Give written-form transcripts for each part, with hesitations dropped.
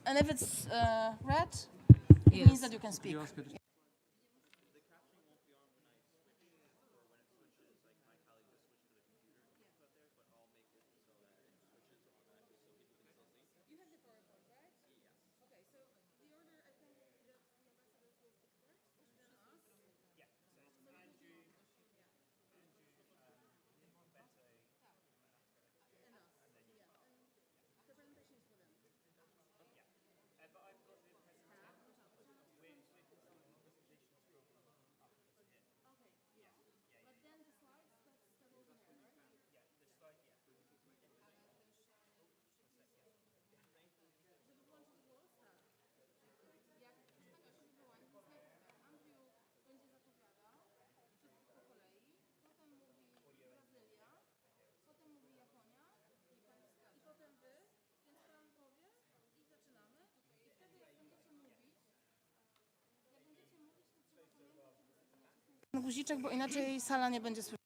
And if it's red, it Yes. means that you can speak. Guziczek, bo inaczej sala nie będzie słyszała.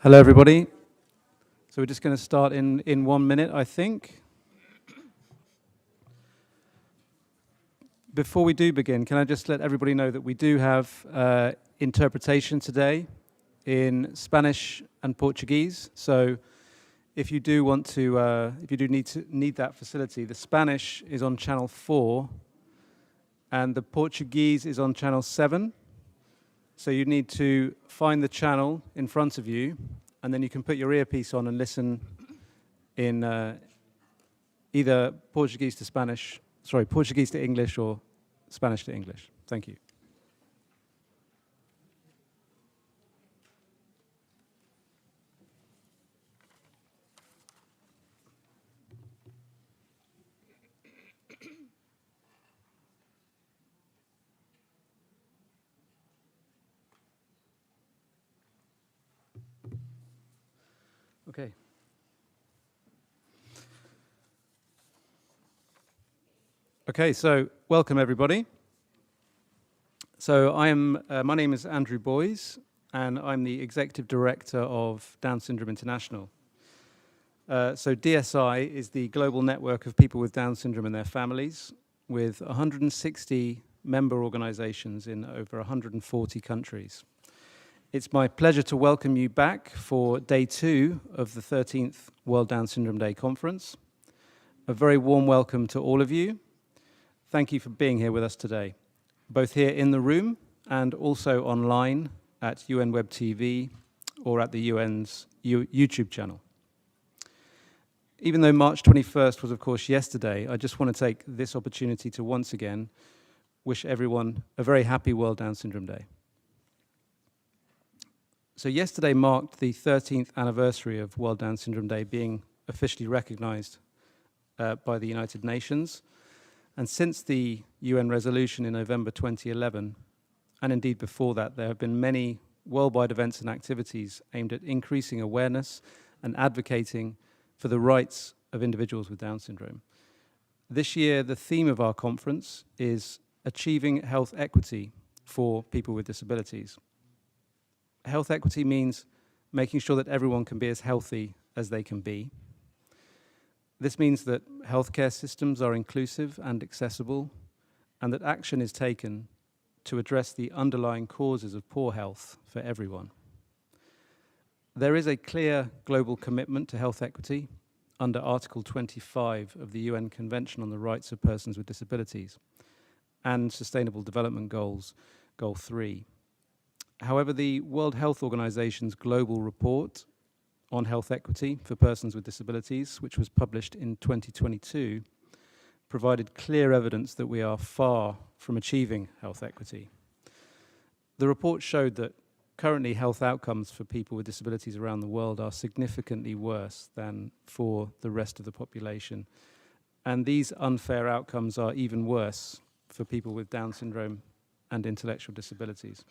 Hello, everybody. So we're just going to start in 1 minute, I think. Before we do begin, can I just let everybody know that we do have interpretation today in Spanish and Portuguese. So if you do want to, if you do need that facility, the Spanish is on channel 4 and the Portuguese is on channel 7. So you need to find the channel in front of you, and then you can put your earpiece on and listen in either Portuguese to English or Spanish to English. Thank you. Okay. Okay, so welcome everybody. So my name is Andrew Boys, and I'm the Executive Director of Down Syndrome International. So DSI is the global network of people with Down syndrome and their families, with 160 member organizations in over 140 countries. It's my pleasure to welcome you back for day 2 of the 13th World Down Syndrome Day Conference. A very warm welcome to all of you. Thank you for being here with us today, both here in the room and also online at UN Web TV or at the UN's YouTube channel. Even though March 21st was, of course, yesterday, I just want to take this opportunity to once again wish everyone a very happy World Down Syndrome Day. So yesterday marked the 13th anniversary of World Down Syndrome Day being officially recognized by the United Nations. And since the UN resolution in November 2011, and indeed before that, there have been many worldwide events and activities aimed at increasing awareness and advocating for the rights of individuals with Down syndrome. This year, the theme of our conference is Achieving Health Equity for People with Disabilities. Health equity means making sure that everyone can be as healthy as they can be. This means that healthcare systems are inclusive and accessible, and that action is taken to address the underlying causes of poor health for everyone. There is a clear global commitment to health equity under Article 25 of the UN Convention on the Rights of Persons with Disabilities and Sustainable Development Goals, Goal 3. However, the World Health Organization's global report on health equity for persons with disabilities, which was published in 2022, provided clear evidence that we are far from achieving health equity. The report showed that currently health outcomes for people with disabilities around the world are significantly worse than for the rest of the population. And these unfair outcomes are even worse for people with Down syndrome and intellectual disabilities.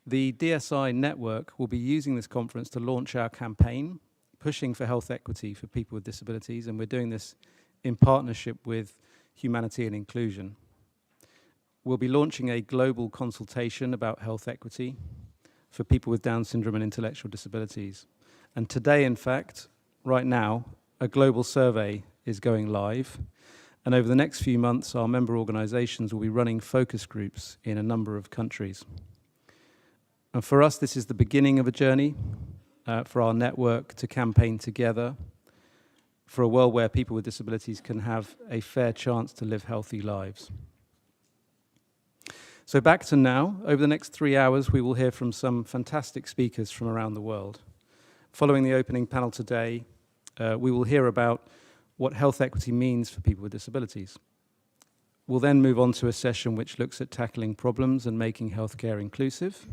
The DSI network will be using this conference to launch our campaign, pushing for health equity for people with disabilities, and we're doing this in partnership with Humanity and Inclusion. We'll be launching a global consultation about health equity for people with Down syndrome and intellectual disabilities. And today, in fact, right now, a global survey is going live. And over the next few months, our member organizations will be running focus groups in a number of countries. And for us, this is the beginning of a journey for our network to campaign together for a world where people with disabilities can have a fair chance to live healthy lives. So back to now. Over the next 3 hours, we will hear from some fantastic speakers from around the world. Following the opening panel today, we will hear about what health equity means for people with disabilities. We'll then move on to a session which looks at tackling problems and making healthcare inclusive.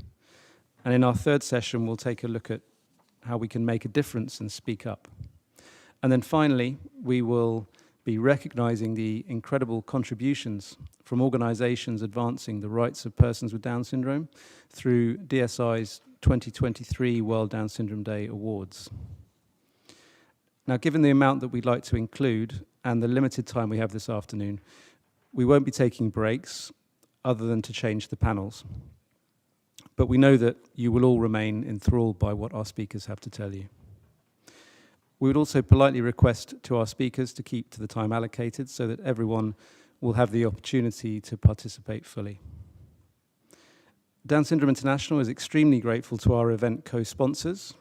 And in our third session, we'll take a look at how we can make a difference and speak up. And then finally, we will be recognizing the incredible contributions from organizations advancing the rights of persons with Down syndrome through DSI's 2023 World Down Syndrome Day Awards. Now, given the amount that we'd like to include and the limited time we have this afternoon, we won't be taking breaks other than to change the panels. but we know that you will all remain enthralled by what our speakers have to tell you. We would also politely request to our speakers to keep to the time allocated so that everyone will have the opportunity to participate fully. Down Syndrome International is extremely grateful to our event co-sponsors,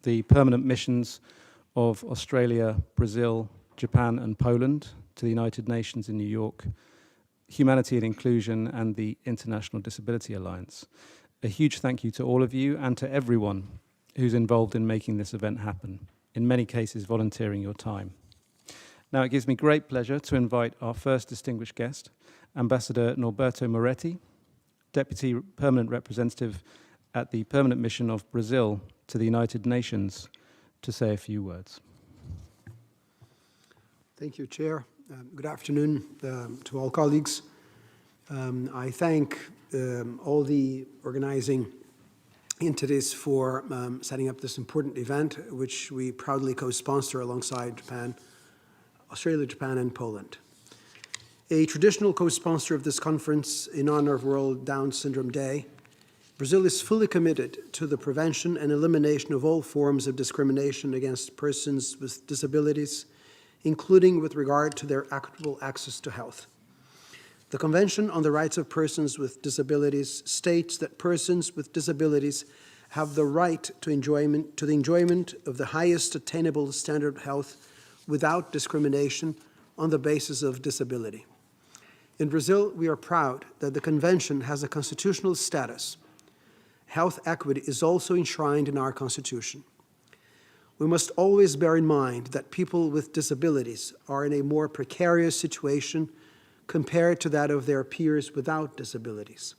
the permanent missions of Australia, Brazil, Japan and Poland to the United Nations in New York, Humanity and Inclusion and the International Disability Alliance. A huge thank you to all of you and to everyone who's involved in making this event happen, in many cases volunteering your time. Now it gives me great pleasure to invite our first distinguished guest, Ambassador Norberto Moretti, Deputy Permanent Representative at the Permanent Mission of Brazil to the United Nations, to say a few words. Thank you, Chair. Good afternoon to all colleagues. I thank all the organizing entities for setting up this important event, which we proudly co-sponsor alongside Japan, Australia, Japan, and Poland. A traditional co-sponsor of this conference in honor of World Down Syndrome Day, Brazil is fully committed to the prevention and elimination of all forms of discrimination against persons with disabilities, including with regard to their equitable access to health. The Convention on the Rights of Persons with Disabilities states that persons with disabilities have the right to the enjoyment of the highest attainable standard of health without discrimination on the basis of disability. In Brazil, we are proud that the Convention has a constitutional status. Health equity is also enshrined in our Constitution. We must always bear in mind that people with disabilities are in a more precarious situation compared to that of their peers without disabilities.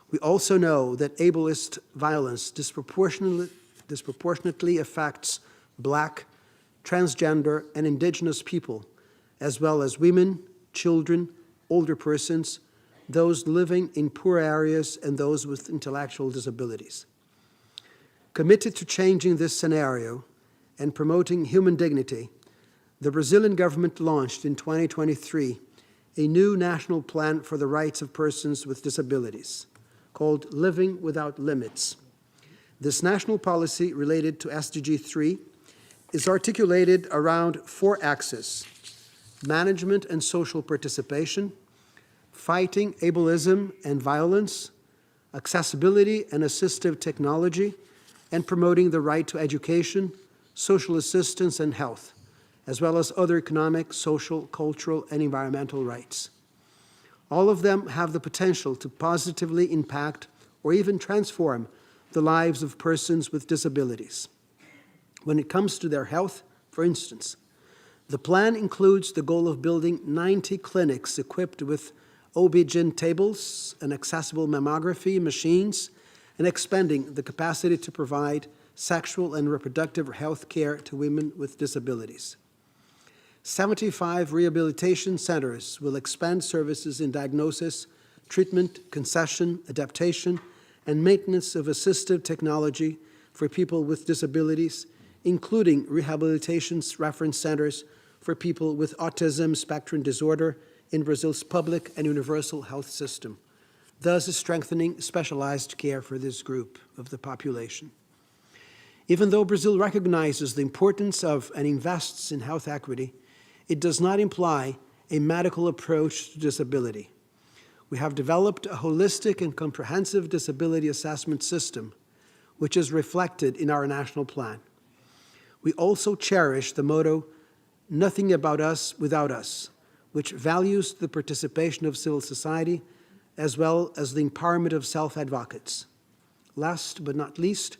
We also know that ableist violence disproportionately affects Black, transgender, and indigenous people, as well as women, children, older persons, those living in poor areas, and those with intellectual disabilities. Committed to changing this scenario and promoting human dignity, the Brazilian government launched in 2023 a new national plan for the rights of persons with disabilities, called Living Without Limits. This national policy related to SDG 3 is articulated around 4 axes: management and social participation, fighting ableism and violence, accessibility and assistive technology, and promoting the right to education, social assistance, and health, as well as other economic, social, cultural, and environmental rights. All of them have the potential to positively impact or even transform the lives of persons with disabilities. When it comes to their health, for instance, the plan includes the goal of building 90 clinics equipped with OB-GYN tables and accessible mammography machines, and expanding the capacity to provide sexual and reproductive health care to women with disabilities. 75 rehabilitation centers will expand services in diagnosis, treatment, concession, adaptation, and maintenance of assistive technology for people with disabilities, including rehabilitation reference centers for people with autism spectrum disorder in Brazil's public and universal health system, thus strengthening specialized care for this group of the population. Even though Brazil recognizes the importance of and invests in health equity, it does not imply a medical approach to disability. We have developed a holistic and comprehensive disability assessment system, which is reflected in our national plan. We also cherish the motto, "Nothing about us without us," which values the participation of civil society as well as the empowerment of self-advocates. Last but not least,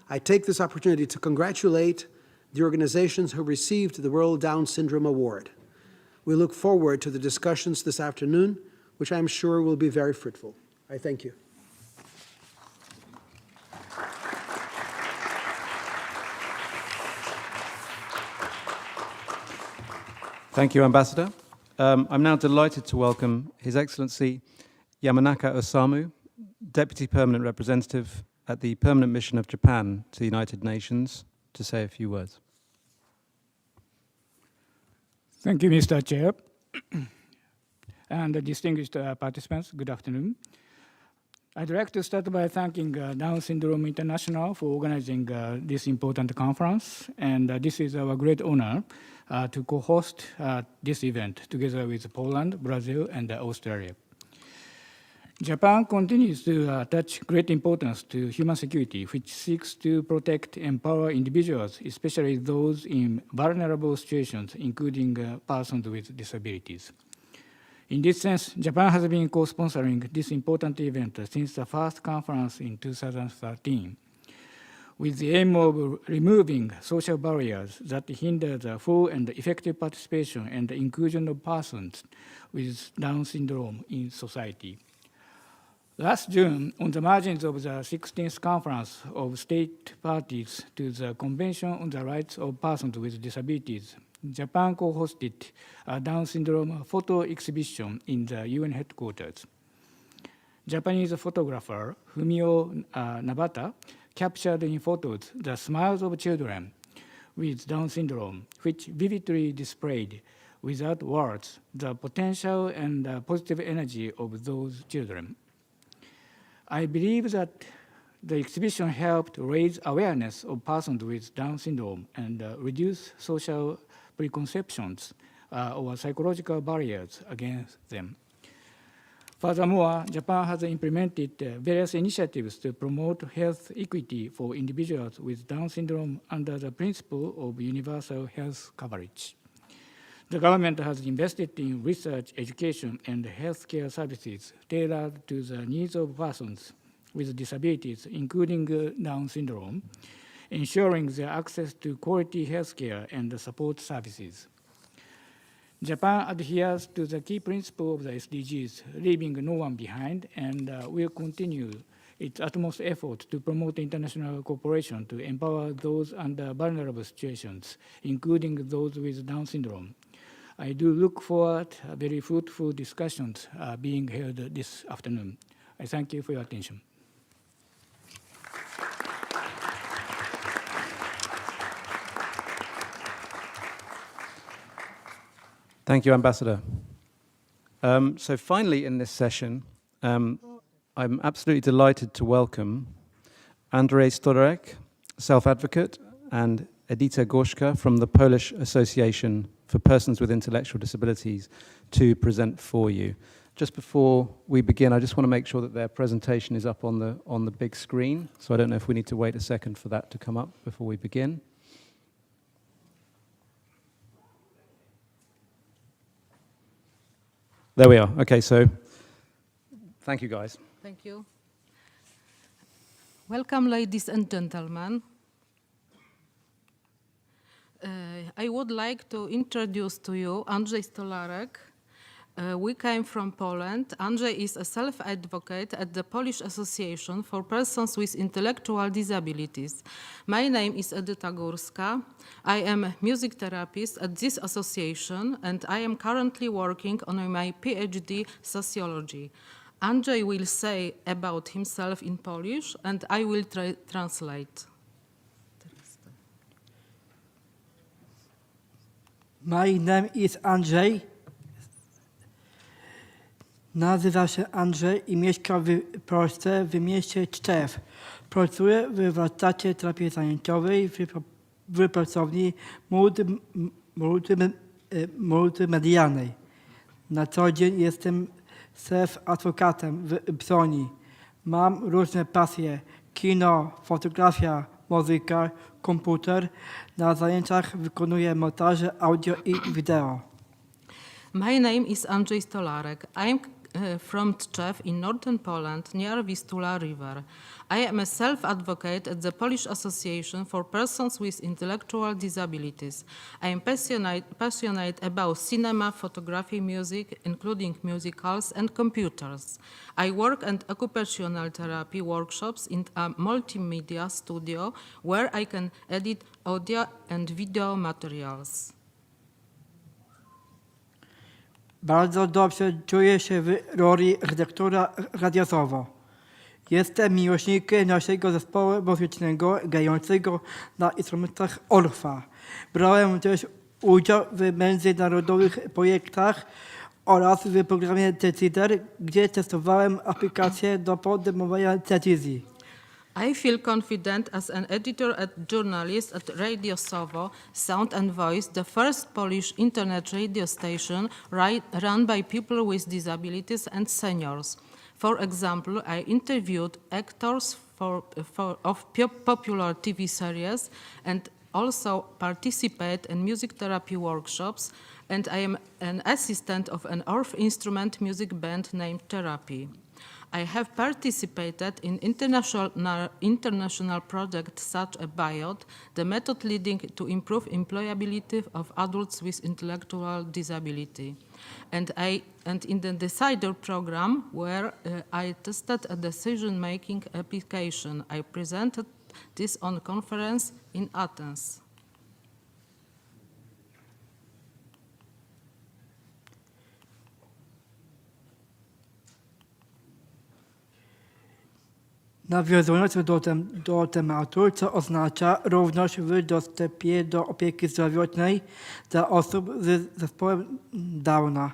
I take this opportunity to congratulate the organizations who received the World Down Syndrome Award. We look forward to the discussions this afternoon, which I'm sure will be very fruitful. I thank you. Thank you, Ambassador. I'm now delighted to welcome His Excellency Yamanaka Osamu, Deputy Permanent Representative at the Permanent Mission of Japan to the United Nations, to say a few words. Thank you, Mr. Chair. And the distinguished participants, good afternoon. I'd like to start by thanking Down Syndrome International for organizing this important conference. And this is our great honor to co-host this event together with Poland, Brazil, and Australia. Japan continues to attach great importance to human security, which seeks to protect and empower individuals, especially those in vulnerable situations, including persons with disabilities. In this sense, Japan has been co-sponsoring this important event since the first conference in 2013, with the aim of removing social barriers that hinder the full and effective participation and the inclusion of persons with Down syndrome in society. Last June, on the margins of the 16th Conference of State Parties to the Convention on the Rights of Persons with Disabilities, Japan co-hosted a Down syndrome photo exhibition in the UN headquarters. Japanese photographer Fumio Nabata captured in photos the smiles of children with Down syndrome, which vividly displayed, without words, the potential and positive energy of those children. I believe that the exhibition helped raise awareness of persons with Down syndrome and reduce social preconceptions or psychological barriers against them. Furthermore, Japan has implemented various initiatives to promote health equity for individuals with Down syndrome under the principle of universal health coverage. The government has invested in research, education, and healthcare services tailored to the needs of persons with disabilities, including Down syndrome, ensuring their access to quality healthcare and support services. Japan adheres to the key principle of the SDGs, leaving no one behind, and will continue its utmost effort to promote international cooperation to empower those under vulnerable situations, including those with Down syndrome. I do look forward to very fruitful discussions being held this afternoon. I thank you for your attention. Thank you, Ambassador. So finally in this session, I'm absolutely delighted to welcome Andrzej Stolarek, self-advocate, and Edyta Gorszka from the Polish Association for Persons with Intellectual Disabilities to present for you. Just before we begin, I just want to make sure that their presentation is up on the big screen. So I don't know if we need to wait a second for that to come up before we begin. There we are. Okay, so thank you, guys. Thank you. Welcome, ladies and gentlemen. I would like to introduce to you Andrzej Stolarek. We came from Poland. Andrzej is a self-advocate at the Polish Association for Persons with Intellectual Disabilities. My name is Edyta Górska. I am a music therapist at this association, and I am currently working on my PhD sociology. Andrzej will say about himself in Polish, and I will translate. My name is Andrzej. Nazywa się Andrzej i mieszka w Polsce w mieście Tczew. Pracuje w warsztacie terapii zajęciowej w pracowni multimedialnej. Na co dzień jestem self-adwokatem w Broni. Mam różne pasje: kino, fotografia, muzyka, komputer. Na zajęciach wykonuję montaże audio i wideo. My name is Andrzej Stolarek. I am from Tczew in northern Poland near Vistula River. I am a self-advocate at the Polish Association for Persons with Intellectual Disabilities. I am passionate about cinema, photography, music, including musicals and computers. I work at occupational therapy workshops in a multimedia studio where I can edit audio and video materials. Bardzo dobrze czuję się w roli redaktora radiowego. Jestem miłośnikiem naszego zespołu muzycznego grającego na instrumentach orfa. Brałem też udział w międzynarodowych projektach oraz w programie Decider, gdzie testowałem aplikację do podejmowania decyzji. I feel confident as an editor and journalist at Radio Sovo, Sound and Voice, the first Polish internet radio station run by people with disabilities and seniors. For example, I interviewed actors of popular TV series and also participate in music therapy workshops, and I am an assistant of an Orff instrument music band named Therapy. I have participated in international projects such as BIOT, the method leading to improve employability of adults with intellectual disability. And in the Decider program, where I tested a decision-making application, I presented this on a conference in Athens. Nawiązując do tematu, co oznacza równość w dostępie do opieki zdrowotnej dla osób z zespołem Downa.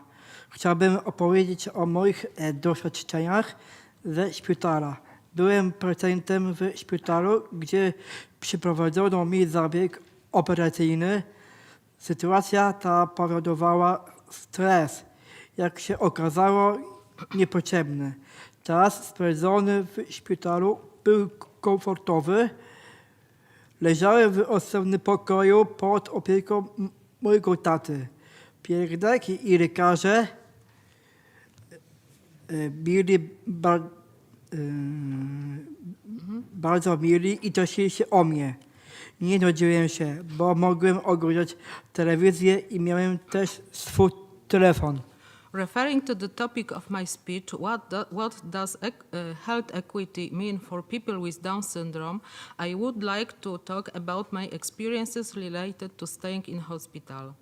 Chciałbym opowiedzieć o moich doświadczeniach ze szpitala. Byłem pacjentem w szpitalu, gdzie przeprowadzono mi zabieg operacyjny. Sytuacja ta powodowała stres, jak się okazało, niepotrzebny. Czas spędzony w szpitalu był komfortowy. Leżałem w osobnym pokoju pod opieką mojego taty. Pielęgniarki i lekarze byli bardzo mili i troszczyli się o mnie. Nie nudziłem się, bo mogłem oglądać telewizję i miałem też swój telefon. Referring to the topic of my speech, what does health equity mean for people with Down syndrome, I would like to talk about my experiences related to staying in hospital.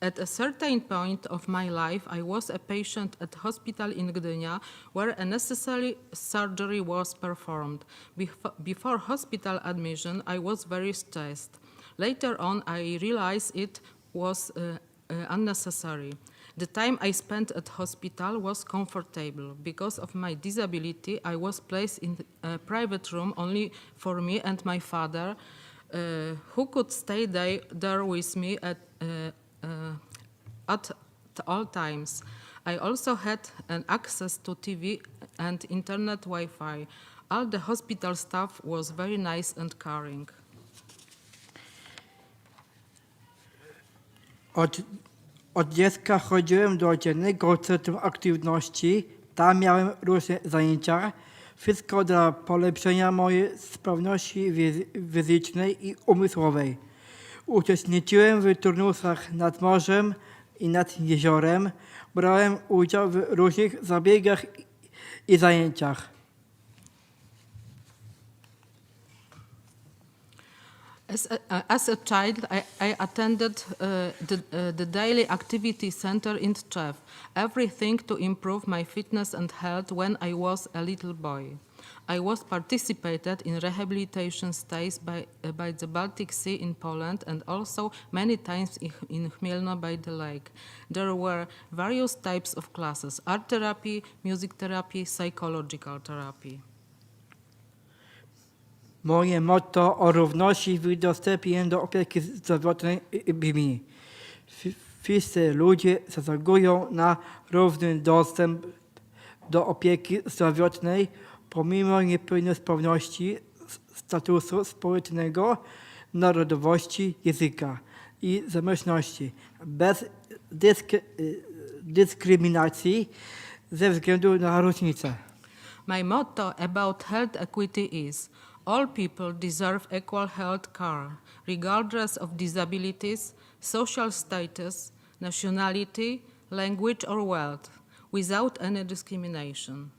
At a certain point of my life, I was a patient at hospital in Gdynia, where a necessary surgery was performed. Before hospital admission, I was very stressed. Later on, I realized it was unnecessary. The time I spent at hospital was comfortable. Because of my disability, I was placed in a private room only for me and my father, who could stay there with me at all times. I also had an access to TV and internet Wi-Fi. All the hospital staff was very nice and caring. Od dziecka chodziłem do dziennego centrum aktywności. Tam miałem różne zajęcia. Wszystko dla polepszenia mojej sprawności fizycznej i umysłowej. Uczestniczyłem w turnusach nad morzem i nad jeziorem. Brałem udział w różnych zabiegach i zajęciach. As a child, I attended the daily activity center in Tczew, everything to improve my fitness and health when I was a little boy. I was participated in rehabilitation stays by the Baltic Sea in Poland and also many times in Chmielno by the lake. There were various types of classes: art therapy, music therapy, psychological therapy. Moje motto o równości w dostępie do opieki zdrowotnej brzmi: wszyscy ludzie zasługują na równy dostęp do opieki zdrowotnej pomimo niepełnosprawności, statusu społecznego, narodowości, języka i zamężności, bez dyskryminacji ze względu na różnice. My motto about health equity is: all people deserve equal health care, regardless of disabilities, social status, nationality, language, or wealth, without any discrimination.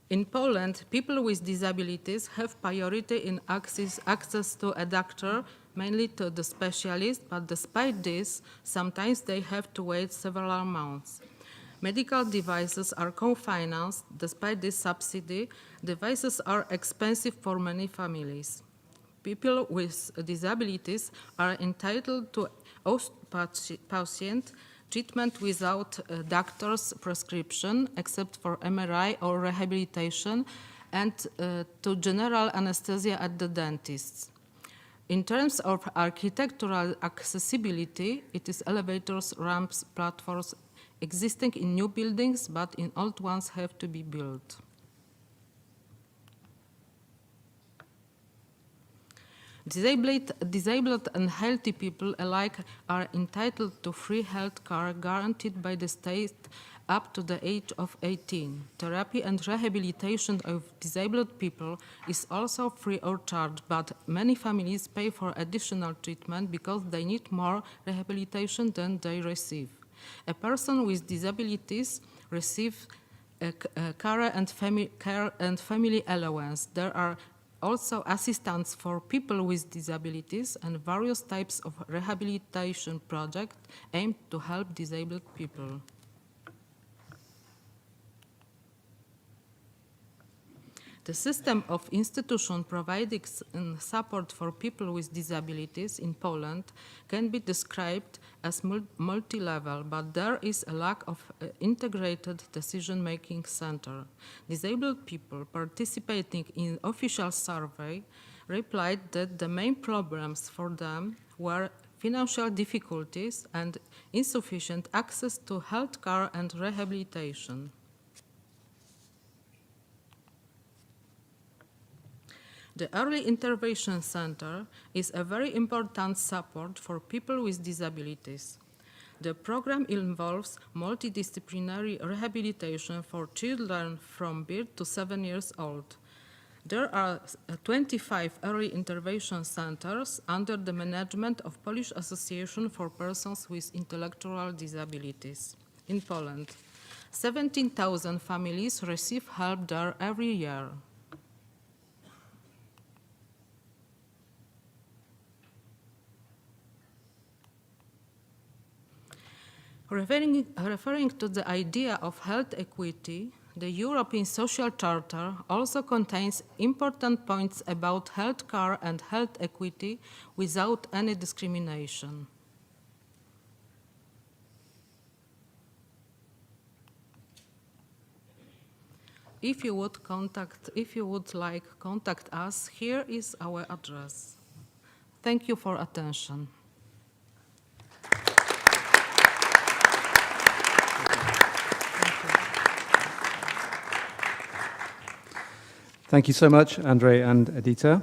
In Poland, people with disabilities have priority in access to a doctor, mainly to the specialist, but despite this, sometimes they have to wait several months. Medical devices are co-financed. Despite this subsidy, devices are expensive for many families. People with disabilities are entitled to outpatient treatment without a doctor's prescription, except for MRI or rehabilitation, and to general anesthesia at the dentist's. In terms of architectural accessibility, it is elevators, ramps, platforms existing in new buildings, but in old ones have to be built. Disabled and healthy people alike are entitled to free health care guaranteed by the state up to the age of 18. Therapy and rehabilitation of disabled people is also free of charge, but many families pay for additional treatment because they need more rehabilitation than they receive. A person with disabilities receives a care and family allowance. There are also assistance for people with disabilities and various types of rehabilitation projects aimed to help disabled people. The system of institutions providing support for people with disabilities in Poland can be described as multi-level, but there is a lack of integrated decision-making center. Disabled people participating in official survey replied that the main problems for them were financial difficulties and insufficient access to health care and rehabilitation. The Early Intervention Center is a very important support for people with disabilities. The program involves multidisciplinary rehabilitation for children from birth to 7 years old. There are 25 early intervention centers under the management of Polish Association for Persons with Intellectual Disabilities in Poland. 17,000 families receive help there every year. Referring to the idea of health equity, the European Social Charter also contains important points about health care and health equity without any discrimination. If you would like contact us, here is our address. Thank you for attention. Thank you so much, Andrei and Edita.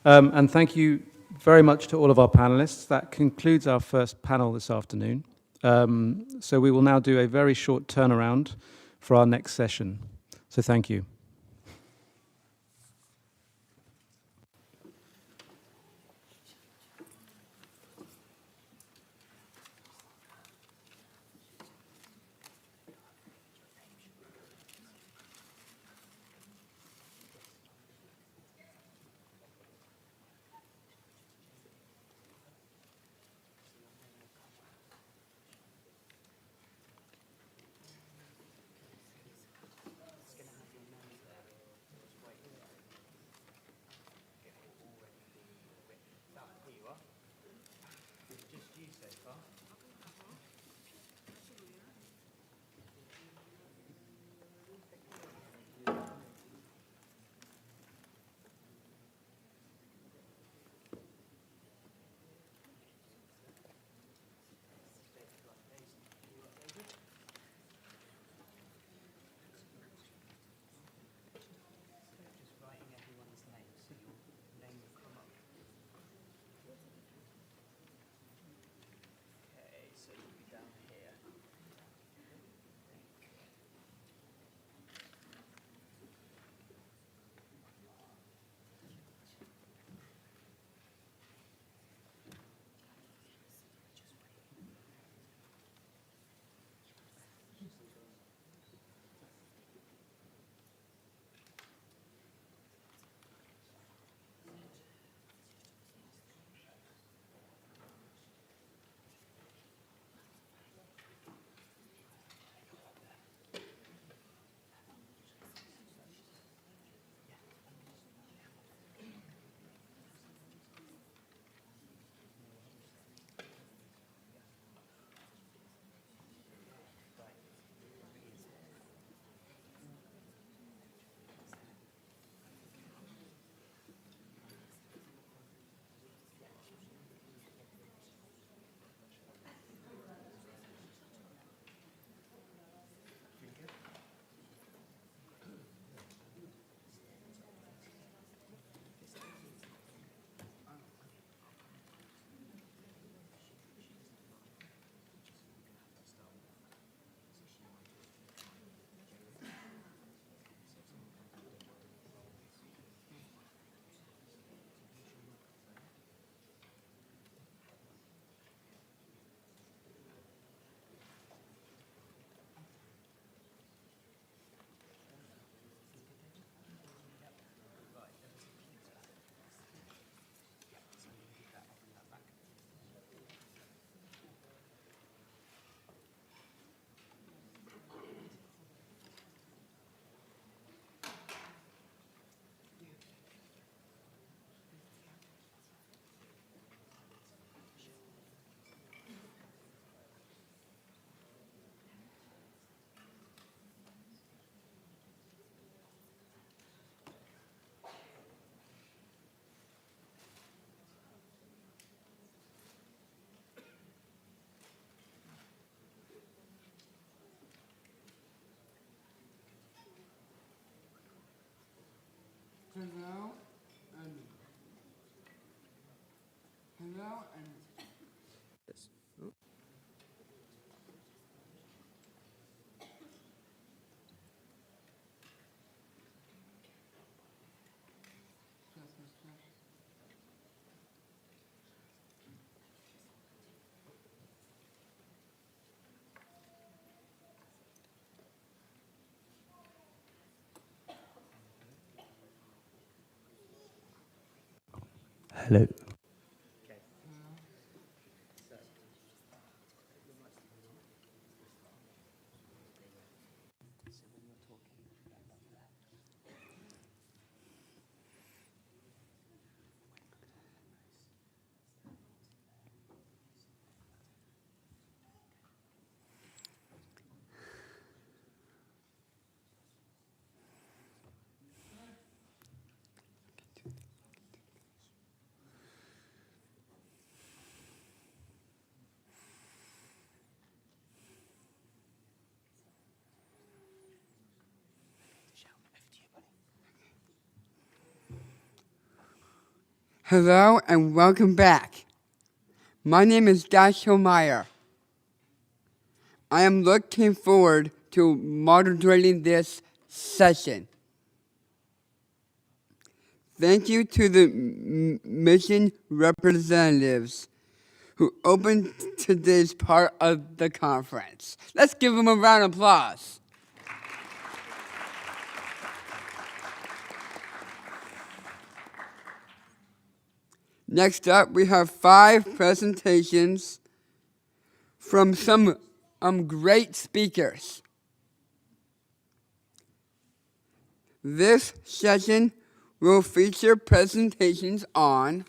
And thank you very much to all of our panelists. That concludes our first panel this afternoon. So we will now do a very short turnaround for our next session. So thank you. Hello. Hello and welcome back. My name is Joshua Meyer. I am looking forward to moderating this session. Thank you to the mission representatives who opened today's part of the conference. Let's give them a round of applause. Next up, we have 5 presentations from some great speakers. This session will feature presentations on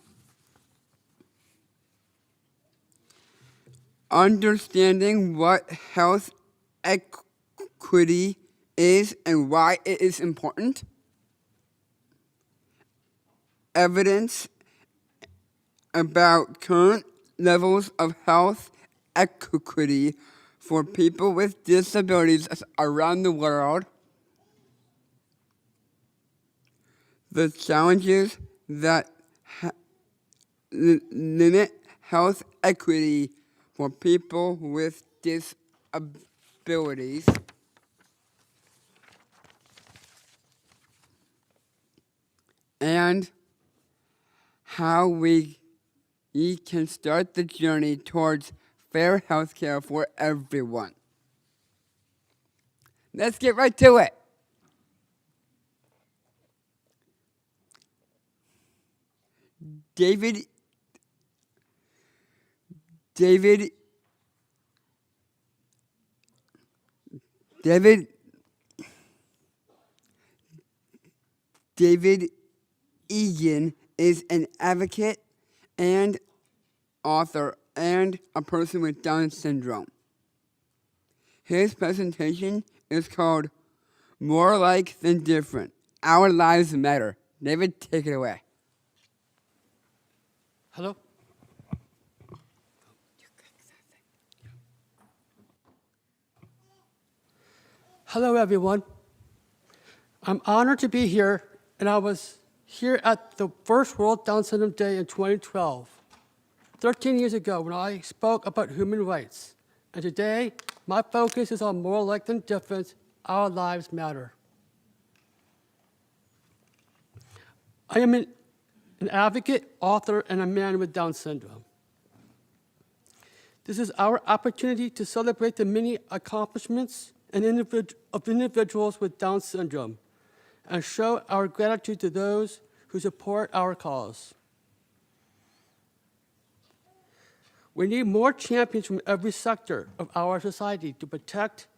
understanding what health equity is and why it is important, evidence about current levels of health equity for people with disabilities around the world, the challenges that limit health equity for people with disabilities, and how we can start the journey towards fair health care for everyone. Let's get right to it. David Egan is an advocate and author and a person with Down syndrome. His presentation is called More Alike Than Different. Our Lives Matter. David, take it away. Hello? Hello, everyone. I'm honored to be here, and I was here at the first World Down Syndrome Day in 2012, 13 years ago when I spoke about human rights. And today, my focus is on more alike than different. Our lives matter. I am an advocate, author, and a man with Down syndrome. This is our opportunity to celebrate the many accomplishments of individuals with Down syndrome and show our gratitude to those who support our cause. We need more champions from every sector of our society to protect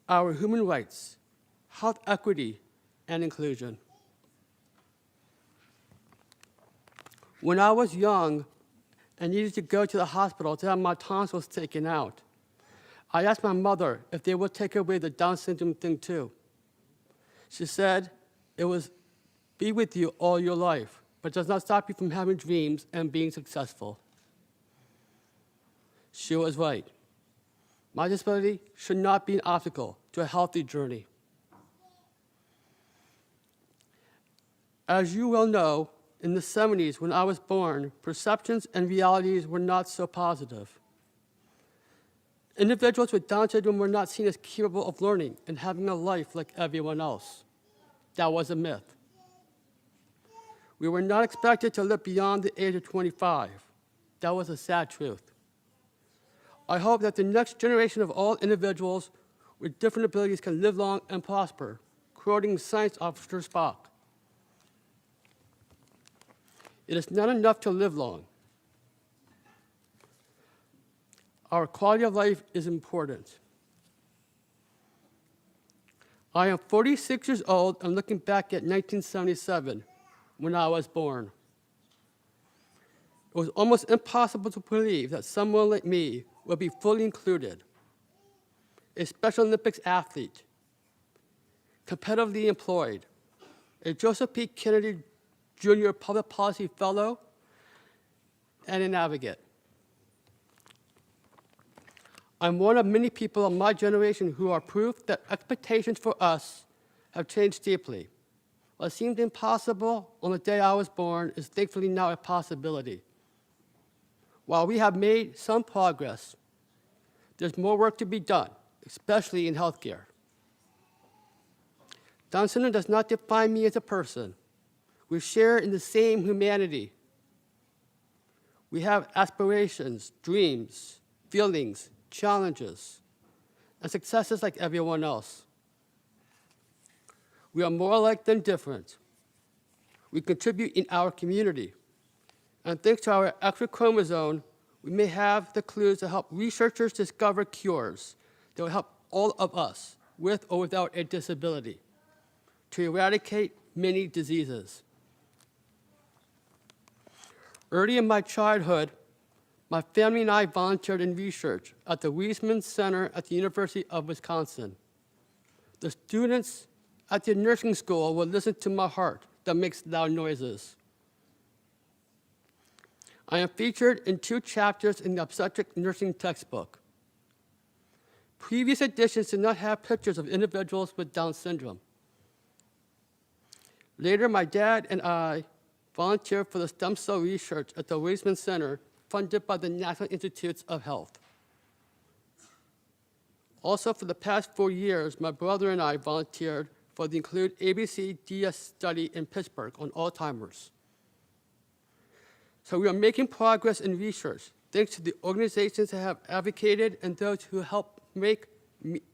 our human rights, health equity, and inclusion. When I was young and needed to go to the hospital to have my tonsils taken out, I asked my mother if they would take away the Down syndrome thing too. She said, "It will be with you all your life, but does not stop you from having dreams and being successful." She was right. My disability should not be an obstacle to a healthy journey. As you well know, in the 70s when I was born, perceptions and realities were not so positive. Individuals with Down syndrome were not seen as capable of learning and having a life like everyone else. That was a myth. We were not expected to live beyond the age of 25. That was a sad truth. I hope that the next generation of all individuals with different abilities can live long and prosper, quoting Science Officer Spock. It is not enough to live long. Our quality of life is important. I am 46 years old and looking back at 1977, when I was born. It was almost impossible to believe that someone like me would be fully included. A Special Olympics athlete, competitively employed, a Joseph P. Kennedy Jr. Public Policy Fellow, and an advocate. I'm one of many people of my generation who are proof that expectations for us have changed deeply. What seemed impossible on the day I was born is thankfully now a possibility. While we have made some progress, there's more work to be done, especially in healthcare. Down syndrome does not define me as a person. We share in the same humanity. We have aspirations, dreams, feelings, challenges, and successes like everyone else. We are more alike than different. We contribute in our community. And thanks to our extra chromosome, we may have the clues to help researchers discover cures that will help all of us, with or without a disability, to eradicate many diseases. Early in my childhood, my family and I volunteered in research at the Weisman Center at the University of Wisconsin. The students at the nursing school would listen to my heart that makes loud noises. I am featured in 2 chapters in the obstetric nursing textbook. Previous editions did not have pictures of individuals with Down syndrome. Later, my dad and I volunteered for the stem cell research at the Weisman Center, funded by the National Institutes of Health. Also, for the past 4 years, my brother and I volunteered for the Include ABC DS study in Pittsburgh on Alzheimer's. So we are making progress in research, thanks to the organizations that have advocated and those who help make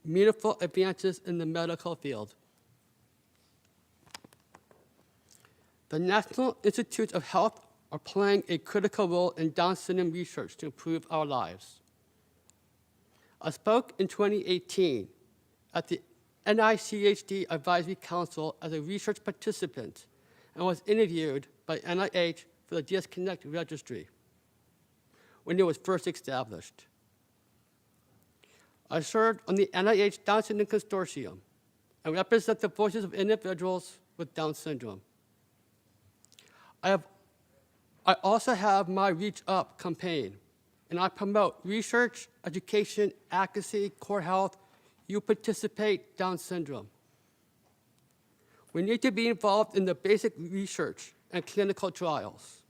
meaningful advances in the medical field. The National Institutes of Health are playing a critical role in Down syndrome research to improve our lives. I spoke in 2018 at the NICHD Advisory Council as a research participant and was interviewed by NIH for the DS Connect registry when it was first established. I served on the NIH Down Syndrome Consortium and represent the voices of individuals with Down syndrome. I also have my Reach Up campaign, and I promote research, education, advocacy, core health, you participate, Down syndrome. We need to be involved in the basic research and clinical trials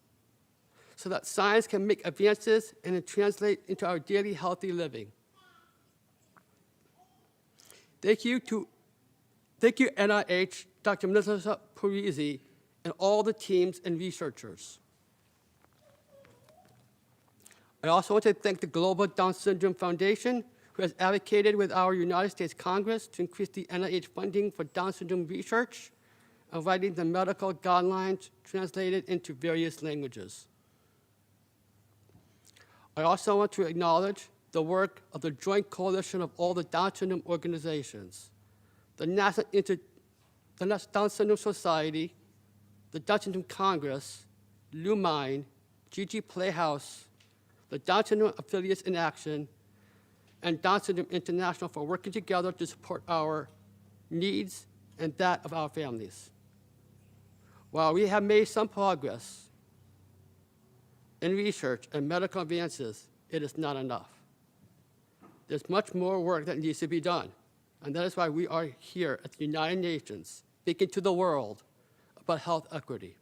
so that science can make advances and it translate into our daily healthy living. Thank you, NIH, Dr. Melissa Parisi, and all the teams and researchers. I also want to thank the Global Down Syndrome Foundation, who has advocated with our United States Congress to increase the NIH funding for Down syndrome research and writing the medical guidelines translated into various languages. I also want to acknowledge the work of the joint coalition of all the Down syndrome organizations, the National Down Syndrome Society, the Down Syndrome Congress, Lumine, GG Playhouse, the Down Syndrome Affiliates in Action, and Down Syndrome International for working together to support our needs and that of our families. While we have made some progress in research and medical advances, it is not enough. There's much more work that needs to be done, and that is why we are here at the United Nations, speaking to the world about health equity.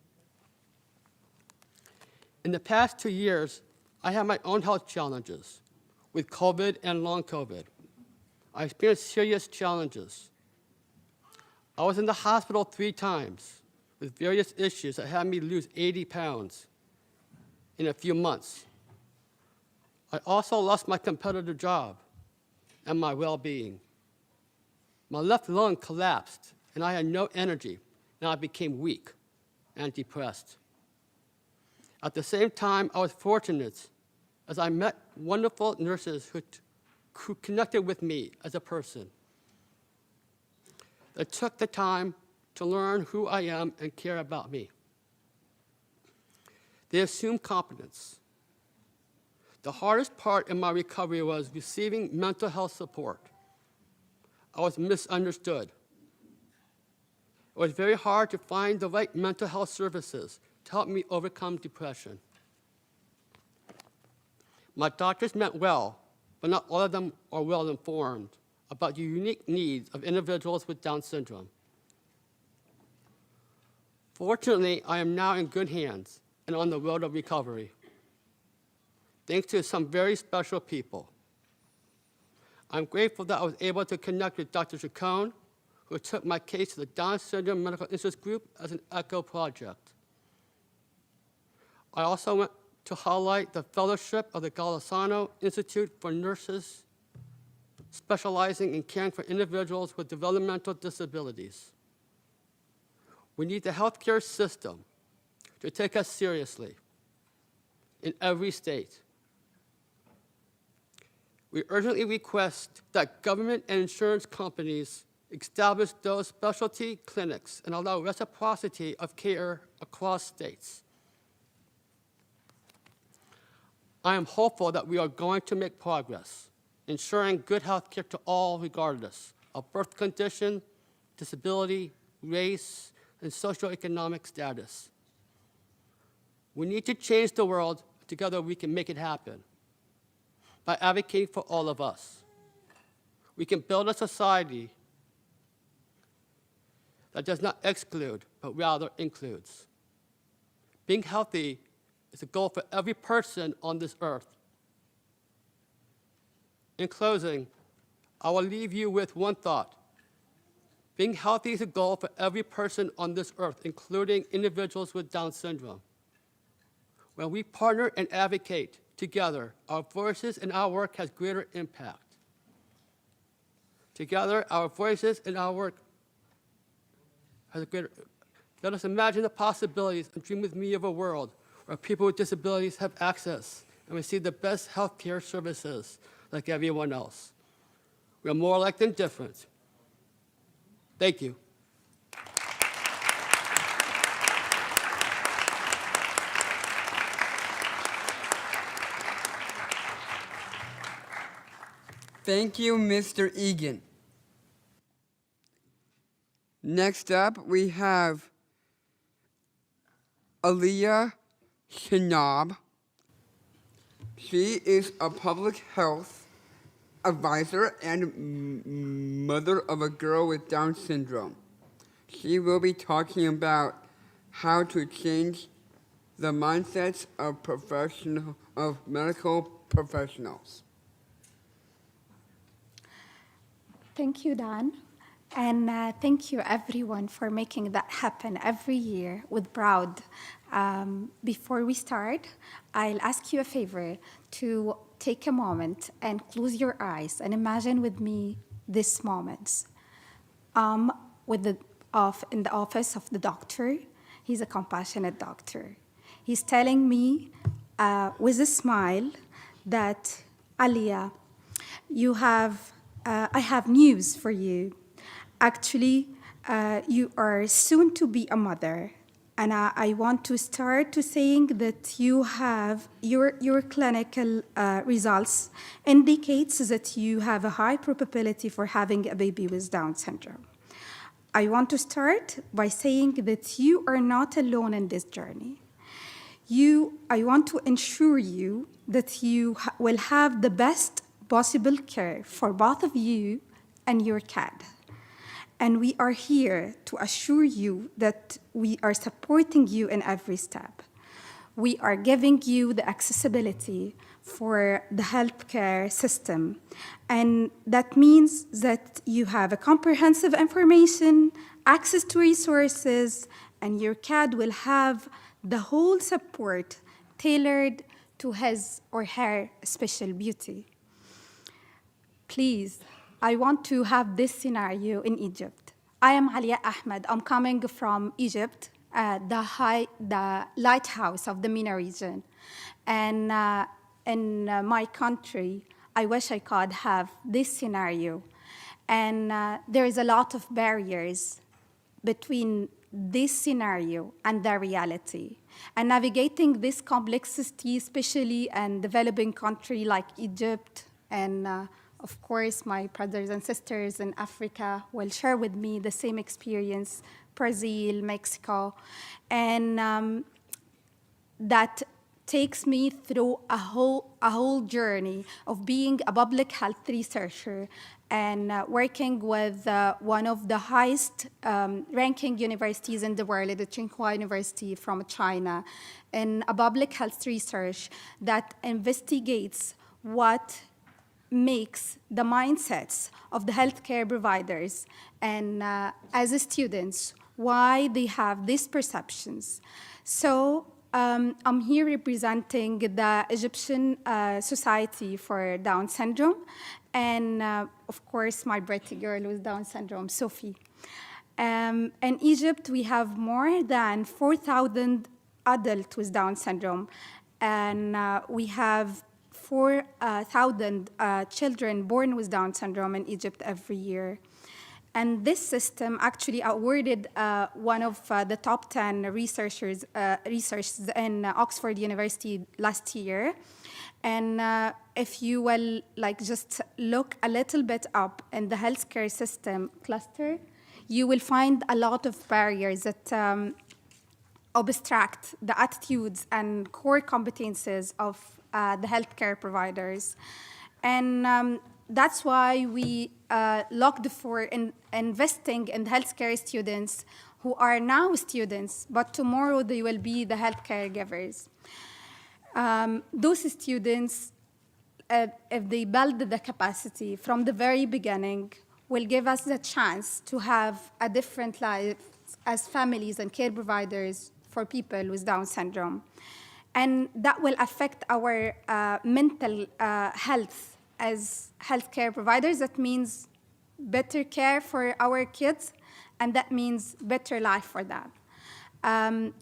In the past 2 years, I have my own health challenges. with COVID and long COVID. I experienced serious challenges. I was in the hospital 3 times with various issues that had me lose 80 pounds in a few months. I also lost my competitive job and my well-being. My left lung collapsed, and I had no energy, and I became weak and depressed. At the same time, I was fortunate as I met wonderful nurses who connected with me as a person. They took the time to learn who I am and care about me. They assumed competence. The hardest part in my recovery was receiving mental health support. I was misunderstood. It was very hard to find the right mental health services to help me overcome depression. My doctors meant well, but not all of them are well informed about the unique needs of individuals with Down syndrome. Fortunately, I am now in good hands and on the road of recovery, thanks to some very special people. I'm grateful that I was able to connect with Dr. Chacon, who took my case to the Down Syndrome Medical Interest Group as an ECHO project. I also went to highlight the fellowship of the Golisano Institute for Nurses specializing in caring for individuals with developmental disabilities. We need the healthcare system to take us seriously in every state. We urgently request that government and insurance companies establish those specialty clinics and allow reciprocity of care across states. I am hopeful that we are going to make progress, ensuring good health care to all regardless of birth condition, disability, race, and socioeconomic status. We need to change the world. Together we can make it happen by advocating for all of us. We can build a society that does not exclude, but rather includes. Being healthy is a goal for every person on this earth. In closing, I will leave you with one thought. Being healthy is a goal for every person on this earth, including individuals with Down syndrome. When we partner and advocate together, our voices and our work has greater impact. Together, our voices and our work has a greater. Let us imagine the possibilities and dream with me of a world where people with disabilities have access and receive the best health care services like everyone else. We are more alike than different. Thank you. Thank you, Mr. Egan. Next up, we have Aliyah Shinab. She is a public health advisor and mother of a girl with Down syndrome. She will be talking about how to change the mindsets of medical professionals. Thank you, Dan. And thank you, everyone, for making that happen every year with Proud. Before we start, I'll ask you a favor to take a moment and close your eyes and imagine with me this moment. In the office of the doctor. He's a compassionate doctor. He's telling me with a smile that, Aliyah, I have news for you. Actually, you are soon to be a mother. And I want to start to saying that you have your clinical results indicates that you have a high probability for having a baby with Down syndrome. I want to start by saying that you are not alone in this journey. I want to ensure you that you will have the best possible care for both of you and your kid. And we are here to assure you that we are supporting you in every step. we are giving you the accessibility for the healthcare system. And that means that you have a comprehensive information, access to resources, and your kid will have the whole support tailored to his or her special beauty. Please, I want to have this scenario in Egypt. I am Alia Ahmed. I'm coming from Egypt, the lighthouse of the MENA region. And in my country, I wish I could have this scenario. And there is a lot of barriers between this scenario and the reality. And navigating this complexity, especially in developing country like Egypt, and of course, my brothers and sisters in Africa will share with me the same experience, Brazil, Mexico, and that takes me through a whole journey of being a public health researcher and working with one of the highest ranking universities in the world, the Tsinghua University from China, in a public health research that investigates what makes the mindsets of the healthcare providers and as students, why they have these perceptions. So I'm here representing the Egyptian Society for Down Syndrome, and of course, my pretty girl with Down syndrome, Sophie. In Egypt, we have more than 4,000 adults with Down syndrome, and we have 4,000 children born with Down syndrome in Egypt every year. And this system actually awarded one of the top 10 researchers in Oxford University last year. And if you will just look a little bit up in the healthcare system cluster, you will find a lot of barriers that obstruct the attitudes and core competences of the healthcare providers. And that's why we looked for investing in healthcare students who are now students, but tomorrow they will be the healthcare givers. Those students, if they build the capacity from the very beginning, will give us the chance to have a different life as families and care providers for people with Down syndrome. And that will affect our mental health as healthcare providers. That means better care for our kids, and that means better life for them.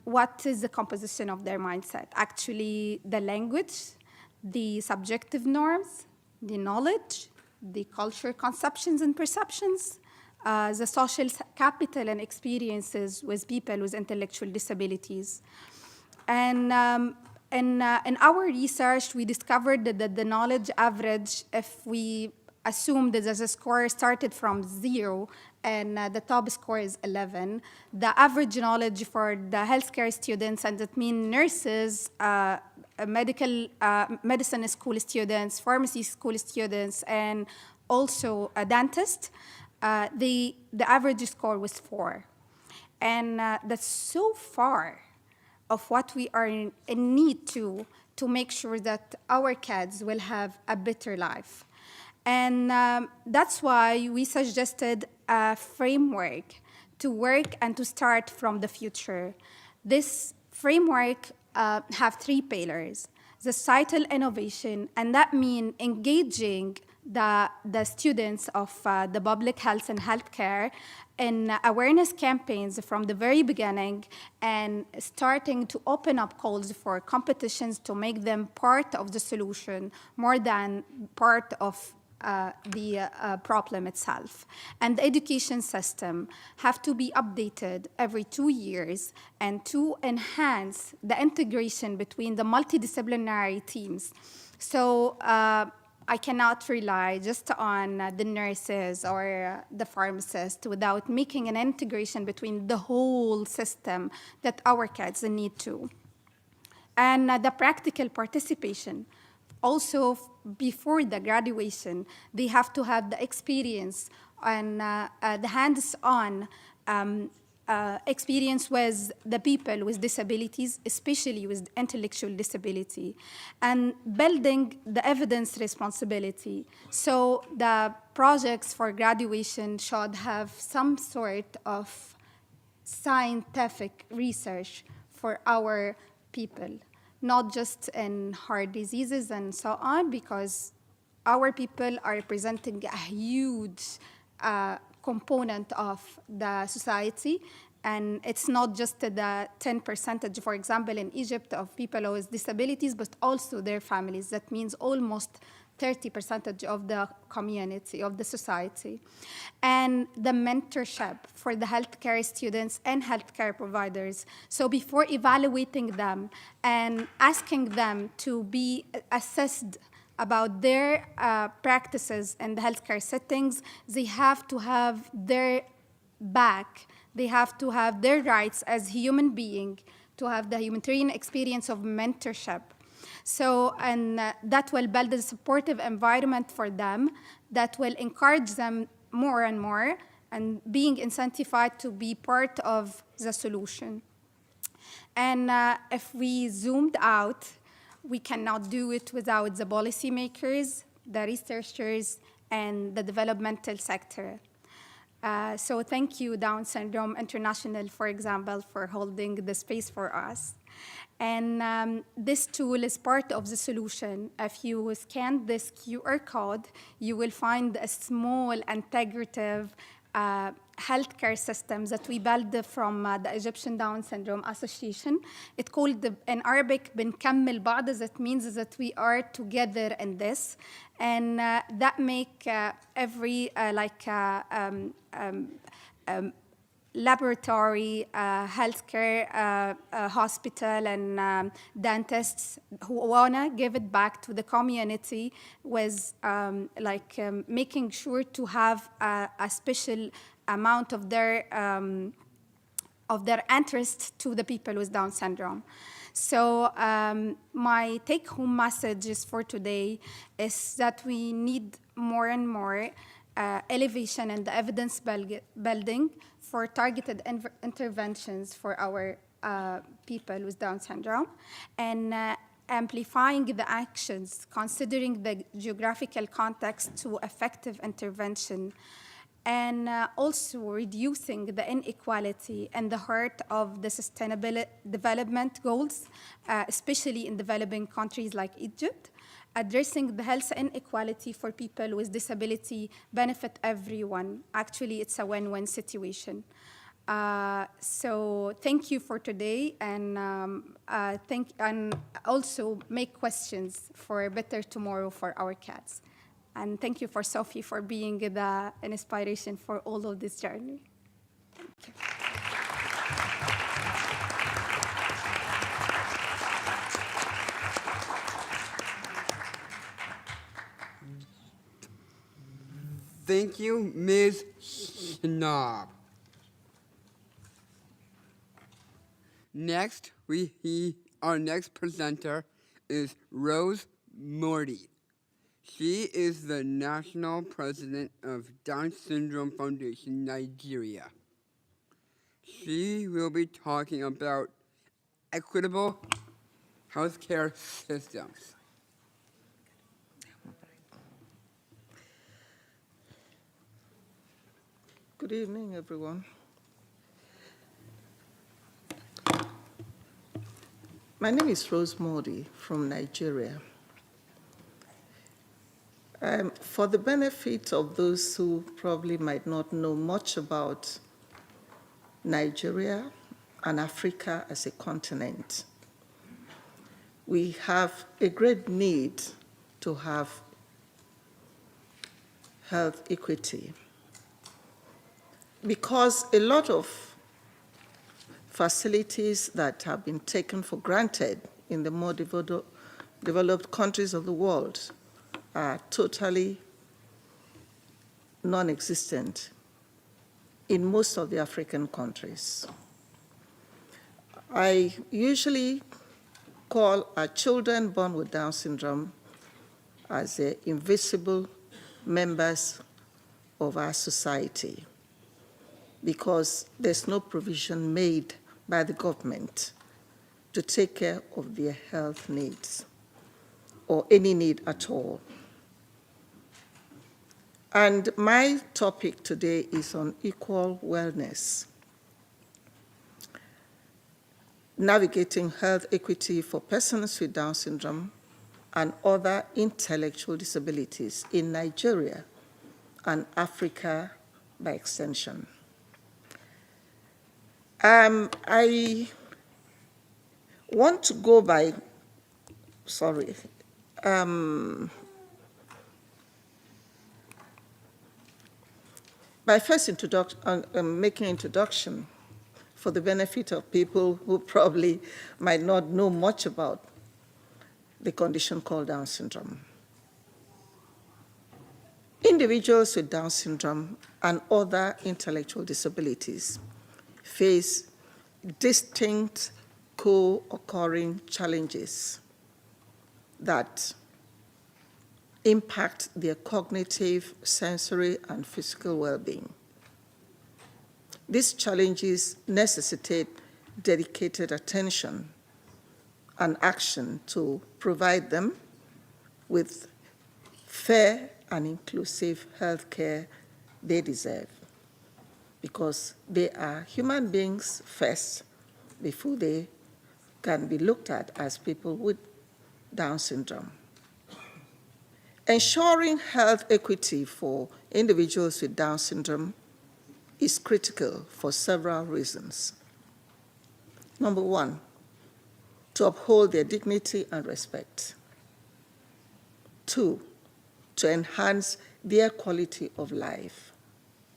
What is the composition of their mindset? Actually, the language, the subjective norms, the knowledge, the cultural conceptions and perceptions, the social capital and experiences with people with intellectual disabilities. And in our research, we discovered that the knowledge average, if we assume that the score started from 0 and the top score is 11, the average knowledge for the healthcare students, and that means nurses, medicine school students, pharmacy school students, and also a dentist, the average score was 4. And that's so far of what we are in need to make sure that our kids will have a better life. And that's why we suggested a framework to work and to start from the future. This framework have 3 pillars: the societal innovation, and that means engaging the students of the public health and healthcare in awareness campaigns from the very beginning, and starting to open up calls for competitions to make them part of the solution more than part of the problem itself. And the education system have to be updated every 2 years and to enhance the integration between the multidisciplinary teams. So I cannot rely just on the nurses or the pharmacists without making an integration between the whole system that our kids need to. And the practical participation. Also, before the graduation, they have to have the experience and the hands-on experience with the people with disabilities, especially with intellectual disability, and building the evidence responsibility. So the projects for graduation should have some sort of scientific research for our people, not just in heart diseases and so on, because our people are representing a huge component of the society. And it's not just the 10%, for example, in Egypt of people with disabilities, but also their families. That means almost 30% of the community, of the society. And the mentorship for the healthcare students and healthcare providers. So before evaluating them and asking them to be assessed about their practices in the healthcare settings, they have to have their back. They have to have their rights as human being, to have the humanitarian experience of mentorship. So, and that will build a supportive environment for them that will encourage them more and more and being incentivized to be part of the solution. And if we zoomed out, we cannot do it without the policymakers, the researchers, and the developmental sector. So thank you, Down Syndrome International, for example, for holding the space for us. And this tool is part of the solution. If you scan this QR code, you will find a small integrative healthcare systems that we built from the Egyptian Down Syndrome Association. It's called, in Arabic, بنكمل بعض. That means that we are together in this. And that make every laboratory, healthcare, hospital, and dentists who wanna give it back to the community with making sure to have a special amount of their interest to the people with Down syndrome. So my take-home messages for today is that we need more and more elevation in the evidence building for targeted interventions for our people with Down syndrome, and amplifying the actions, considering the geographical context to effective intervention, and also reducing the inequality in the heart of the sustainable development goals, especially in developing countries like Egypt. Addressing the health inequality for people with disability benefit everyone. Actually, it's a win-win situation. So thank you for today, and and also make questions for a better tomorrow for our cats. And thank you for Sophie for being the inspiration for all of this journey. Thank you. Thank you, Ms. Schnapp. Next, our next presenter is Rose Morty. She is the National President of Down Syndrome Foundation, Nigeria. She will be talking about equitable healthcare systems. Good evening, everyone. My name is Rose Modi from Nigeria. For the benefit of those who probably might not know much about Nigeria and Africa as a continent, we have a great need to have health equity, because a lot of facilities that have been taken for granted in the more developed countries of the world are totally non-existent in most of the African countries. I usually call our children born with Down syndrome as the invisible members of our society, because there's no provision made by the government to take care of their health needs or any need at all. And my topic today is on equal wellness, navigating health equity for persons with Down syndrome and other intellectual disabilities in Nigeria and Africa by extension. I want to go by, by first making introduction for the benefit of people who probably might not know much about the condition called Down syndrome. Individuals with Down syndrome and other intellectual disabilities face distinct co-occurring challenges that impact their cognitive, sensory, and physical well-being. These challenges necessitate dedicated attention and action to provide them with fair and inclusive health care they deserve, because they are human beings first before they can be looked at as people with Down syndrome. Ensuring health equity for individuals with Down syndrome is critical for several reasons. Number one, to uphold their dignity and respect. Two, to enhance their quality of life.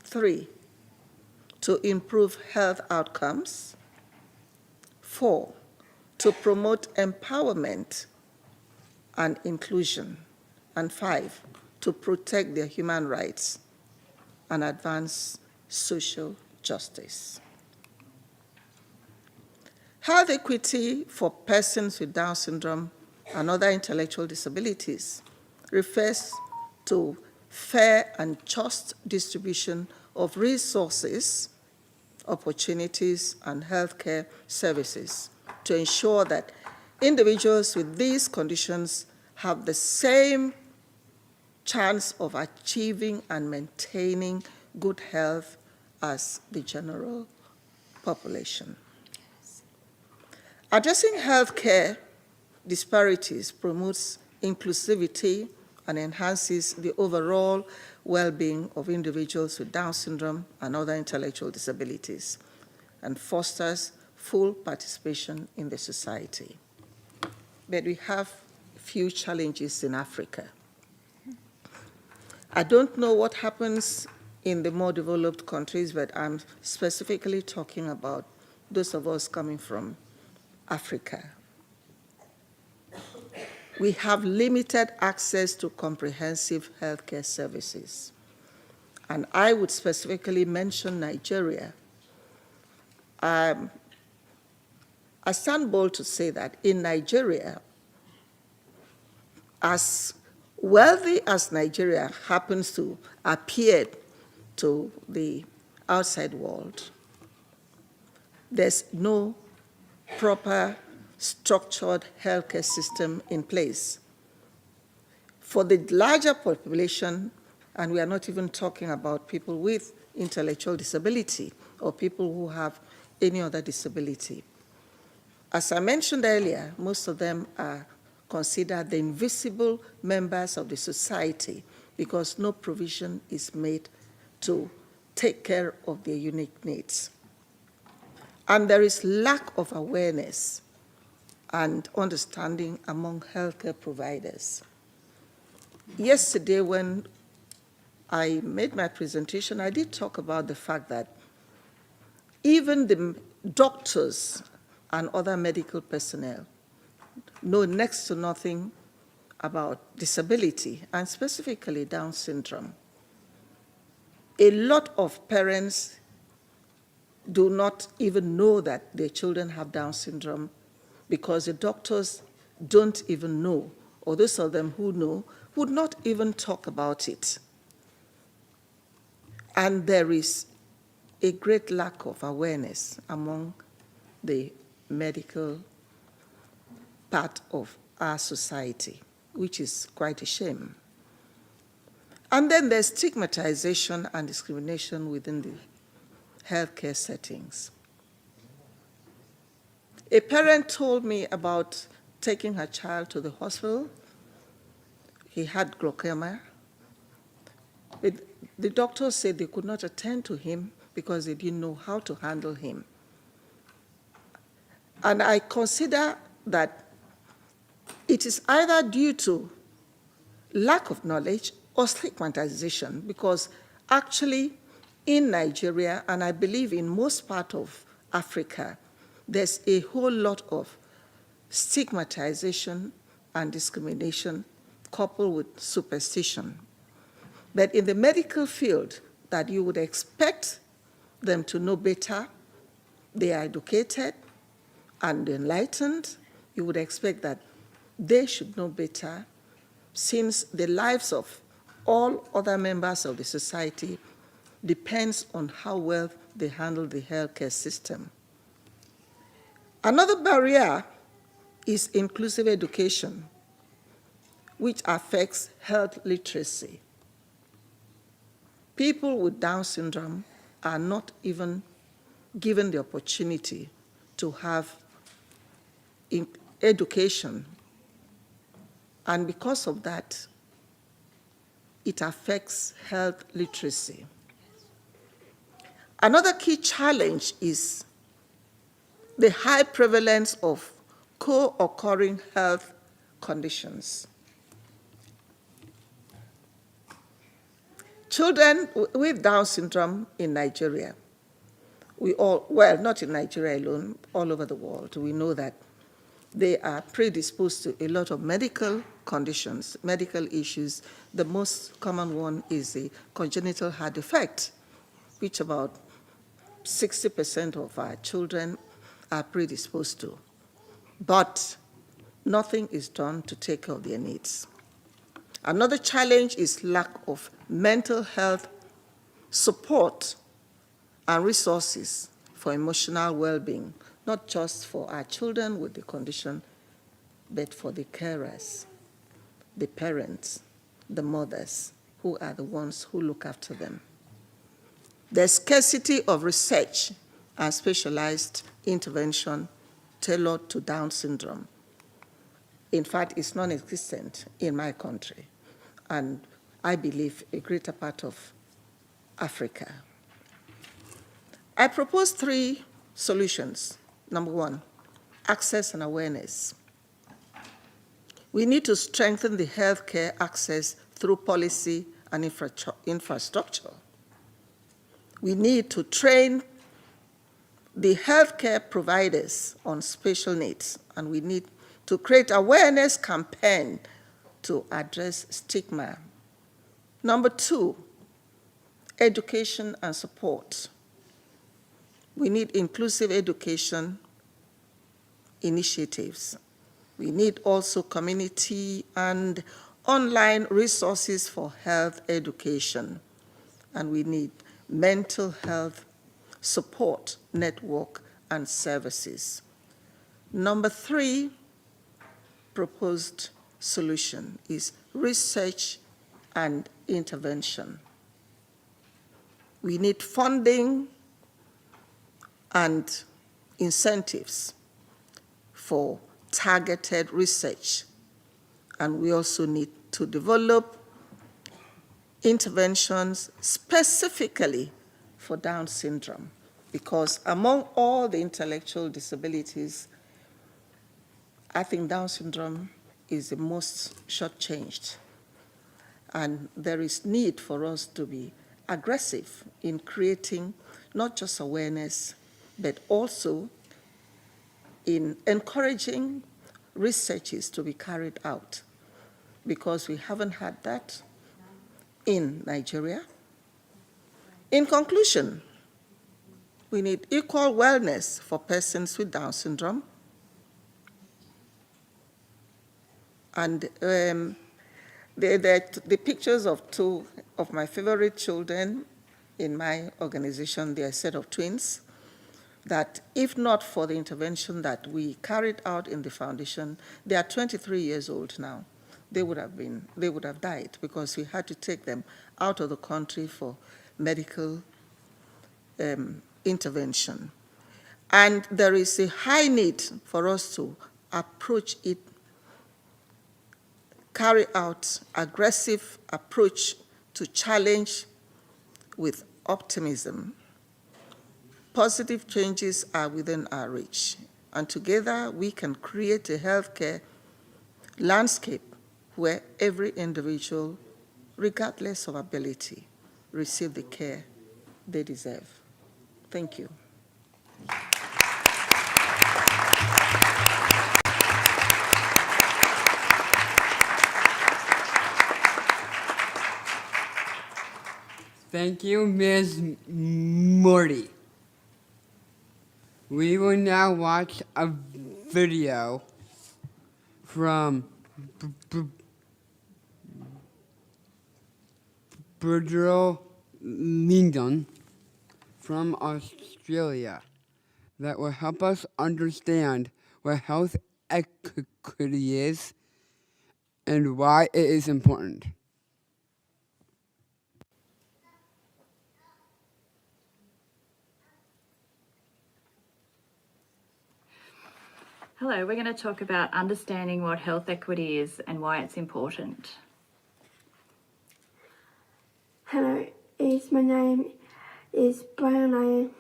Three, to improve health outcomes. Four, to promote empowerment and inclusion. And five, to protect their human rights and advance social justice. Health equity for persons with Down syndrome and other intellectual disabilities refers to fair and just distribution of resources, opportunities, and healthcare services to ensure that individuals with these conditions have the same chance of achieving and maintaining good health as the general population. Addressing healthcare disparities promotes inclusivity and enhances the overall well-being of individuals with Down syndrome and other intellectual disabilities, and fosters full participation in the society. But we have few challenges in Africa. I don't know what happens in the more developed countries, but I'm specifically talking about those of us coming from Africa. We have limited access to comprehensive healthcare services. And I would specifically mention Nigeria. I stand bold to say that in Nigeria, as wealthy as Nigeria happens to appear to the outside world, there's no proper structured healthcare system in place. For the larger population, and we are not even talking about people with intellectual disability or people who have any other disability. As I mentioned earlier, most of them are considered the invisible members of the society because no provision is made to take care of their unique needs. And there is lack of awareness and understanding among healthcare providers. Yesterday, when I made my presentation, I did talk about the fact that even the doctors and other medical personnel know next to nothing about disability, and specifically Down syndrome. A lot of parents do not even know that their children have Down syndrome because the doctors don't even know, or those of them who know would not even talk about it. And there is a great lack of awareness among the medical part of our society, which is quite a shame. And then there's stigmatization and discrimination within the healthcare settings. A parent told me about taking her child to the hospital. He had glaucoma. The doctors said they could not attend to him because they didn't know how to handle him. And I consider that it is either due to lack of knowledge or stigmatization, because actually in Nigeria, and I believe in most part of Africa, there's a whole lot of stigmatization and discrimination coupled with superstition. But in the medical field, that you would expect them to know better, they are educated and enlightened, you would expect that they should know better, since the lives of all other members of the society depends on how well they handle the healthcare system. Another barrier is inclusive education, which affects health literacy. People with Down syndrome are not even given the opportunity to have education. And because of that, it affects health literacy. Another key challenge is the high prevalence of co-occurring health conditions. Children with Down syndrome in Nigeria, well, not in Nigeria alone, all over the world, we know that they are predisposed to a lot of medical conditions, medical issues. The most common one is the congenital heart defect, which about 60% of our children are predisposed to. But nothing is done to take care of their needs. Another challenge is lack of mental health support and resources for emotional well-being, not just for our children with the condition, but for the carers, the parents, the mothers, who are the ones who look after them. There's scarcity of research and specialized intervention tailored to Down syndrome. In fact, it's non-existent in my country, and I believe a greater part of Africa. I propose 3 solutions. Number 1, access and awareness. We need to strengthen the healthcare access through policy and infrastructure. We need to train the healthcare providers on special needs, and we need to create awareness campaign to address stigma. Number 2, education and support. We need inclusive education initiatives. We need also community and online resources for health education. And we need mental health support network and services. Number 3, proposed solution is research and intervention. We need funding and incentives for targeted research. And we also need to develop interventions specifically for Down syndrome, because among all the intellectual disabilities, I think Down syndrome is the most shortchanged. And there is need for us to be aggressive in creating not just awareness, but also in encouraging researches to be carried out, because we haven't had that in Nigeria. In conclusion, we need equal wellness for persons with Down syndrome. And the pictures of 2 of my favorite children in my organization, they're a set of twins, that if not for the intervention that we carried out in the foundation, they are 23 years old now. They would have died because we had to take them out of the country for medical intervention. And there is a high need for us to approach it, carry out aggressive approach to challenge with optimism. Positive changes are within our reach, and together we can create a healthcare landscape where every individual, regardless of ability, receive the care they deserve. Thank you. Thank you, Ms. Morty. We will now watch a video from Bergerl Lyndon from Australia that will help us understand what health equity is and why it is important. Hello, we're going to talk about understanding what health equity is and why it's important. Hello, my name is Brian Lyon,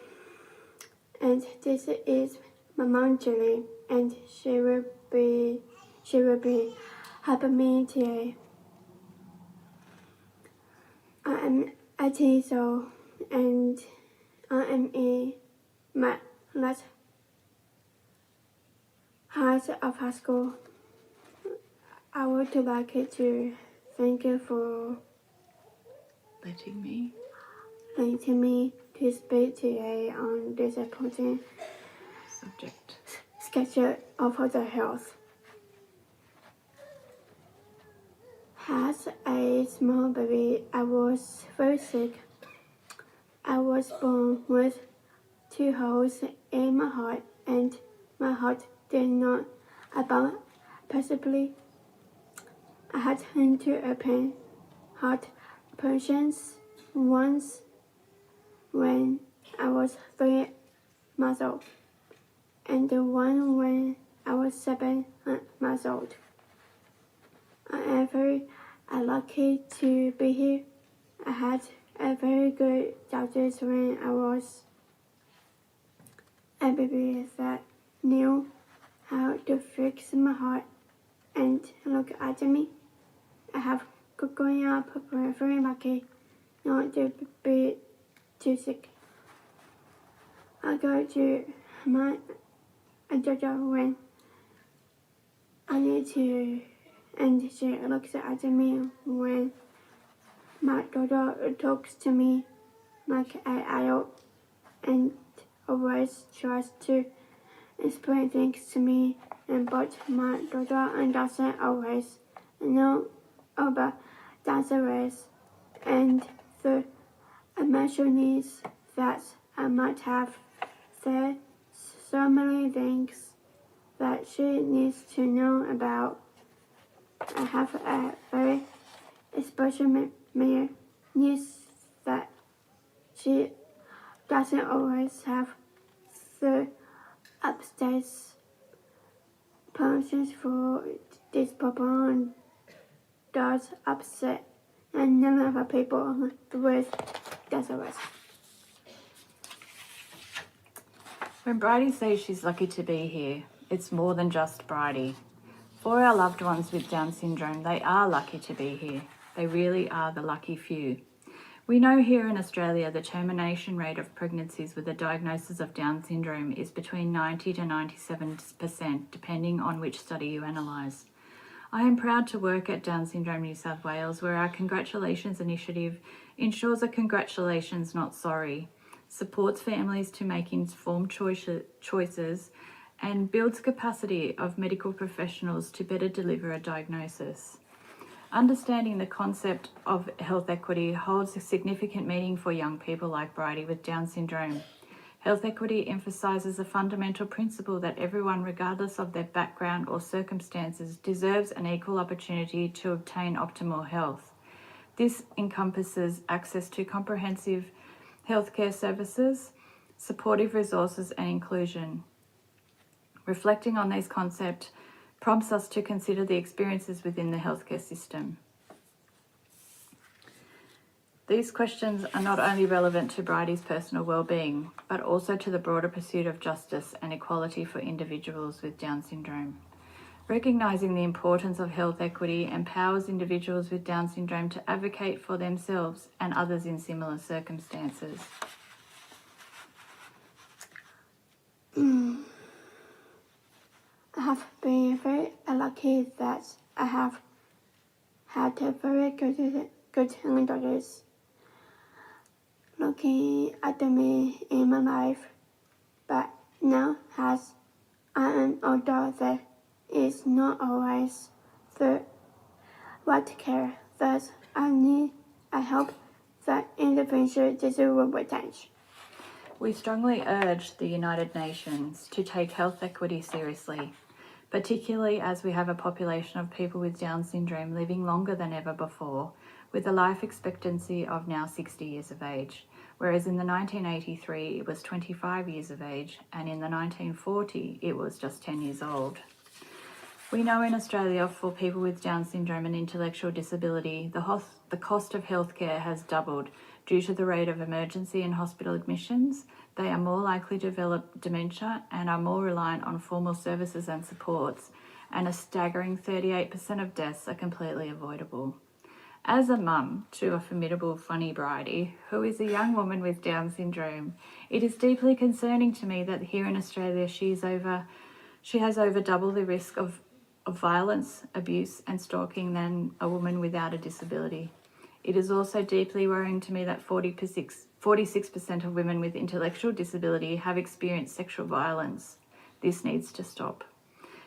and this is my mom Julie, and she will be helping me today. I am 18 years old, and I am in my last of high school. I would like to thank you for Letting me. letting me to speak today on this important schedule of the health. As a small baby, I was very sick. I was born with 2 holes in my heart, and my heart did not about possibly. I had to open heart operations once when I was 3 months old, and the one when I was 7 months old. I am very lucky to be here. I had a very good doctors when I was a baby that knew how to fix my heart and look at me. I have growing up very lucky not to be too sick. I go to my doctor when I need to, and she looks at me when my daughter talks to me like an adult and always tries to explain things to me, but my daughter doesn't always know about dangerous and the emotional needs that I might have. There so many things that she needs to know about. I have a very special needs that she doesn't always have. The upstairs functions for this problem does upset, and none of the people with disabilities. When Bridie says she's lucky to be here, it's more than just Bridie. For our loved ones with Down syndrome, they are lucky to be here. They really are the lucky few. We know here in Australia the termination rate of pregnancies with a diagnosis of Down syndrome is between 90 to 97%, depending on which study you analyse. I am proud to work at Down Syndrome New South Wales, where our Congratulations initiative ensures a congratulations, not sorry, supports families to make informed choices, and builds capacity of medical professionals to better deliver a diagnosis. Understanding the concept of health equity holds a significant meaning for young people like Bridie with Down syndrome. Health equity emphasises a fundamental principle that everyone, regardless of their background or circumstances, deserves an equal opportunity to obtain optimal health. This encompasses access to comprehensive healthcare services, supportive resources, and inclusion. Reflecting on these concepts prompts us to consider the experiences within the healthcare system. These questions are not only relevant to Bridie's personal well-being, but also to the broader pursuit of justice and equality for individuals with Down syndrome. Recognising the importance of health equity empowers individuals with Down syndrome to advocate for themselves and others in similar circumstances. I have been very lucky that I have had a very good daughters looking at me in my life, but now as I am older, that is not always the right care that I hope that in the future this will change. We strongly urge the United Nations to take health equity seriously, particularly as we have a population of people with Down syndrome living longer than ever before, with a life expectancy of now 60 years of age, whereas in the 1983 it was 25 years of age, and in the 1940 it was just 10 years old. We know in Australia for people with Down syndrome and intellectual disability, the cost of healthcare has doubled due to the rate of emergency and hospital admissions. They are more likely to develop dementia and are more reliant on formal services and supports, and a staggering 38% of deaths are completely avoidable. As a mum to a formidable, funny Bridie, who is a young woman with Down syndrome, it is deeply concerning to me that here in Australia she has over double the risk of violence, abuse and stalking than a woman without a disability. It is also deeply worrying to me that 46% of women with intellectual disability have experienced sexual violence. This needs to stop.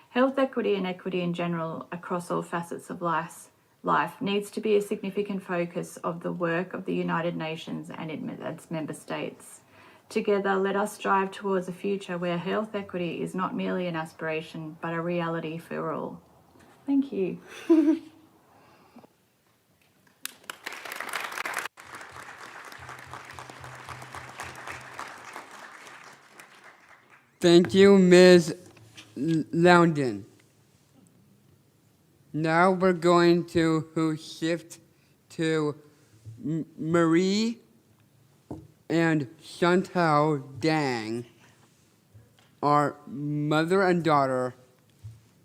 Health equity and equity in general across all facets of life needs to be a significant focus of the work of the United Nations and its member states. Together, let us strive towards a future where health equity is not merely an aspiration, but a reality for all. Thank you. Thank you, Ms. Loudon. Now we're going to shift to Marie and Chantal Dang, our mother and daughter.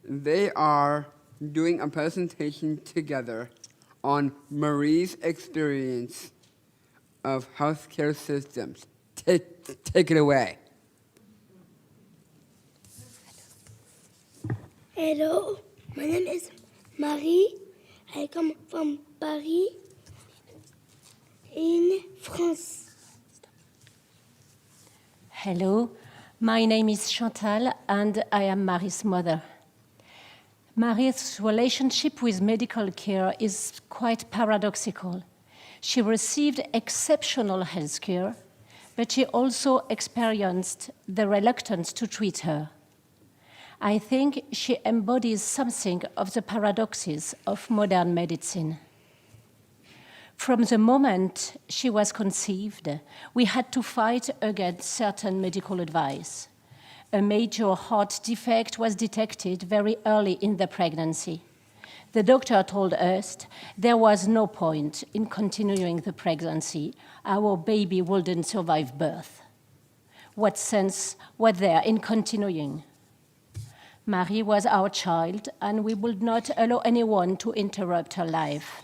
They are doing a presentation together on Marie's experience of healthcare systems. Take it away. Hello, my name is Marie. I come from Paris in France. Hello, my name is Chantal and I am Marie's mother. Marie's relationship with medical care is quite paradoxical. She received exceptional health care, but she also experienced the reluctance to treat her. I think she embodies something of the paradoxes of modern medicine. From the moment she was conceived, we had to fight against certain medical advice. A major heart defect was detected very early in the pregnancy. The doctor told us there was no point in continuing the pregnancy. Our baby wouldn't survive birth. What sense was there in continuing? Marie was our child, and we would not allow anyone to interrupt her life.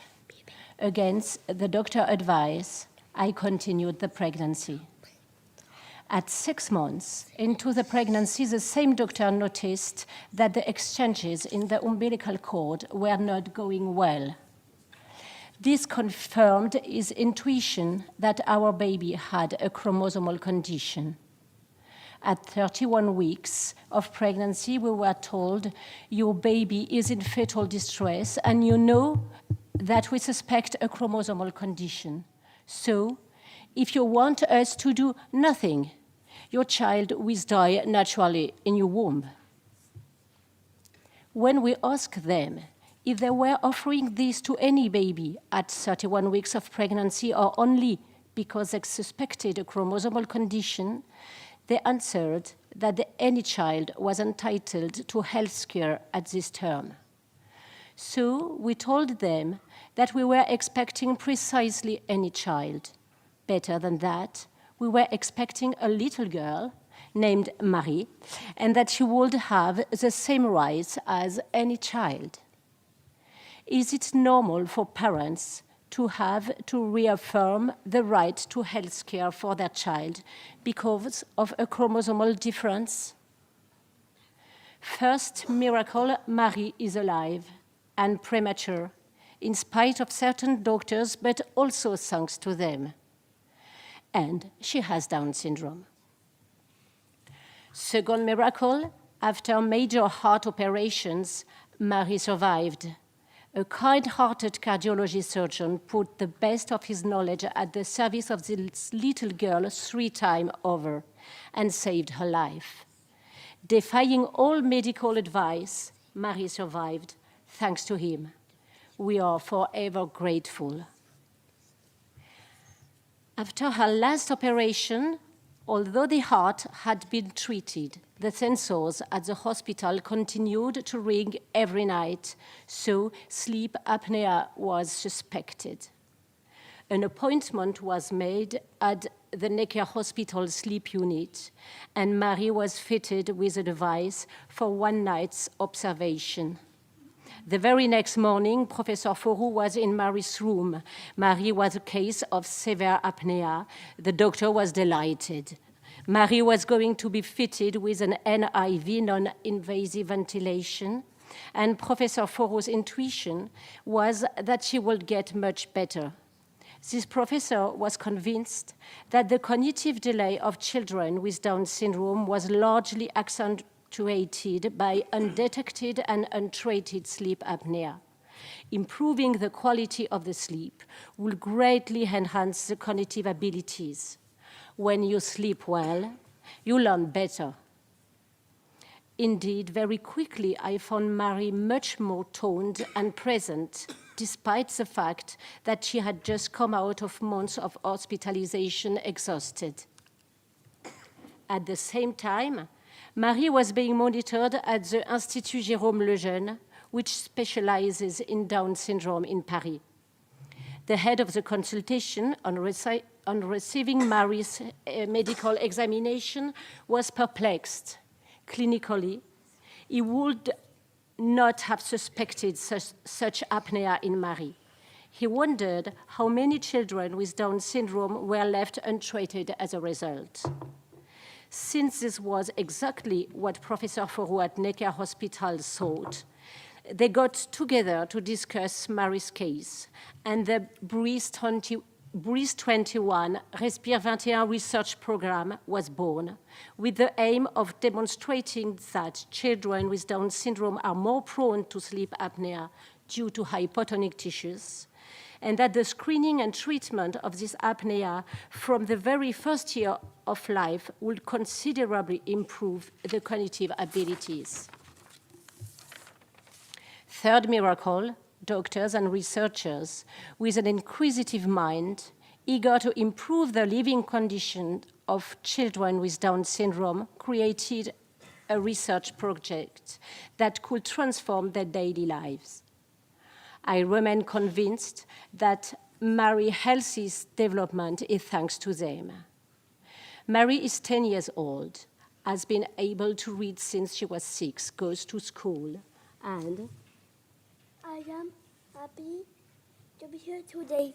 Against the doctor's advice, I continued the pregnancy. At 6 months into the pregnancy, the same doctor noticed that the exchanges in the umbilical cord were not going well. This confirmed his intuition that our baby had a chromosomal condition. At 31 weeks of pregnancy, we were told, your baby is in fetal distress, and you know that we suspect a chromosomal condition. So, if you want us to do nothing, your child will die naturally in your womb. When we asked them if they were offering this to any baby at 31 weeks of pregnancy or only because they suspected a chromosomal condition, they answered that any child was entitled to health care at this term. So we told them that we were expecting precisely any child. Better than that, we were expecting a little girl named Marie, and that she would have the same rights as any child. Is it normal for parents to have to reaffirm the right to health care for their child because of a chromosomal difference? First miracle, Marie is alive and premature, in spite of certain doctors, but also thanks to them. And she has Down syndrome. Second miracle, after major heart operations, Marie survived. A kind-hearted cardiology surgeon put the best of his knowledge at the service of this little girl 3 times over and saved her life. Defying all medical advice, Marie survived, thanks to him. We are forever grateful. After her last operation, although the heart had been treated, the sensors at the hospital continued to ring every night, so sleep apnea was suspected. An appointment was made at the Necker Hospital sleep unit, and Marie was fitted with a device for 1 night's observation. The very next morning, Professor Fourou was in Marie's room. Marie was a case of severe apnea. The doctor was delighted. Marie was going to be fitted with an NIV, non-invasive ventilation, and Professor Forou's intuition was that she would get much better. This professor was convinced that the cognitive delay of children with Down syndrome was largely accentuated by undetected and untreated sleep apnea. Improving the quality of the sleep will greatly enhance the cognitive abilities. When you sleep well, you learn better. Indeed, very quickly, I found Marie much more toned and present, despite the fact that she had just come out of months of hospitalization exhausted. At the same time, Marie was being monitored at the Institut Jérôme Lejeune, which specializes in Down syndrome in Paris. The head of the consultation on receiving Marie's medical examination was perplexed. Clinically, he would not have suspected such apnea in Marie. He wondered how many children with Down syndrome were left untreated as a result. Since this was exactly what Professor Fourou at Necker Hospital thought, they got together to discuss Marie's case, and the Breeze 21 Respire 21 research program was born, with the aim of demonstrating that children with Down syndrome are more prone to sleep apnea due to hypotonic tissues, and that the screening and treatment of this apnea from the very first year of life would considerably improve the cognitive abilities. Third miracle, doctors and researchers with an inquisitive mind, eager to improve the living condition of children with Down syndrome, created a research project that could transform their daily lives. I remain convinced that Marie's healthy development is thanks to them. Marie is 10 years old, has been able to read since she was 6, goes to school, and I am happy to be here today.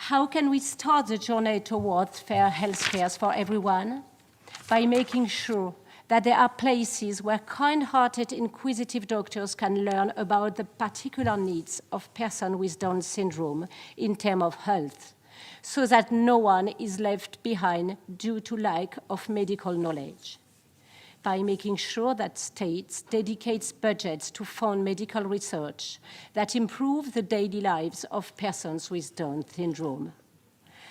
how can we start the journey towards fair health care for everyone? By making sure that there are places where kind-hearted, inquisitive doctors can learn about the particular needs of persons with Down syndrome in terms of health, so that no one is left behind due to lack of medical knowledge. by making sure that states dedicate budgets to fund medical research that improve the daily lives of persons with Down syndrome.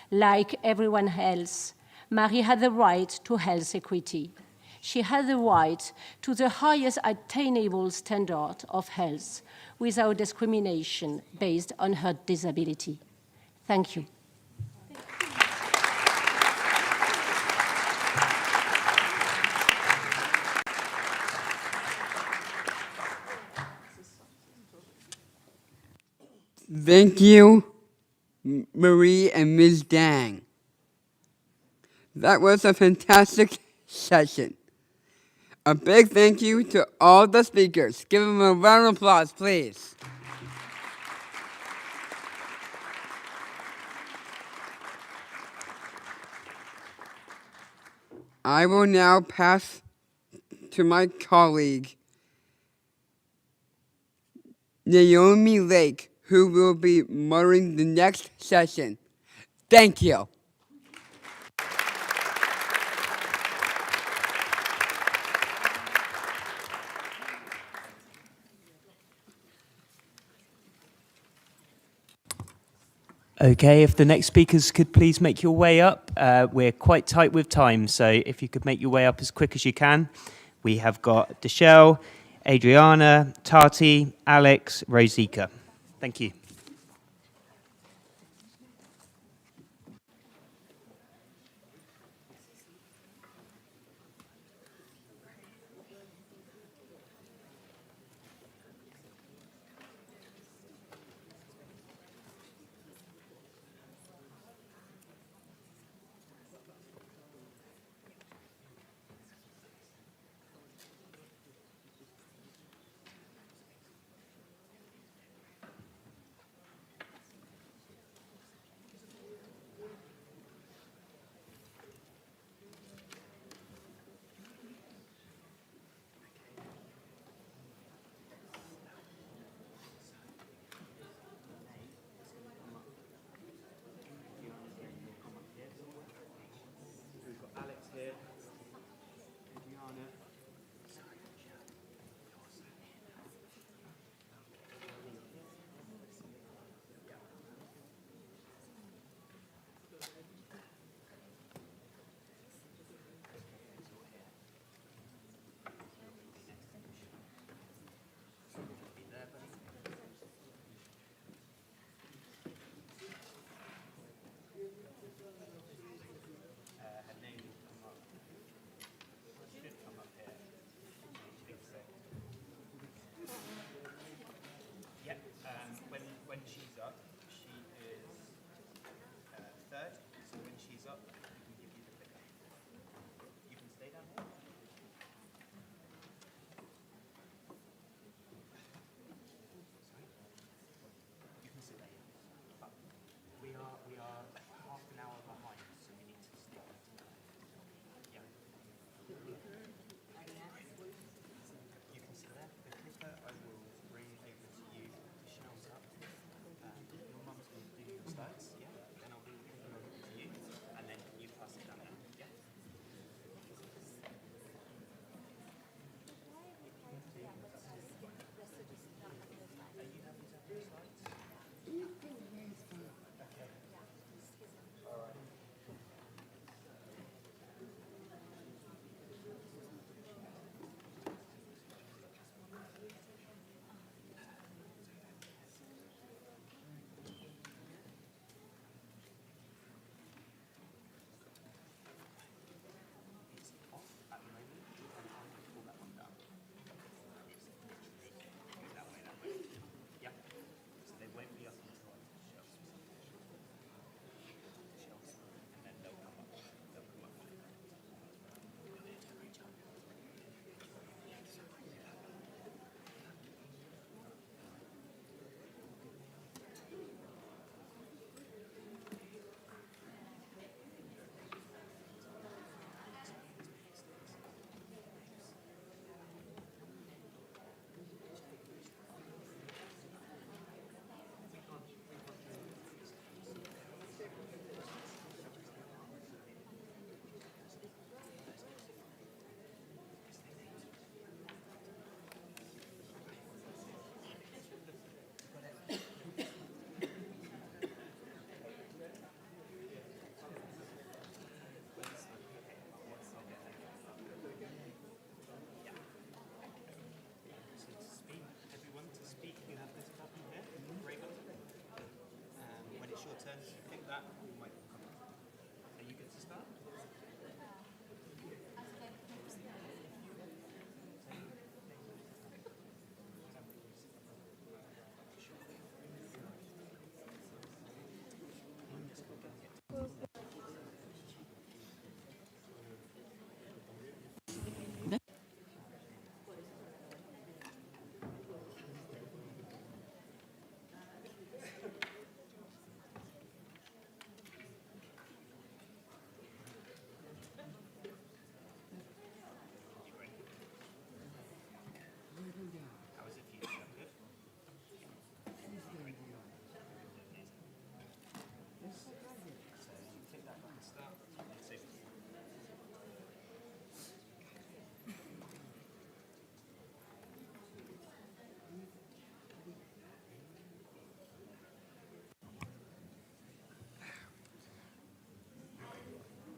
Like everyone else, Marie had the right to health equity. She had the right to the highest attainable standard of health without discrimination based on her disability. Thank you. Thank you, Marie and Ms. Dang. That was a fantastic session. A big thank you to all the speakers. Give them a round of applause, please. I will now pass to my colleague, Naomi Lake, who will be moderating the next session. Thank you. Okay, if the next speakers could please make your way up. We're quite tight with time, so if you could make your way up as quick as you can. We have got Deshelle, Adriana, Tati, Alex, Rosika. Thank you.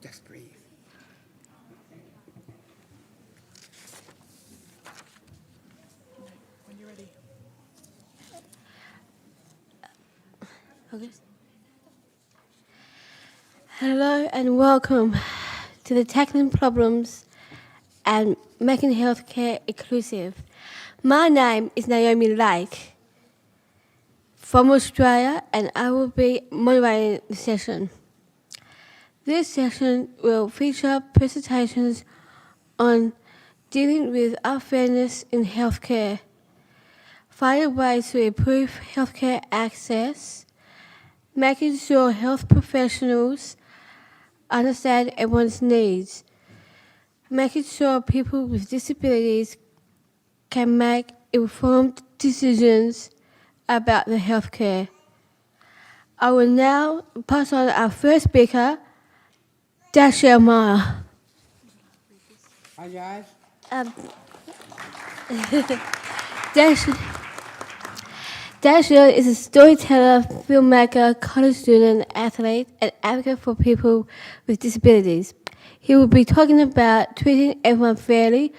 Just breathe. When you're ready. Okay. Hello and welcome to the Tackling Problems and Making Healthcare Inclusive. My name is Naomi Lake from Australia, and I will be moderating the session. This session will feature presentations on dealing with unfairness in healthcare, finding ways to improve healthcare access, making sure health professionals understand everyone's needs, making sure people with disabilities can make informed decisions about their healthcare. I will now pass on our first speaker, Dashiell Meyer. Hi, guys. Dashiell is a storyteller, filmmaker, college student, athlete, and advocate for people with disabilities. He will be talking about treating everyone fairly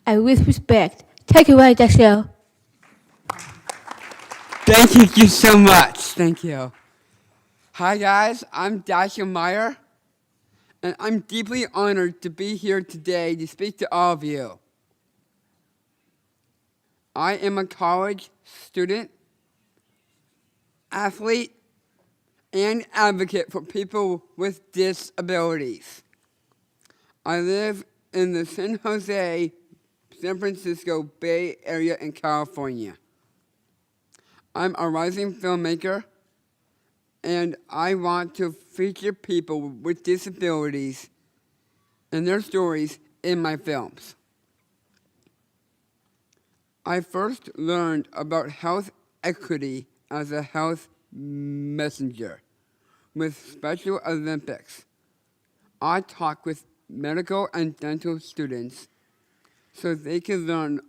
and with respect. Take it away, Dashiell. Thank you so much. Thank you. Hi, guys. I'm Dashiell Meyer, and I'm deeply honored to be here today to speak to all of you. I am a college student, athlete, and advocate for people with disabilities. I live in the San Jose, San Francisco Bay Area in California. I'm a rising filmmaker, and I want to feature people with disabilities and their stories in my films. I first learned about health equity as a health messenger with Special Olympics. I talk with medical and dental students so they can learn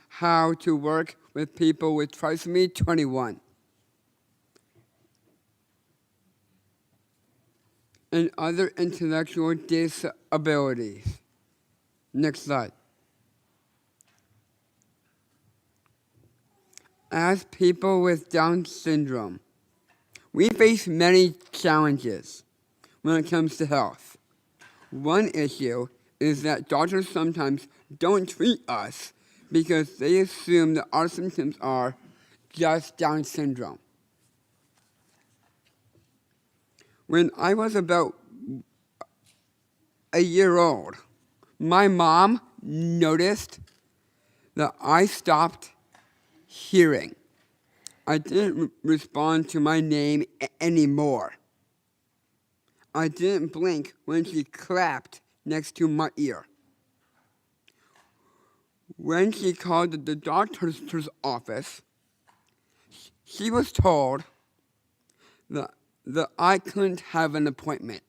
how to work with people with trisomy 21 and other intellectual disabilities. Next slide. As people with Down syndrome, we face many challenges when it comes to health. One issue is that doctors sometimes don't treat us because they assume that our symptoms are just Down syndrome. When I was about a year old, my mom noticed that I stopped hearing. I didn't respond to my name anymore. I didn't blink when she clapped next to my ear. When she called the doctor's office, she was told that I couldn't have an appointment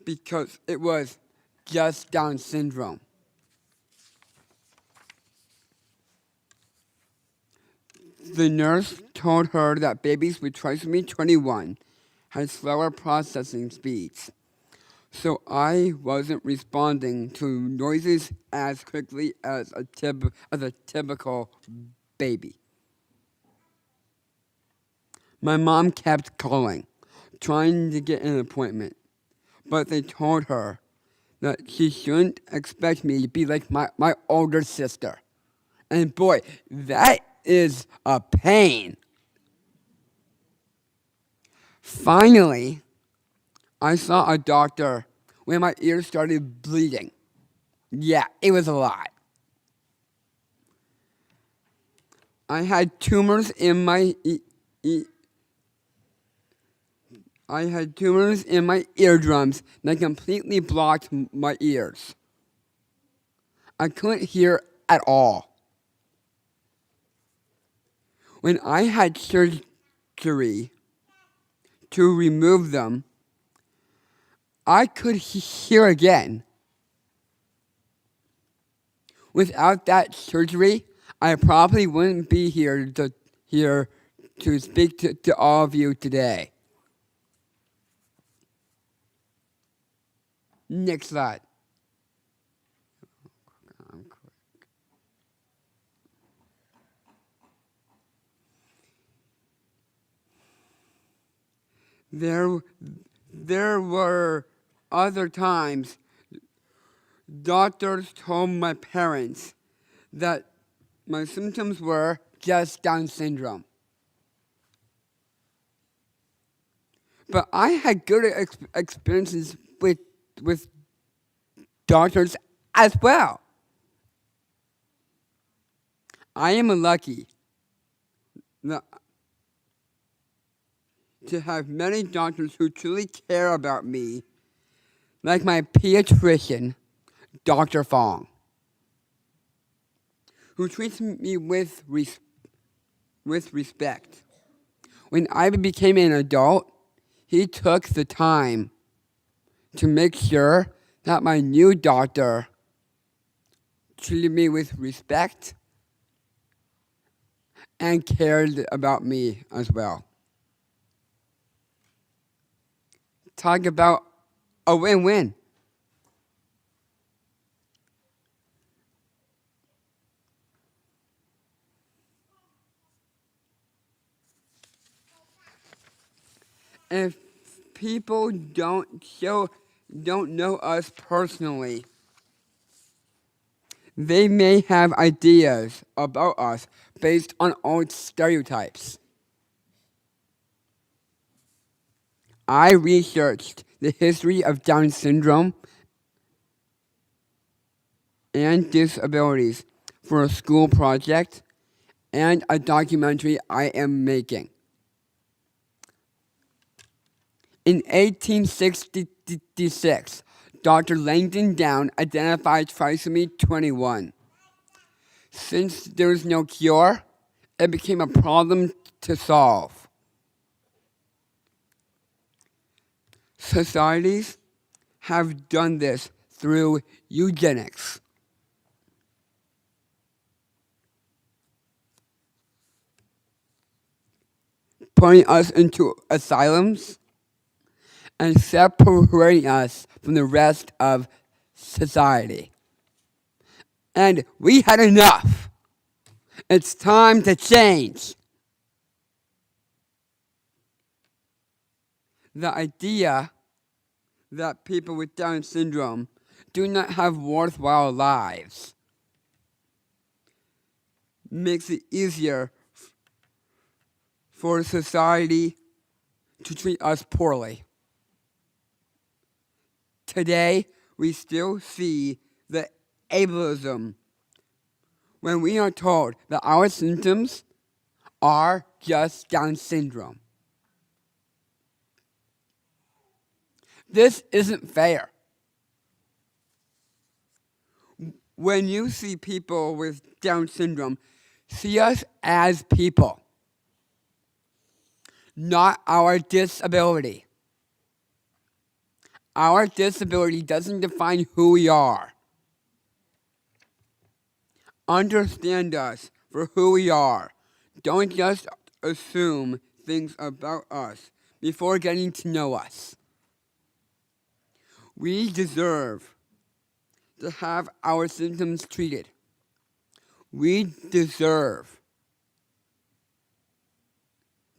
because it was just Down syndrome. The nurse told her that babies with trisomy 21 had slower processing speeds, so I wasn't responding to noises as quickly as a typical baby. My mom kept calling, trying to get an appointment, but they told her that she shouldn't expect me to be like my older sister. And boy, that is a pain. Finally, I saw a doctor when my ears started bleeding. Yeah, it was a lot. I had tumors in my eardrums that completely blocked my ears. I couldn't hear at all. When I had surgery to remove them, I could hear again. Without that surgery, I probably wouldn't be here to speak to all of you today. Next slide. There were other times doctors told my parents that my symptoms were just Down syndrome. But I had good experiences with doctors as well. I am lucky to have many doctors who truly care about me, like my pediatrician, Dr. Fong, who treats me with respect. When I became an adult, he took the time to make sure that my new doctor treated me with respect and cared about me as well. Talk about a win-win. If people don't know us personally, they may have ideas about us based on old stereotypes. I researched the history of Down syndrome and disabilities for a school project and a documentary I am making. In 1866, Dr. Langdon Down identified trisomy 21. Since there was no cure, it became a problem to solve. Societies have done this through eugenics. Putting us into asylums and separating us from the rest of society. And we had enough. It's time to change. The idea that people with Down syndrome do not have worthwhile lives makes it easier for society to treat us poorly. Today, we still see the ableism when we are told that our symptoms are just Down syndrome. This isn't fair. When you see people with Down syndrome, see us as people, not our disability. Our disability doesn't define who we are. Understand us for who we are. Don't just assume things about us before getting to know us. We deserve to have our symptoms treated. We deserve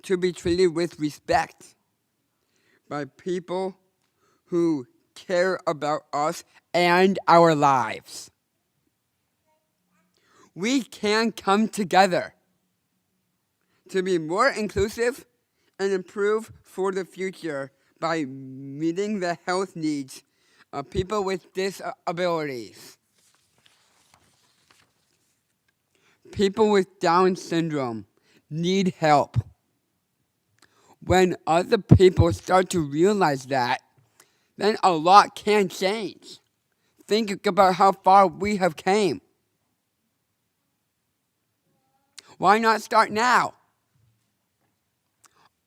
to be treated with respect by people who care about us and our lives. We can come together to be more inclusive and improve for the future by meeting the health needs of people with disabilities. People with Down syndrome need help. When other people start to realize that, then a lot can change. Think about how far we have came. Why not start now?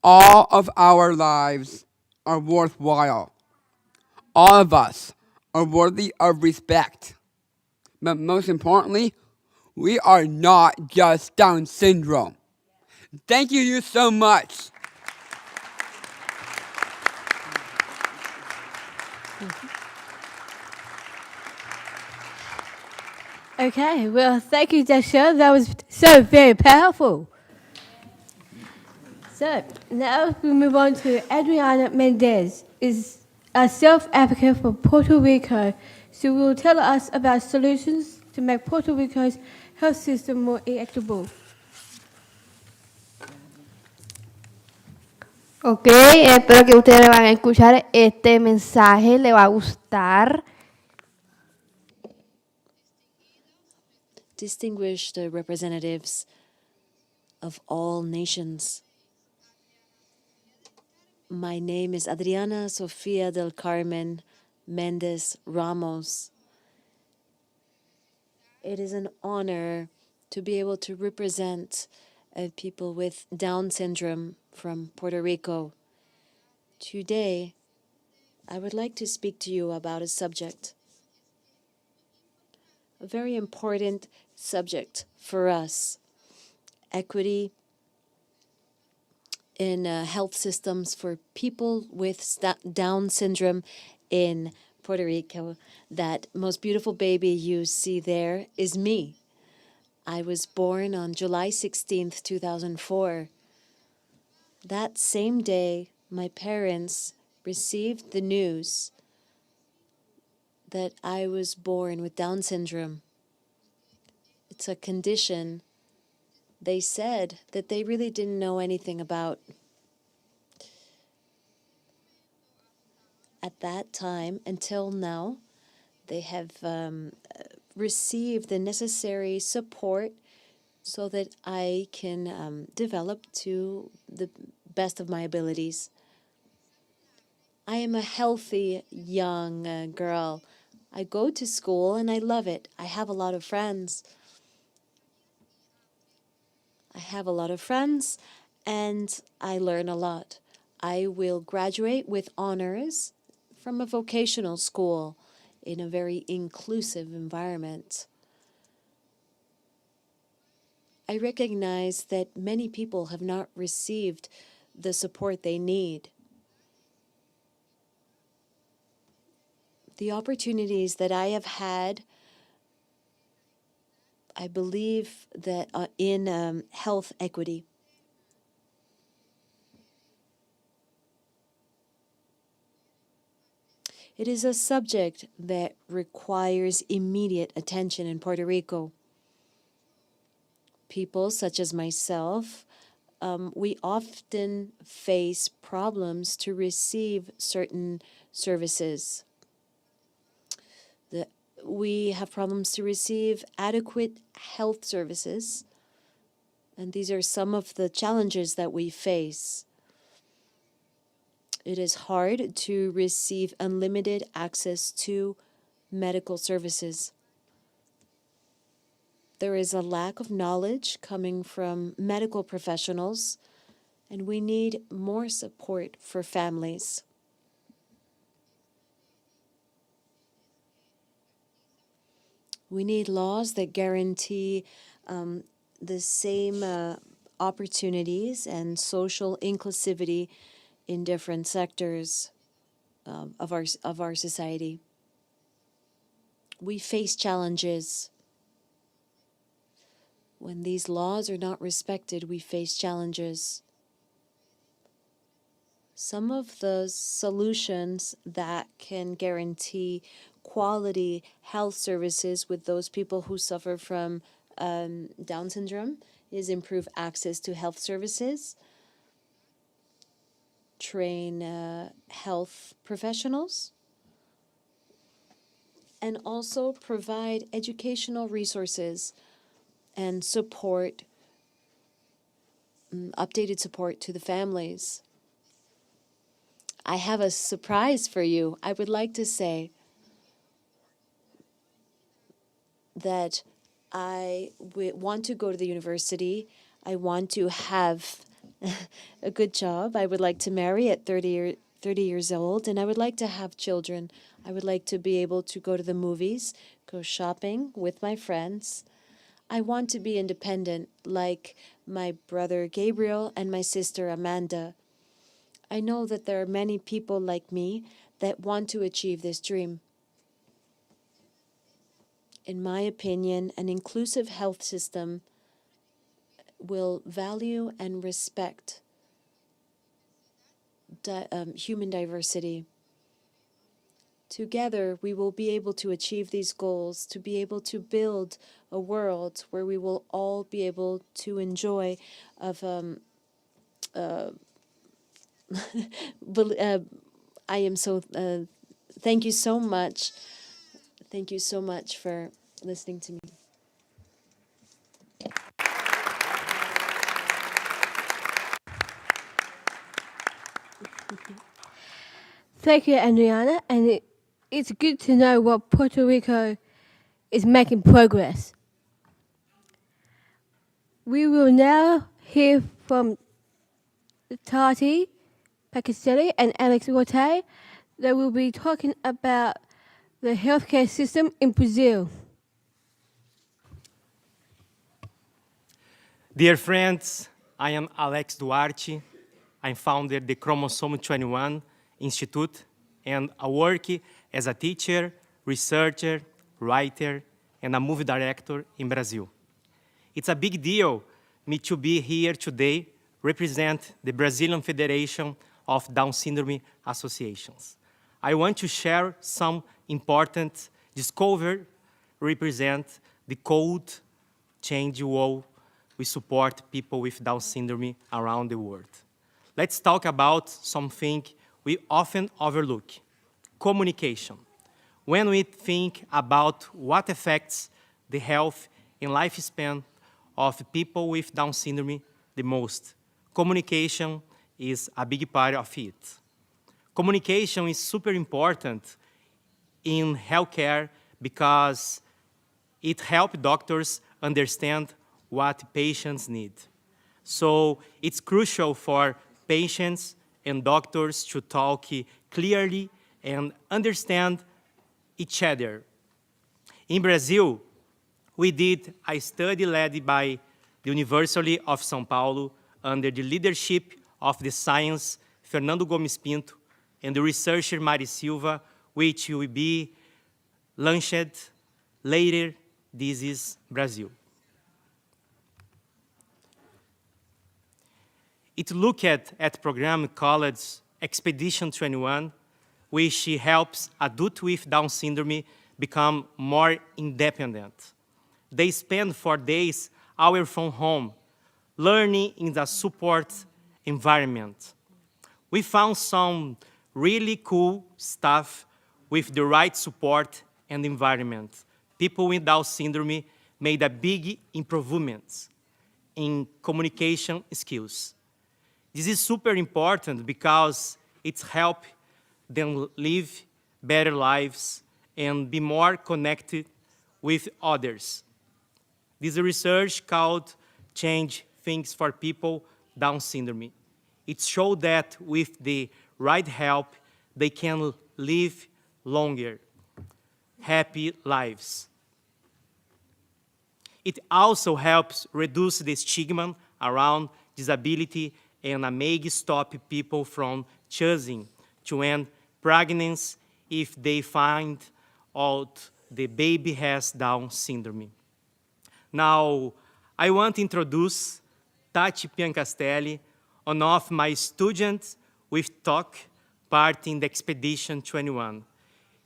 All of our lives are worthwhile. All of us are worthy of respect. But most importantly, we are not just Down syndrome. Thank you so much. Okay, well, thank you, Dasha. That was so very powerful. So now we move on to Adriana Mendez, is a self-advocate for Puerto Rico. She will tell us about solutions to make Puerto Rico's health system more equitable. Ok, espero que ustedes van a escuchar este mensaje, le va a gustar. Distinguished representatives of all nations. My name is Adriana Sofia del Carmen Mendez Ramos. It is an honor to be able to represent people with Down syndrome from Puerto Rico. Today, I would like to speak to you about a subject, a very important subject for us, equity in health systems for people with Down syndrome in Puerto Rico. That most beautiful baby you see there is me. I was born on July 16th, 2004. That same day, my parents received the news that I was born with Down syndrome. It's a condition they said that they really didn't know anything about. At that time, until now, they have received the necessary support so that I can develop to the best of my abilities. I am a healthy young girl. I go to school and I love it. I have a lot of friends. And I learn a lot. I will graduate with honors from a vocational school in a very inclusive environment. I recognize that many people have not received the support they need. The opportunities that I have had, I believe that in health equity. It is a subject that requires immediate attention in Puerto Rico. People such as myself, we often face problems to receive certain services. We have problems to receive adequate health services, and these are some of the challenges that we face. It is hard to receive unlimited access to medical services. There is a lack of knowledge coming from medical professionals, and we need more support for families. We need laws that guarantee the same opportunities and social inclusivity in different sectors of our society. We face challenges. When these laws are not respected, we face challenges. some of the solutions that can guarantee quality health services with those people who suffer from Down syndrome is improve access to health services, train health professionals, and also provide educational resources and support, updated support to the families. I have a surprise for you. I would like to say that I want to go to the university. I want to have a good job. I would like to marry at 30 years old, and I would like to have children. I would like to be able to go to the movies, go shopping with my friends. I want to be independent like my brother Gabriel and my sister Amanda. I know that there are many people like me that want to achieve this dream. In my opinion, an inclusive health system will value and respect human diversity. Together, we will be able to achieve these goals, to be able to build a world where we will all be able to enjoy of I am so, thank you so much. Thank you so much for listening to me. Thank you, Adriana, and it's good to know what Puerto Rico is making progress. We will now hear from Tati Pakistelli and Alex Rote. They will be talking about the healthcare system in Brazil. Dear friends, I am Alex Duarte. I founded the Chromosome 21 Institute, and I work as a teacher, researcher, writer, and a movie director in Brazil. It's a big deal me to be here today, represent the Brazilian Federation of Down Syndrome Associations. I want to share some important discovery, represent the code changeable. We support people with Down syndrome around the world. Let's talk about something we often overlook: communication. When we think about what affects the health and lifespan of people with Down syndrome the most, communication is a big part of it. Communication is super important in healthcare because it helps doctors understand what patients need. So it's crucial for patients and doctors to talk clearly and understand each other. In Brazil, we did a study led by the University of São Paulo under the leadership of the science Fernando Gomes Pinto and the researcher Mari Silva, which will be launched later. This is Brazil. It looked at a program called Expedition 21, which helps adults with Down syndrome become more independent. They spend 4 days away from home, learning in the support environment. We found some really cool stuff with the right support and environment. People with Down syndrome made a big improvement in communication skills. This is super important because it helps them live better lives and be more connected with others. This research called Change Things for People Down Syndrome. It showed that with the right help, they can live longer, happy lives. It also helps reduce the stigma around disability and may stop people from choosing to end pregnancy if they find out the baby has Down syndrome. Now, I want to introduce Tati Piancastelli, one of my students with took part in the Expedition 21.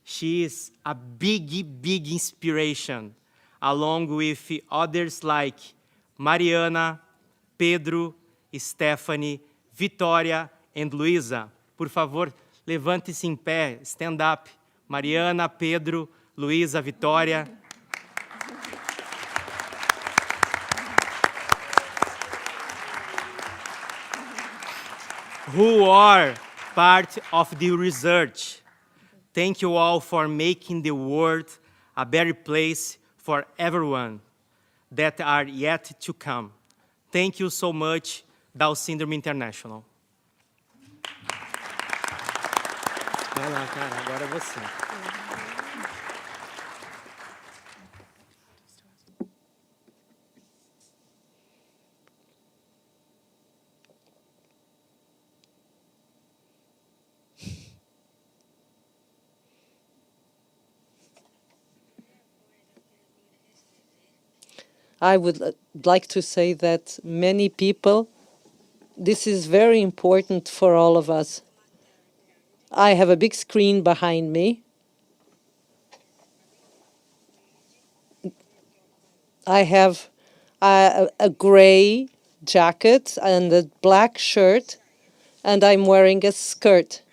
She is a big inspiration, along with others like Mariana, Pedro, Stephanie, Vitória, and Luísa. Por favor, levante-se em pé, stand up. Mariana, Pedro, Luísa, Vitória. Who are part of the research. Thank you all for making the world a better place for everyone that are yet to come. Thank you so much, Down Syndrome International. Vai lá, cara, agora é você. I would like to say that many people, this is very important for all of us. I have a big screen behind me. I have a gray jacket and a black shirt, and I'm wearing a skirt.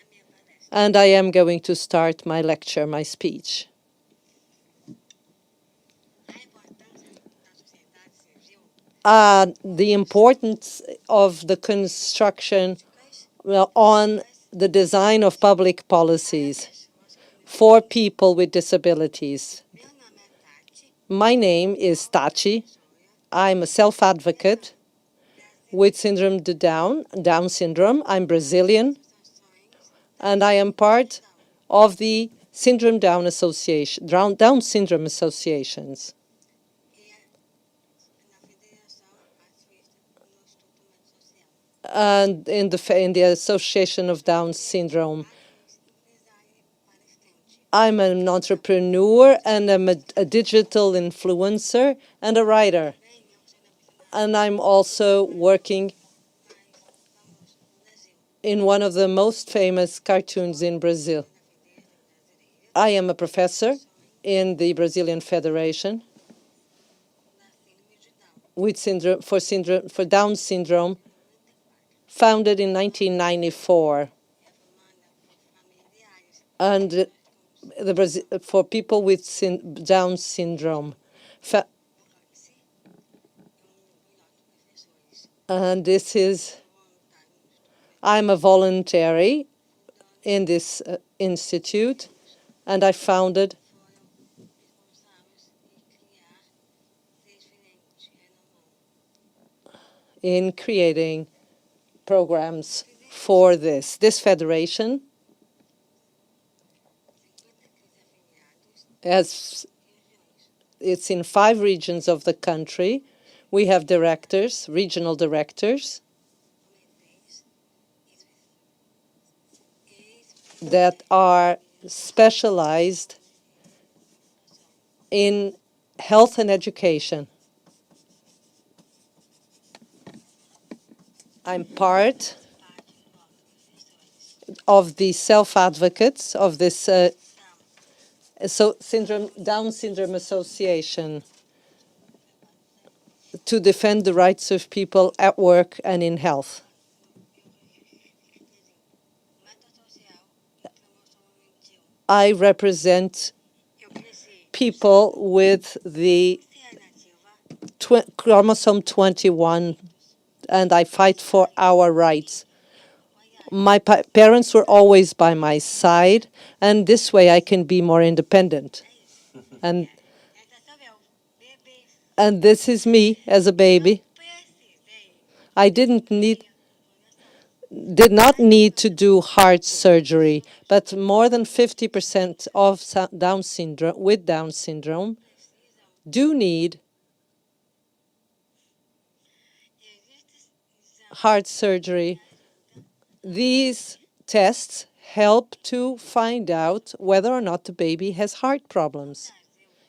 And I am going to start my lecture, my speech. The importance of the construction on the design of public policies for people with disabilities. My name is Tachi. I'm a self-advocate with Down syndrome. I'm Brazilian, and I am part of the Down Syndrome Associations. And in the Association of Down Syndrome. I'm an entrepreneur, and I'm a digital influencer and a writer. And I'm also working in one of the most famous cartoons in Brazil. I am a professor in the Brazilian Federation for Down syndrome, founded in 1994, and for people with Down syndrome. And I'm a voluntary in this institute, and I founded in creating programs for this. This federation it's in 5 regions of the country. We have directors, regional directors, that are specialized in health and education. I'm part of the self-advocates of this Down Syndrome Association to defend the rights of people at work and in health. I represent people with the chromosome 21, and I fight for our rights. My parents were always by my side, and this way I can be more independent. And this is me as a baby. I did not need to do heart surgery, but more than 50% of Down syndrome do need heart surgery. These tests help to find out whether or not the baby has heart problems.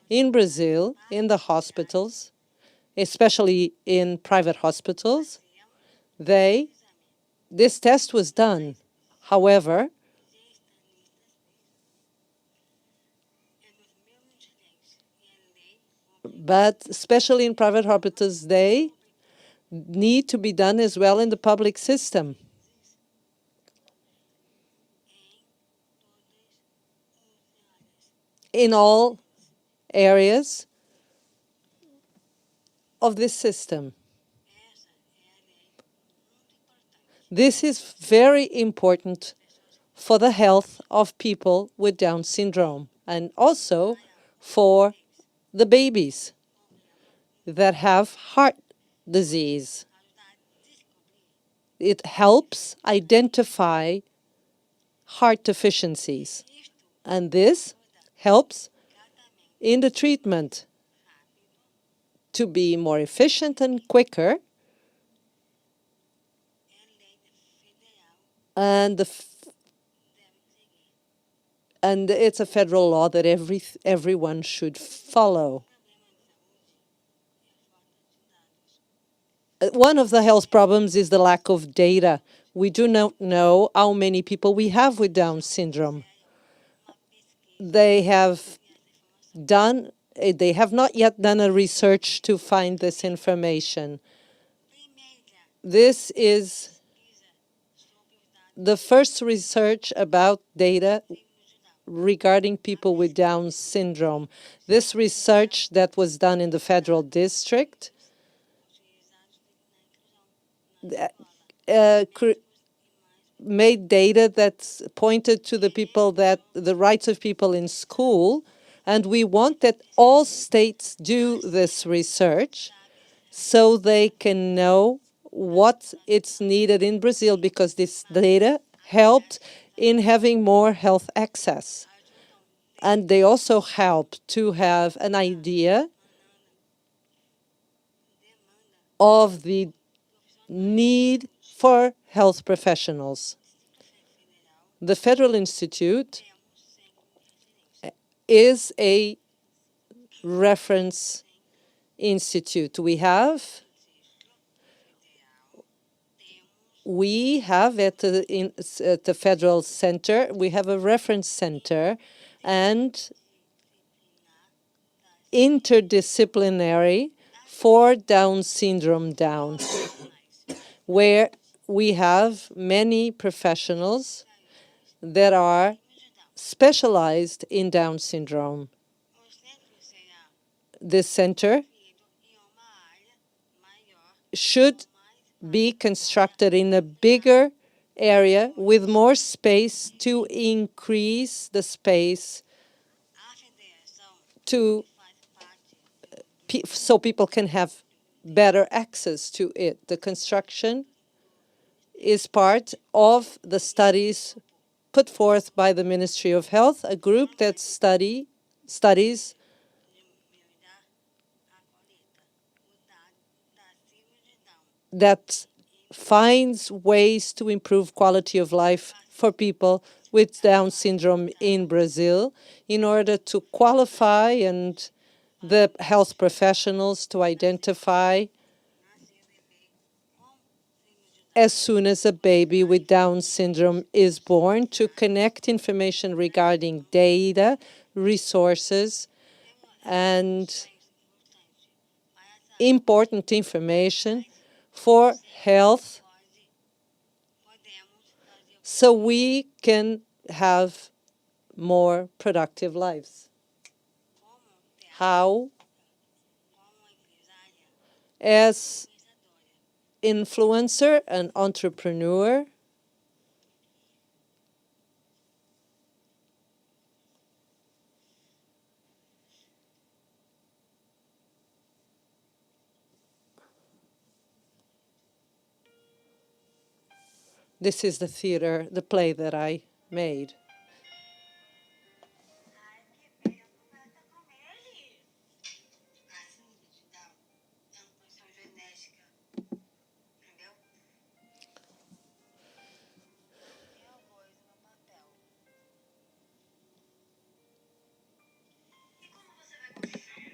In Brazil, in the hospitals, especially in private hospitals, this test was done However, but especially in private hospitals, they need to be done as well in the public system. In all areas of this system. This is very important for the health of people with Down syndrome and also for the babies that have heart disease. It helps identify heart deficiencies, and this helps in the treatment to be more efficient and quicker. And it's a federal law that everyone should follow. One of the health problems is the lack of data. We do not know how many people we have with Down syndrome. They have not yet done a research to find this information. This is the first research about data regarding people with Down syndrome. This research that was done in the federal district made data that pointed to the rights of people in school, and we want that all states do this research so they can know what it's needed in Brazil, because this data helped in having more health access. And they also help to have an idea of the need for health professionals. The Federal Institute is a reference institute. We have at the Federal Center, we have a reference center and interdisciplinary for Down syndrome where we have many professionals that are specialized in Down syndrome. This center should be constructed in a bigger area with more space to increase the space so people can have better access to it. The construction is part of the studies put forth by the Ministry of Health, a group that studies that finds ways to improve quality of life for people with Down syndrome in Brazil in order to qualify and the health professionals to identify as soon as a baby with Down syndrome is born, to connect information regarding data, resources, and important information for health so we can have more productive lives. How? As influencer and entrepreneur, this is the play that I made.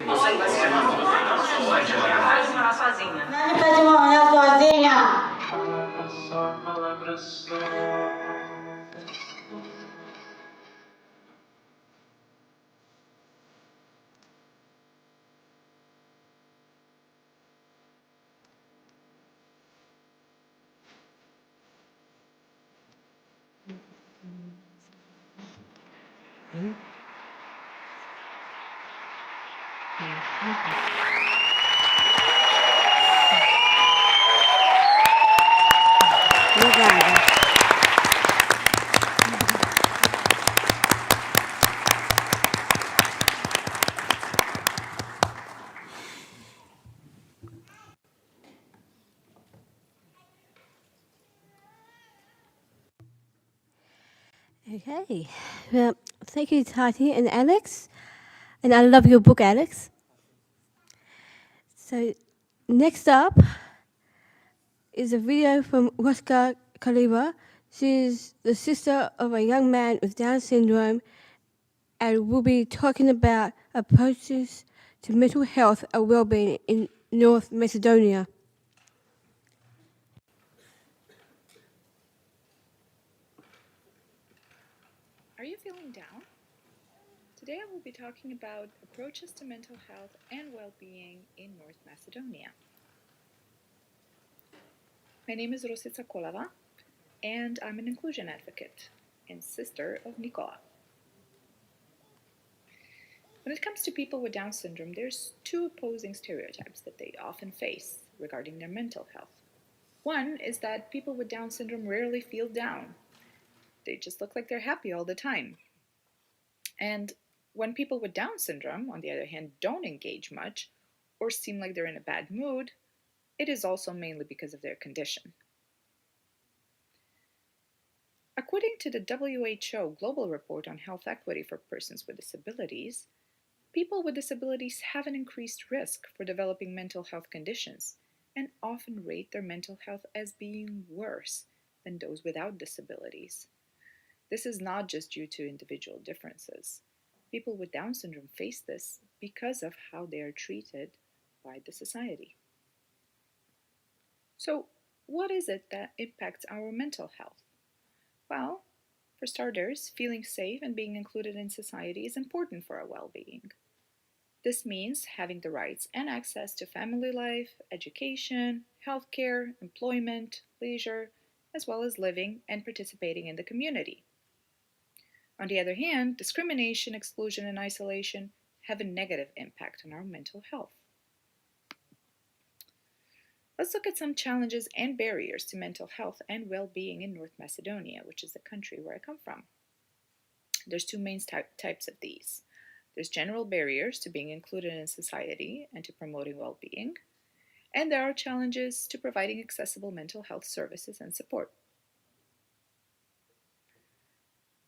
Não pode morrer sozinha. Obrigada. Okay. Well, thank you, Tati and Alex. And I love your book, Alex. So next up is a video from Rosca Kaliba. She's the sister of a young man with Down syndrome, and we'll be talking about approaches to mental health and well-being in North Macedonia. Are you feeling down? Today I will be talking about approaches to mental health and well-being in North Macedonia. My name is Rosica Kolava, and I'm an inclusion advocate and sister of Nicola. When it comes to people with Down syndrome, there's two opposing stereotypes that they often face regarding their mental health. One is that people with Down syndrome rarely feel down. They just look like they're happy all the time. And when people with Down syndrome, on the other hand, don't engage much or seem like they're in a bad mood, it is also mainly because of their condition. According to the WHO Global Report on Health Equity for Persons with Disabilities, people with disabilities have an increased risk for developing mental health conditions and often rate their mental health as being worse than those without disabilities. This is not just due to individual differences. People with Down syndrome face this because of how they are treated by the society. So, what is it that impacts our mental health? Well, for starters, feeling safe and being included in society is important for our well-being. This means having the rights and access to family life, education, healthcare, employment, leisure, as well as living and participating in the community. On the other hand, discrimination, exclusion, and isolation have a negative impact on our mental health. Let's look at some challenges and barriers to mental health and well-being in North Macedonia, which is the country where I come from. There's two main types of these. There's general barriers to being included in society and to promoting well-being, and there are challenges to providing accessible mental health services and support.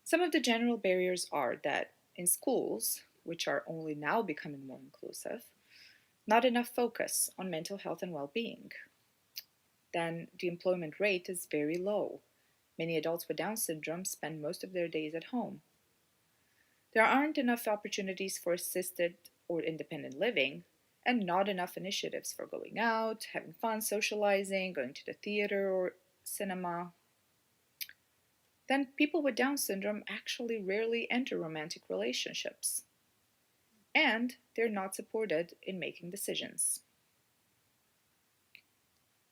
Some of the general barriers are that in schools, which are only now becoming more inclusive, not enough focus on mental health and well-being. Then the employment rate is very low. Many adults with Down syndrome spend most of their days at home. There aren't enough opportunities for assisted or independent living, and not enough initiatives for going out, having fun, socializing, going to the theater or cinema. Then people with Down syndrome actually rarely enter romantic relationships, and they're not supported in making decisions.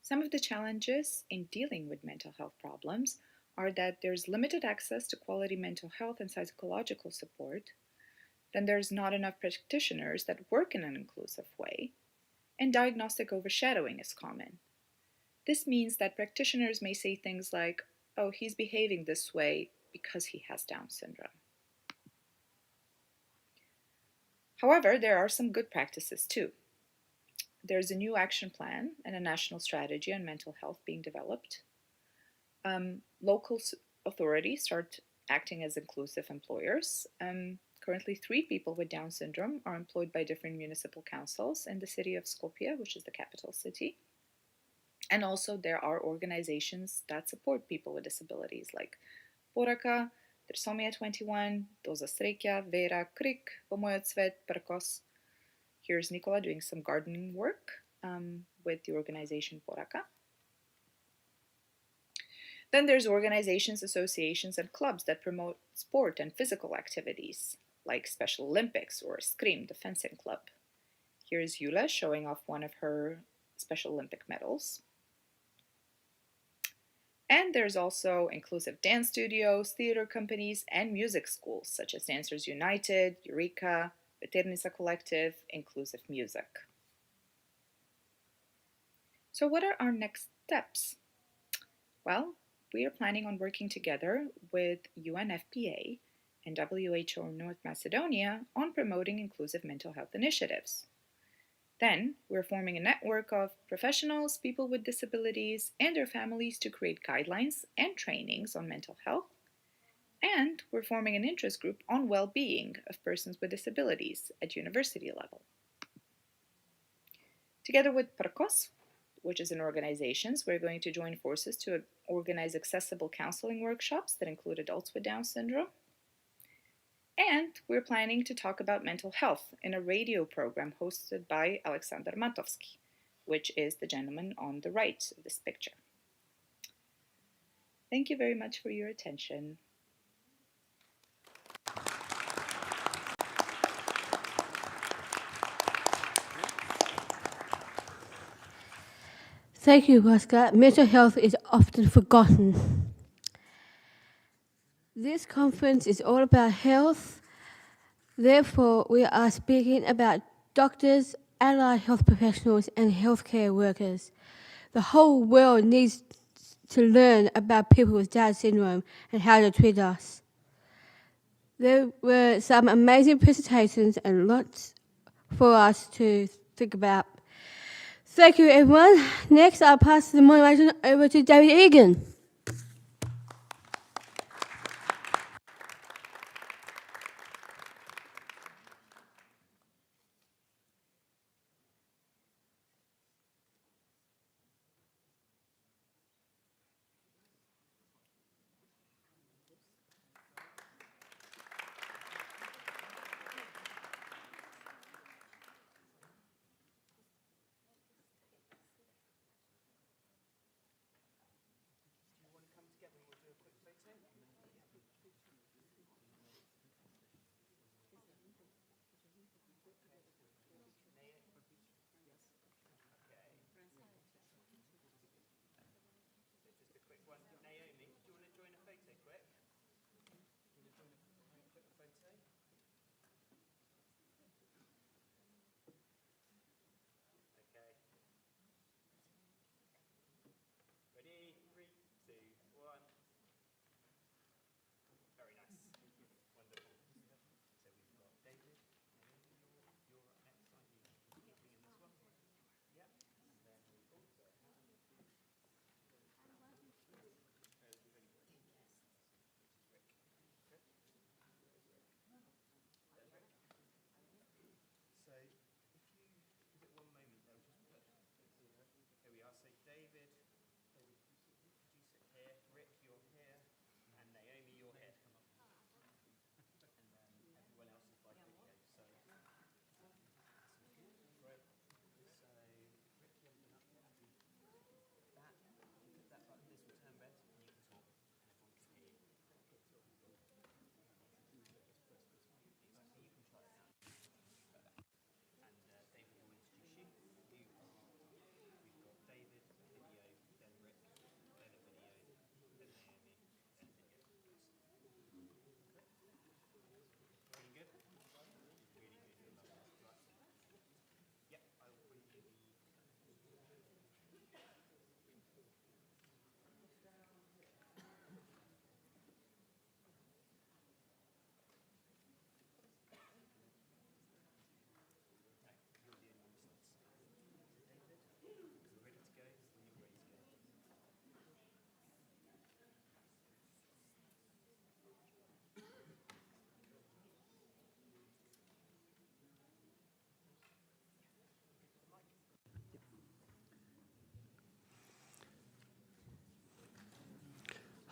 Some of the challenges in dealing with mental health problems are that there's limited access to quality mental health and psychological support, then there's not enough practitioners that work in an inclusive way, and diagnostic overshadowing is common. This means that practitioners may say things like, oh, he's behaving this way because he has Down syndrome. However, there are some good practices too. There's a new action plan and a national strategy on mental health being developed. Local authorities start acting as inclusive employers. Currently, 3 people with Down syndrome are employed by different municipal councils in the city of Skopje, which is the capital city. And also there are organizations that support people with disabilities like Poraka, Trisomia 21, Doza Sreća, Vera, Krik, Pomoja Cvet, Prkos. Here's Nicola doing some gardening work with the organization Poraka. Then there's organizations, associations, and clubs that promote sport and physical activities, like Special Olympics or Scream, the fencing club. Here's Yula showing off one of her Special Olympic medals. And there's also inclusive dance studios, theater companies, and music schools such as Dancers United, Eureka, Veternisa Collective, Inclusive Music. So what are our next steps? Well, we are planning on working together with UNFPA and WHO North Macedonia on promoting inclusive mental health initiatives. Then, we're forming a network of professionals, people with disabilities, and their families to create guidelines and trainings on mental health. And we're forming an interest group on well-being of persons with disabilities at university level. Together with PRCOS, which is an organization, we're going to join forces to organize accessible counseling workshops that include adults with Down syndrome. And we're planning to talk about mental health in a radio program hosted by Alexander Matovsky, which is the gentleman on the right of this picture. Thank you very much for your attention. Thank you, Oscar. Mental health is often forgotten. This conference is all about health. Therefore, we are speaking about doctors, allied health professionals, and healthcare workers. The whole world needs to learn about people with Down syndrome and how to treat us. There were some amazing presentations and lots for us to think about. Thank you, everyone. Next, I'll pass the moderation over to David Egan.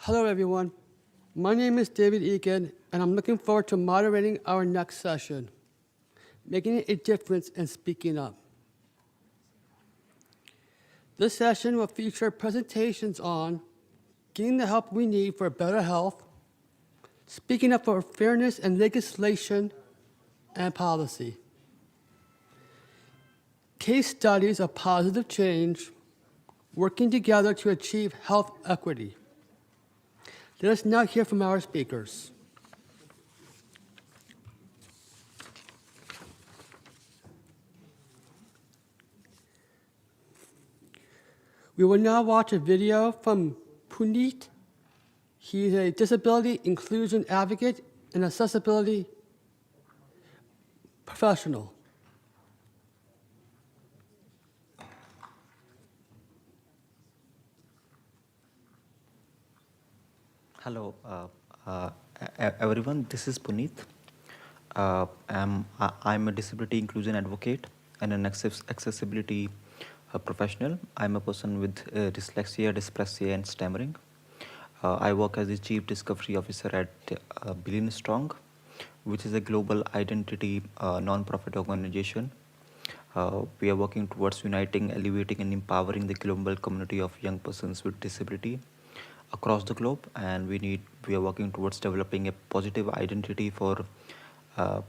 Hello, everyone. My name is David Egan, and I'm looking forward to moderating our next session, Making a Difference and Speaking Up. This session will feature presentations on getting the help we need for better health, speaking up for fairness in legislation and policy, case studies of positive change, working together to achieve health equity, Let us now hear from our speakers. We will now watch a video from Puneet. He is a disability inclusion advocate and accessibility professional. Hello, everyone. This is Puneet. I'm a disability inclusion advocate and an accessibility professional. I'm a person with dyslexia, dyspraxia, and stammering. I work as the Chief Discovery Officer at Billion Strong, which is a global identity non-profit organization. We are working towards uniting, elevating, and empowering the global community of young persons with disability across the globe, and we are working towards developing a positive identity for uh,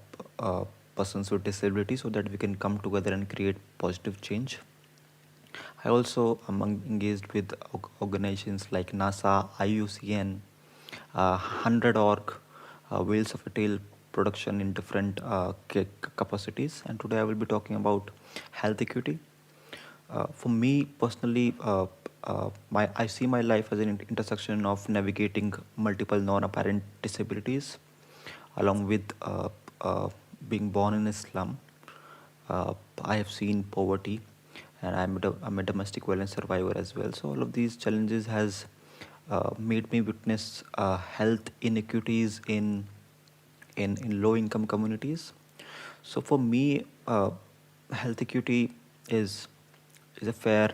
persons with disability so that we can come together and create positive change. I also am engaged with organizations like NASA, IUCN, 100org, Wheels of a Tale production in different capacities. And today I will be talking about health equity. For me personally, I see my life as an intersection of navigating multiple non-apparent disabilities, along with being born in Islam. I have seen poverty, and I'm a domestic violence survivor as well. So all of these challenges has made me witness health inequities in low-income communities. So for me, health equity is a fair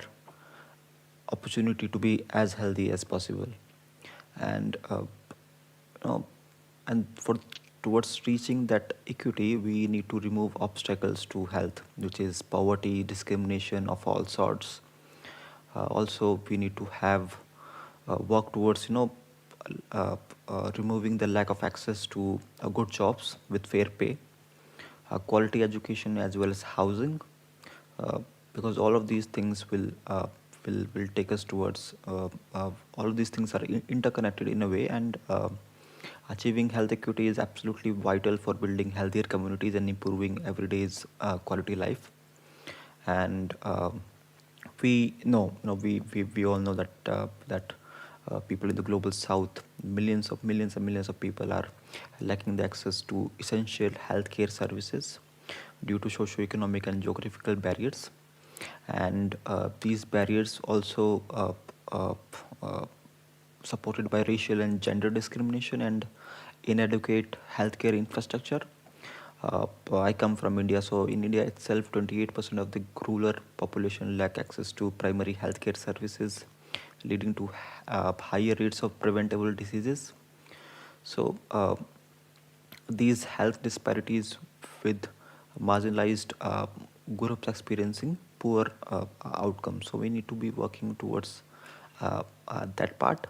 opportunity to be as healthy as possible, and you know, and for towards reaching that equity, we need to remove obstacles to health, which is poverty, discrimination of all sorts. Also, we need to have work towards removing the lack of access to good jobs with fair pay, quality education, as well as housing, uh, because all of these things will take us towards all of these things are interconnected in a way, and achieving health equity is absolutely vital for building healthier communities and improving everyday's quality life. And we all know that people in the global south, millions and millions of people are lacking the access to essential healthcare services due to socio-economic and geographical barriers, and these barriers also supported by racial and gender discrimination and inadequate healthcare infrastructure. I come from India, so in India itself, 28% of the rural population lack access to primary healthcare services, leading to higher rates of preventable diseases. So these health disparities with marginalized groups experiencing poor outcomes. So we need to be working towards that part.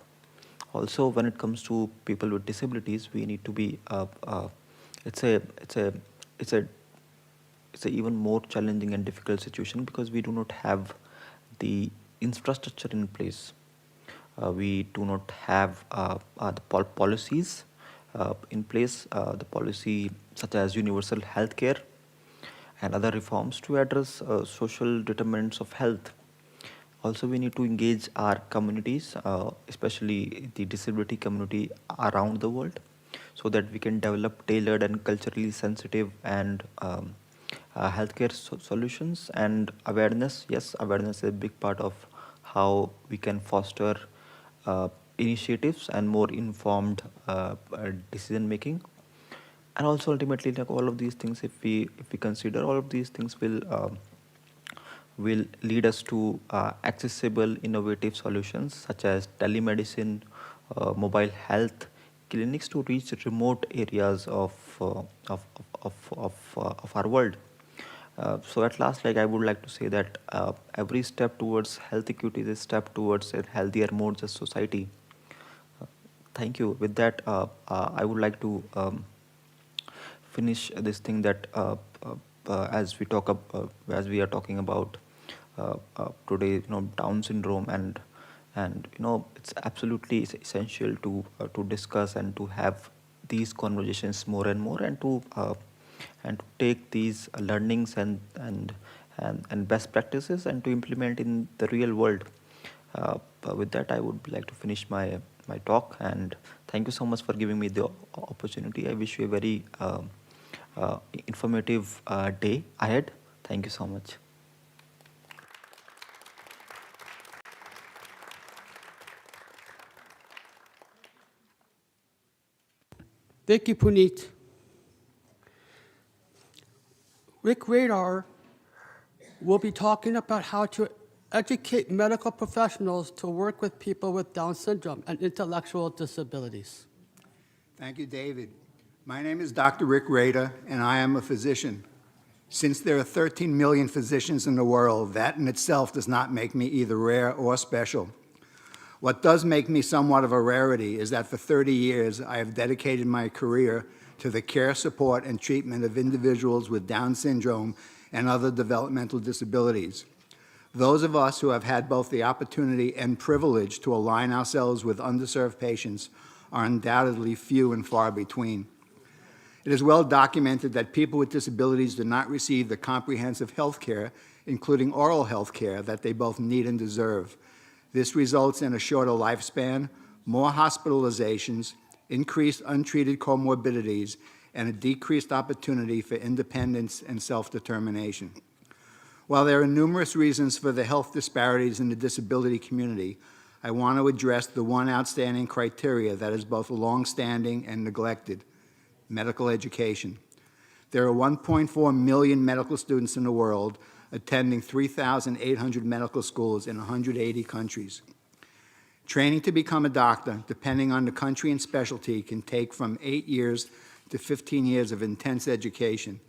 Also, when it comes to people with disabilities, we need to be. It's a it's a it's a it's a even more challenging and difficult situation because we do not have the infrastructure in place. We do not have the policies in place, the policy such as universal health care and other reforms to address social determinants of health. Also, we need to engage our communities, especially the disability community around the world, so that we can develop tailored and culturally sensitive and healthcare solutions and awareness. Yes, awareness is a big part of how we can foster initiatives and more informed decision making. And also ultimately, like all of these things, if we consider all of these things will lead us to accessible, innovative solutions such as telemedicine, mobile health clinics to reach remote areas of our world. So at last, like I would like to say that every step towards health equity is a step towards a healthier, more just society. Thank you. With that, I would like to finish this thing that as we are talking about today, Down syndrome and And it's absolutely essential to discuss and to have these conversations more and more, and to take these learnings and best practices and to implement in the real world. With that, I would like to finish my talk, and thank you so much for giving me the opportunity. I wish you a very informative day ahead. Thank you so much. Thank you, Puneet. Rick Radar will be talking about how to educate medical professionals to work with people with Down syndrome and intellectual disabilities. Thank you, David. My name is Dr. Rick Rader, and I am a physician. Since there are 13 million physicians in the world, that in itself does not make me either rare or special. What does make me somewhat of a rarity is that for 30 years, I have dedicated my career to the care, support, and treatment of individuals with Down syndrome and other developmental disabilities. Those of us who have had both the opportunity and privilege to align ourselves with underserved patients are undoubtedly few and far between. It is well documented that people with disabilities do not receive the comprehensive health care, including oral health care, that they both need and deserve. This results in a shorter lifespan, more hospitalizations, increased untreated comorbidities, and a decreased opportunity for independence and self-determination. While there are numerous reasons for the health disparities in the disability community, I want to address the one outstanding criteria that is both long-standing and neglected: medical education. There are 1.4 million medical students in the world attending 3,800 medical schools in 180 countries. Training to become a doctor, depending on the country and specialty, can take from 8 years to 15 years of intense education.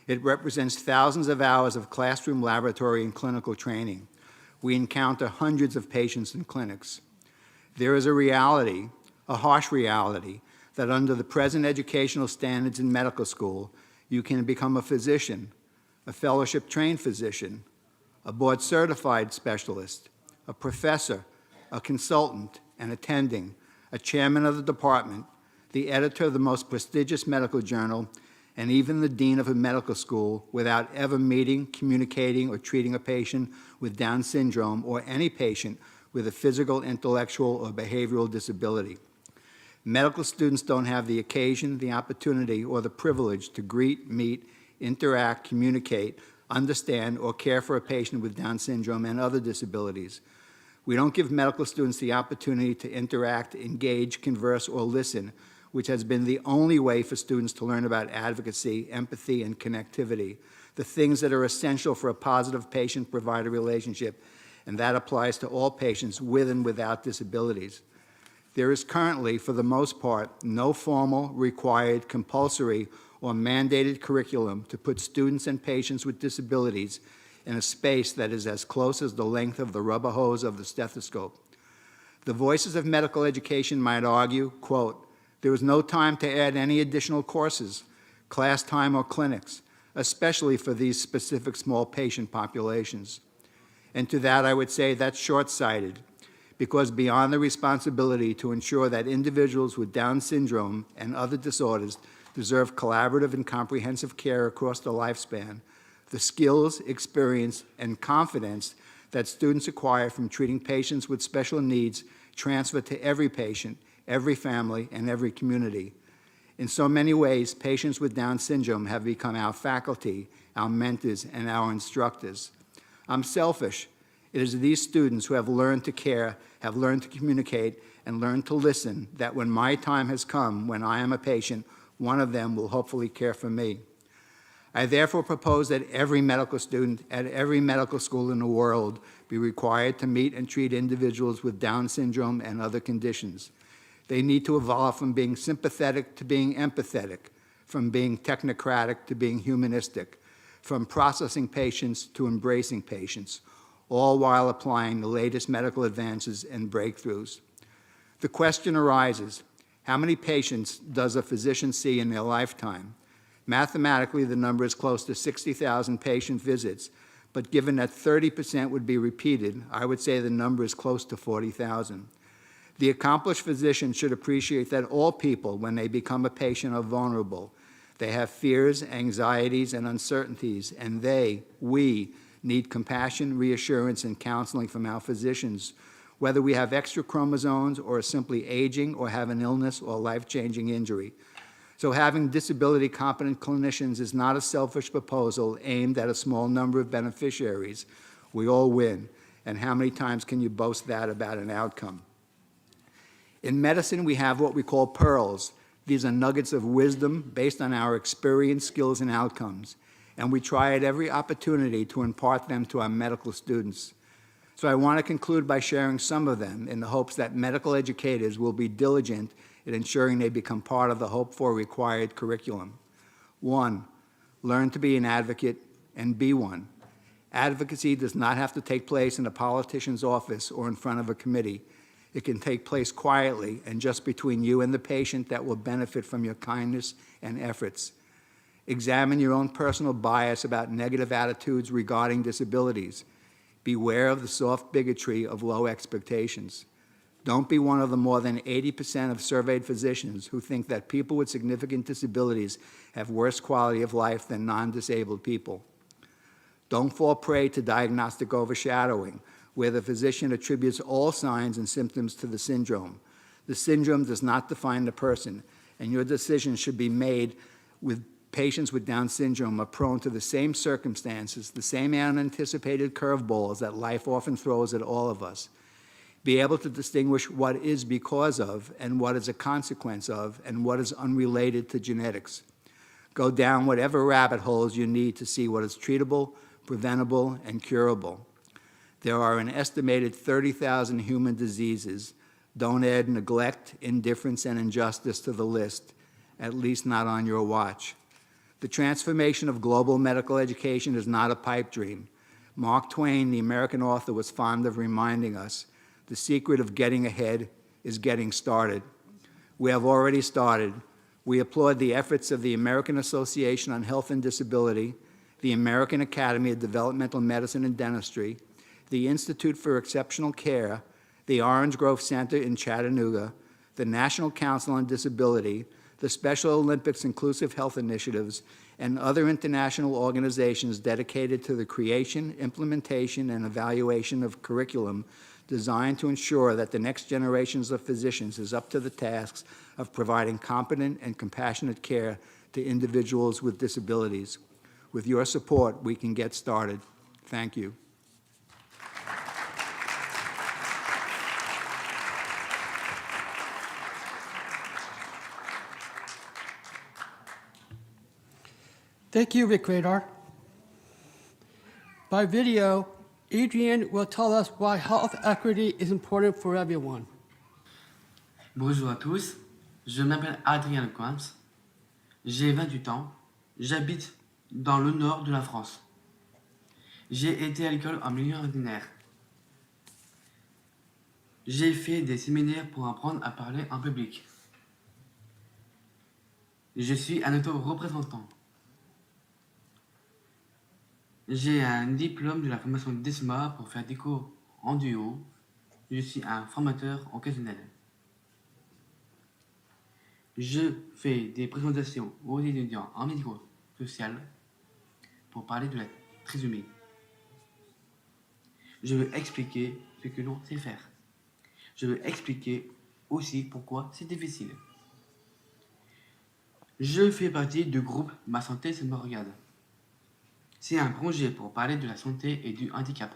It represents thousands of hours of classroom, laboratory, and clinical training. We encounter hundreds of patients in clinics. There is a reality, a harsh reality, that under the present educational standards in medical school, you can become a physician, a fellowship-trained physician, a board-certified specialist, a professor, a consultant, an attending, a chairman of the department, the editor of the most prestigious medical journal, and even the dean of a medical school without ever meeting, communicating, or treating a patient with Down syndrome or any patient with a physical, intellectual, or behavioral disability. Medical students don't have the occasion, the opportunity, or the privilege to greet, meet, interact, communicate, understand, or care for a patient with Down syndrome and other disabilities. We don't give medical students the opportunity to interact, engage, converse, or listen, which has been the only way for students to learn about advocacy, empathy, and connectivity, the things that are essential for a positive patient-provider relationship, and that applies to all patients with and without disabilities. There is currently, for the most part, no formal, required, compulsory, or mandated curriculum to put students and patients with disabilities in a space that is as close as the length of the rubber hose of the stethoscope. The voices of medical education might argue, quote, there is no time to add any additional courses, class time, or clinics, especially for these specific small patient populations. And to that I would say that's short-sighted, because beyond the responsibility to ensure that individuals with Down syndrome and other disorders deserve collaborative and comprehensive care across the lifespan, the skills, experience, and confidence that students acquire from treating patients with special needs transfer to every patient, every family, and every community. In so many ways, patients with Down syndrome have become our faculty, our mentors, and our instructors. I'm selfish. It is these students who have learned to care, have learned to communicate, and learned to listen that when my time has come, when I am a patient, one of them will hopefully care for me. I therefore propose that every medical student at every medical school in the world be required to meet and treat individuals with Down syndrome and other conditions. They need to evolve from being sympathetic to being empathetic, from being technocratic to being humanistic, from processing patients to embracing patients, all while applying the latest medical advances and breakthroughs. The question arises, how many patients does a physician see in their lifetime? Mathematically, the number is close to 60,000 patient visits, but given that 30% would be repeated, I would say the number is close to 40,000. The accomplished physician should appreciate that all people, when they become a patient, are vulnerable. They have fears, anxieties, and uncertainties, and we, need compassion, reassurance, and counseling from our physicians, whether we have extra chromosomes or are simply aging or have an illness or life-changing injury. So having disability-competent clinicians is not a selfish proposal aimed at a small number of beneficiaries. We all win, and how many times can you boast that about an outcome? In medicine, we have what we call pearls. These are nuggets of wisdom based on our experience, skills, and outcomes, and we try at every opportunity to impart them to our medical students. So I want to conclude by sharing some of them in the hopes that medical educators will be diligent in ensuring they become part of the hoped-for required curriculum. 1, learn to be an advocate and be one. Advocacy does not have to take place in a politician's office or in front of a committee. It can take place quietly and just between you and the patient that will benefit from your kindness and efforts. Examine your own personal bias about negative attitudes regarding disabilities. Beware of the soft bigotry of low expectations. Don't be one of the more than 80% of surveyed physicians who think that people with significant disabilities have worse quality of life than non-disabled people. Don't fall prey to diagnostic overshadowing, where the physician attributes all signs and symptoms to the syndrome. The syndrome does not define the person, and your decision should be made with patients with Down syndrome are prone to the same circumstances, the same unanticipated curveballs that life often throws at all of us. Be able to distinguish what is because of and what is a consequence of and what is unrelated to genetics. Go down whatever rabbit holes you need to see what is treatable, preventable, and curable. There are an estimated 30,000 human diseases. Don't add neglect, indifference, and injustice to the list, at least not on your watch. The transformation of global medical education is not a pipe dream. Mark Twain, the American author, was fond of reminding us, the secret of getting ahead is getting started. We have already started. We applaud the efforts of the American Association on Health and Disability, the American Academy of Developmental Medicine and Dentistry, the Institute for Exceptional Care, the Orange Grove Center in Chattanooga, the National Council on Disability, the Special Olympics Inclusive Health Initiatives, and other international organizations dedicated to the creation, implementation, and evaluation of curriculum designed to ensure that the next generations of physicians is up to the tasks of providing competent and compassionate care to individuals with disabilities. With your support, we can get started. Thank you. Thank you, Rick Radar. By video, Adrian will tell us why health equity is important for everyone. Bonjour à tous, je m'appelle Adrien Lecointe, j'ai 28 ans, j'habite dans le nord de la France. J'ai été à l'école en milieu ordinaire. J'ai fait des séminaires pour apprendre à parler en public. Je suis un auto-représentant. J'ai un diplôme de la formation DESMA pour faire des cours en duo. Je suis un formateur occasionnel. Je fais des présentations aux étudiants en médico-social pour parler de la trisomie. Je veux expliquer ce que l'on sait faire. Je veux expliquer aussi pourquoi c'est difficile. Je fais partie du groupe Ma Santé, ça me regarde. C'est un projet pour parler de la santé et du handicap.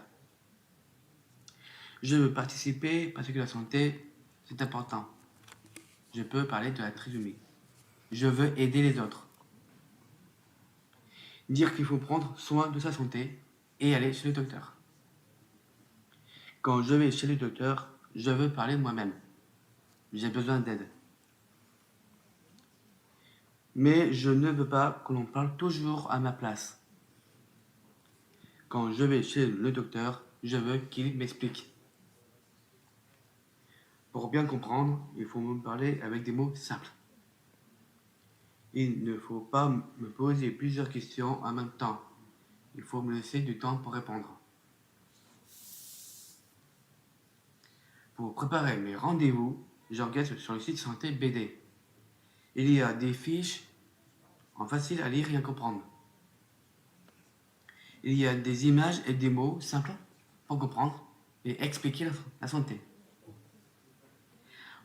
Je veux participer parce que la santé, c'est important. Je peux parler de la trisomie. Je veux aider les autres. Dire qu'il faut prendre soin de sa santé et aller chez le docteur. Quand je vais chez le docteur, je veux parler de moi-même. J'ai besoin d'aide. Mais je ne veux pas que l'on parle toujours à ma place. Quand je vais chez le docteur, je veux qu'il m'explique. Pour bien comprendre, il faut me parler avec des mots simples. Il ne faut pas me poser plusieurs questions en même temps. Il faut me laisser du temps pour répondre. Pour préparer mes rendez-vous, j'enquête sur le site Santé BD. Il y a des fiches en facile à lire et à comprendre. Il y a des images et des mots simples pour comprendre et expliquer la santé.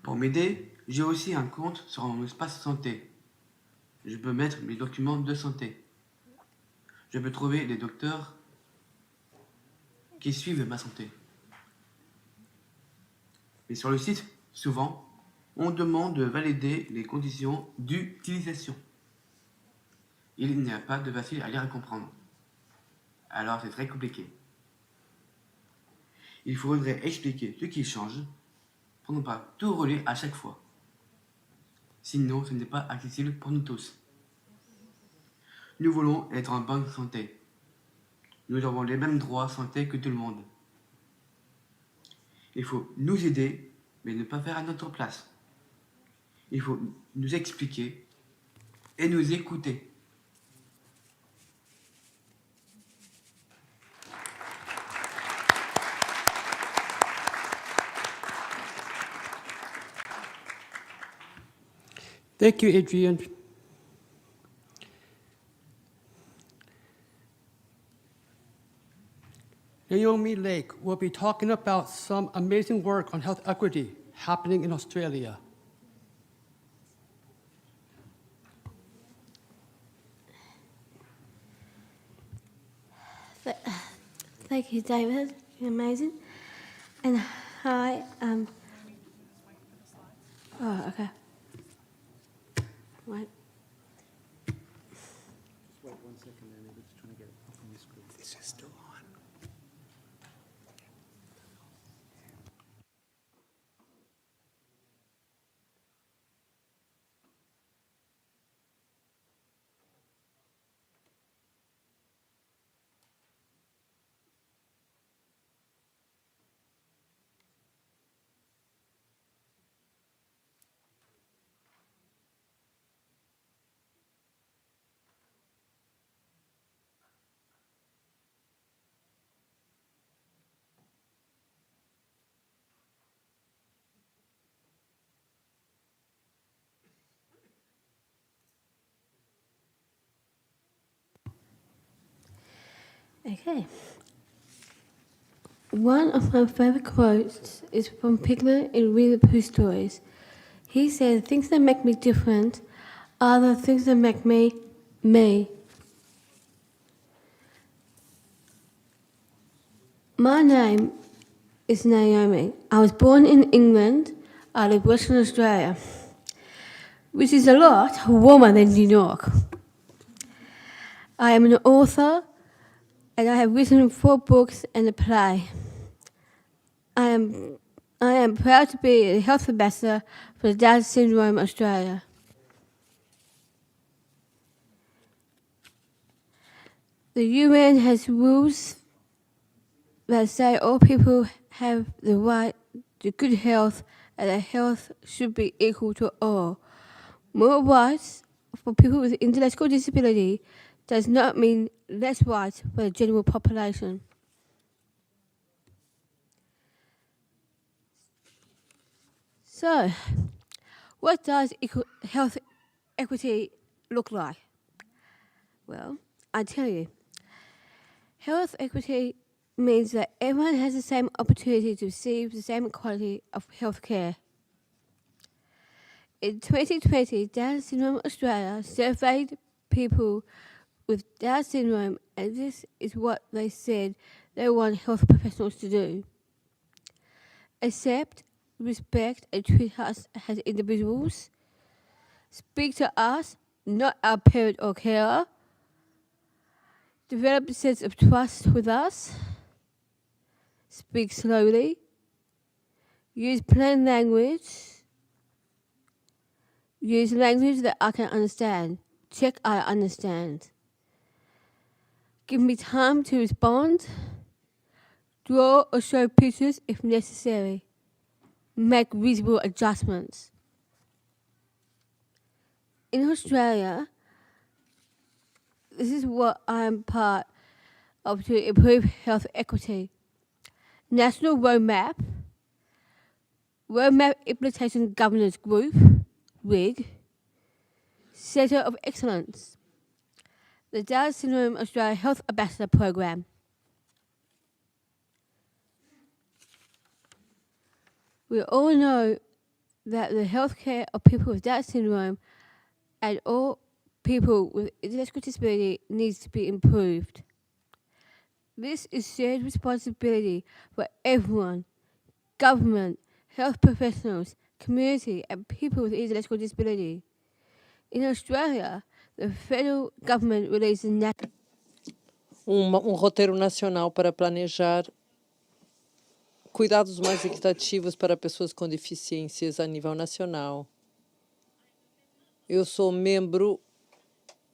Pour m'aider, j'ai aussi un compte sur mon espace santé. Je peux mettre mes documents de santé. Je peux trouver les docteurs qui suivent ma santé. Et sur le site, souvent, on demande de valider les conditions d'utilisation. Il n'y a pas de facile à lire et comprendre. Alors c'est très compliqué. Il faudrait expliquer ce qui change pour ne pas tout relire à chaque fois. Sinon, ce n'est pas accessible pour nous tous. Nous voulons être en bonne santé. Nous avons les mêmes droits santé que tout le monde. Il faut nous aider, mais ne pas faire à notre place. Il faut nous expliquer et nous écouter. Thank you, Adrian. Naomi Lake will be talking about some amazing work on health equity happening in Australia. Thank you, David. You're amazing. And hi. Oh, okay. Right. Wait 1 second, then. We're just trying to get it up on the screen. This is still on. Okay. One of my favorite quotes is from Piglet in Winnie the Pooh stories. He said, "Things that make me different are the things that make me, me." My name is Naomi. I was born in England. I live in Western Australia, which is a lot warmer than New York. I am an author, and I have written 4 books and a play. I am proud to be a health ambassador for the Down Syndrome Australia. The UN has rules that say all people have the right to good health and that health should be equal to all. More rights for people with intellectual disability does not mean less rights for the general population. So, what does health equity look like? Well, I tell you. Health equity means that everyone has the same opportunity to receive the same quality of health care. In 2020, Down Syndrome Australia surveyed people with Down syndrome, and this is what they said they want health professionals to do. Accept, respect, and treat us as individuals. Speak to us, not our parent or carer. Develop a sense of trust with us. Speak slowly. Use plain language. Use language that I can understand. Check I understand. Give me time to respond. Draw or show pictures if necessary. Make reasonable adjustments. In Australia, this is what I am part help to improve health equity. National Roadmap Implementation Governance Group, RIG, Centre of Excellence, the Down Syndrome Australia Health Ambassador Program. We all know that the healthcare of people with Down syndrome and all people with intellectual disability needs to be improved. This is shared responsibility for everyone, government, health professionals, community and people with intellectual disability. In Australia, the federal government released a roteiro nacional para planejar cuidados mais equitativos para pessoas com deficiências a nível nacional. Eu sou membro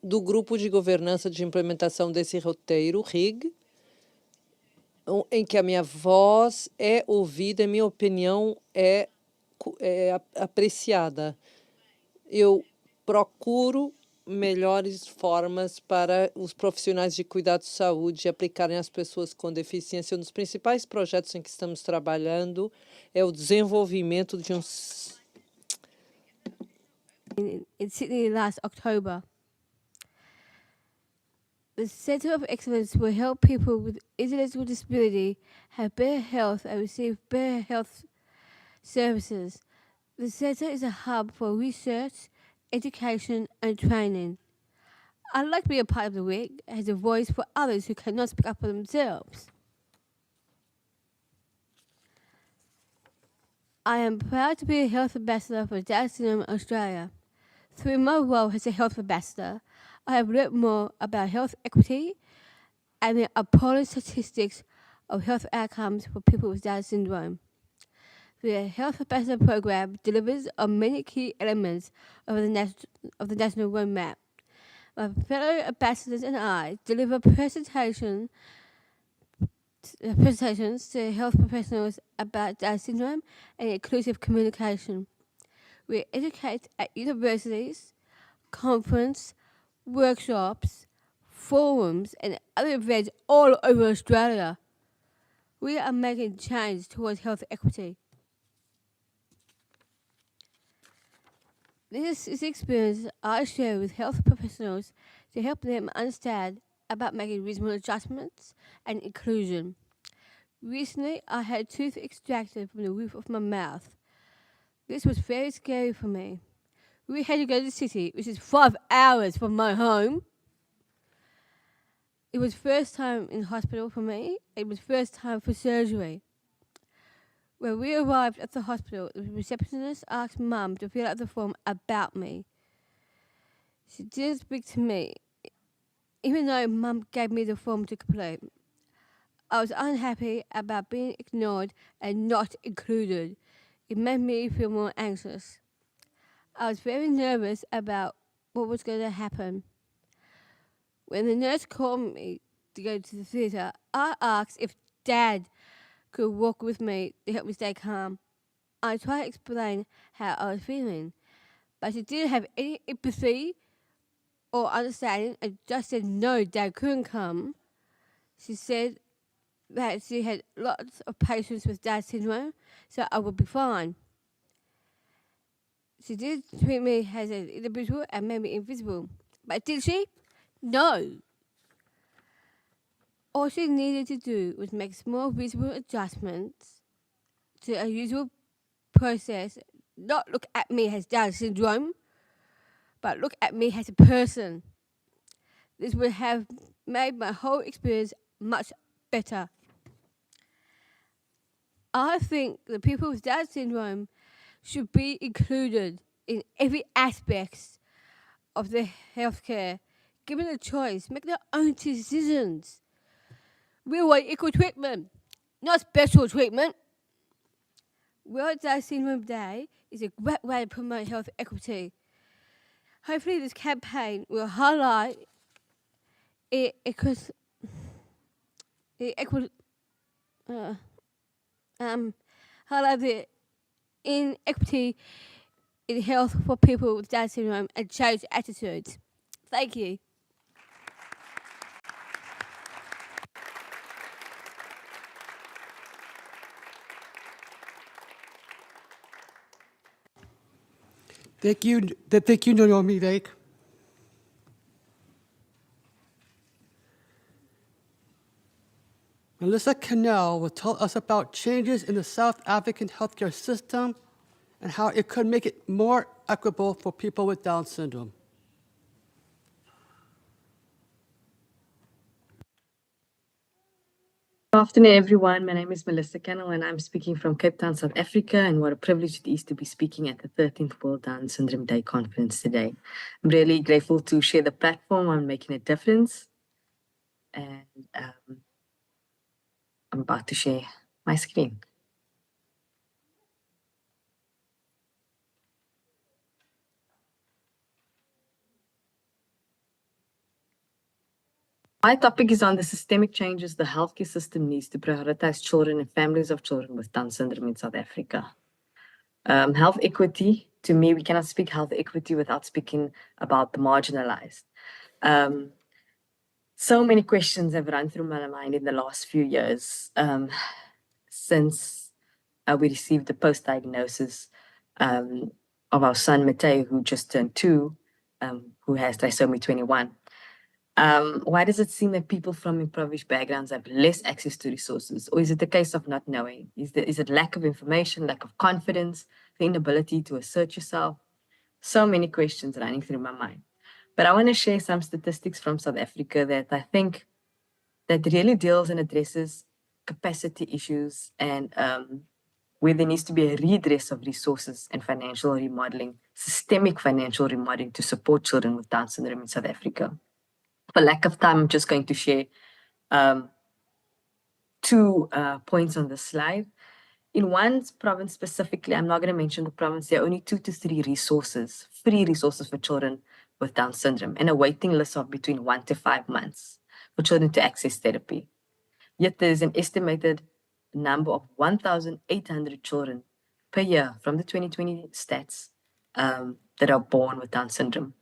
do grupo de governança de implementação desse roteiro, RIG, em que a minha voz é ouvida e minha opinião é apreciada. Eu procuro melhores formas para os profissionais de cuidado de saúde aplicarem às pessoas com deficiência. Um dos principais projetos em que estamos trabalhando é o desenvolvimento de in Sydney last October. The Centre of Excellence will help people with intellectual disability have better health and receive better health services. The Centre is a hub for research, education and training. I'd like to be a part of the WIG as a voice for others who cannot speak up for themselves. I am proud to be a health ambassador for Down Syndrome Australia. Through my role as a health ambassador, I have learnt more about health equity and the appalling statistics of health outcomes for people with Down syndrome. The Health Ambassador Program delivers on many key elements of the National Roadmap. My fellow ambassadors and I deliver presentations to health professionals about Down syndrome and inclusive communication. We educate at universities, conferences, workshops, forums and other events all over Australia. We are making change towards health equity. This is the experience I share with health professionals to help them understand about making reasonable adjustments and inclusion. Recently, I had a tooth extracted from the roof of my mouth. This was very scary for me. We had to go to the city, which is 5 hours from my home. It was first time in hospital for me. It was first time for surgery. When we arrived at the hospital, the receptionist asked Mum to fill out the form about me. She didn't speak to me, even though Mum gave me the form to complete. I was unhappy about being ignored and not included. It made me feel more anxious. I was very nervous about what was going to happen. When the nurse called me to go to the theatre, I asked if Dad could walk with me to help me stay calm. I tried to explain how I was feeling, but she didn't have any empathy or understanding and just said no, Dad couldn't come. She said that she had lots of patients with Down syndrome, so I would be fine. She did treat me as an individual and made me invisible. But did she? No. All she needed to do was make small visible adjustments to a usual process, not look at me as Down syndrome, but look at me as a person. This would have made my whole experience much better. I think the people with Down syndrome should be included in every aspect of their healthcare. Given a choice, make their own decisions. We want equal treatment, not special treatment. World Down Syndrome Day is a great way to promote health equity. Hopefully this campaign will highlight highlight the inequity in health for people with Down syndrome and change attitudes. Thank you. Thank you, Naomi Lake. Melissa Cannell will tell us about changes in the South African healthcare system and how it could make it more equitable for people with Down syndrome. Good afternoon, everyone. My name is Melissa Cannell, and I'm speaking from Cape Town, South Africa. And what a privilege it is to be speaking at the 13th World Down Syndrome Day conference today. I'm really grateful to share the platform on making a difference. And I'm about to share my screen. My topic is on the systemic changes the healthcare system needs to prioritize children and families of children with Down syndrome in South Africa. Health equity, to me, we cannot speak health equity without speaking about the marginalized. So many questions have run through my mind in the last few years since we received the post-diagnosis of our son, Mateo, who just turned 2, who has trisomy 21. Why does it seem that people from impoverished backgrounds have less access to resources? Or is it a case of not knowing? Is it lack of information, lack of confidence, the inability to assert yourself? So many questions running through my mind. But I want to share some statistics from South Africa that I think that really deals and addresses capacity issues and where there needs to be a redress of resources and financial remodeling, systemic financial remodeling to support children with Down syndrome in South Africa. For lack of time, I'm just going to share 2 points on the slide. In one province specifically, I'm not going to mention the province, there are only 2 to 3 resources, free resources for children with Down syndrome, and a waiting list of between 1 to 5 months for children to access therapy. Yet there is an estimated number of 1,800 children per year from the 2020 stats that are born with Down syndrome.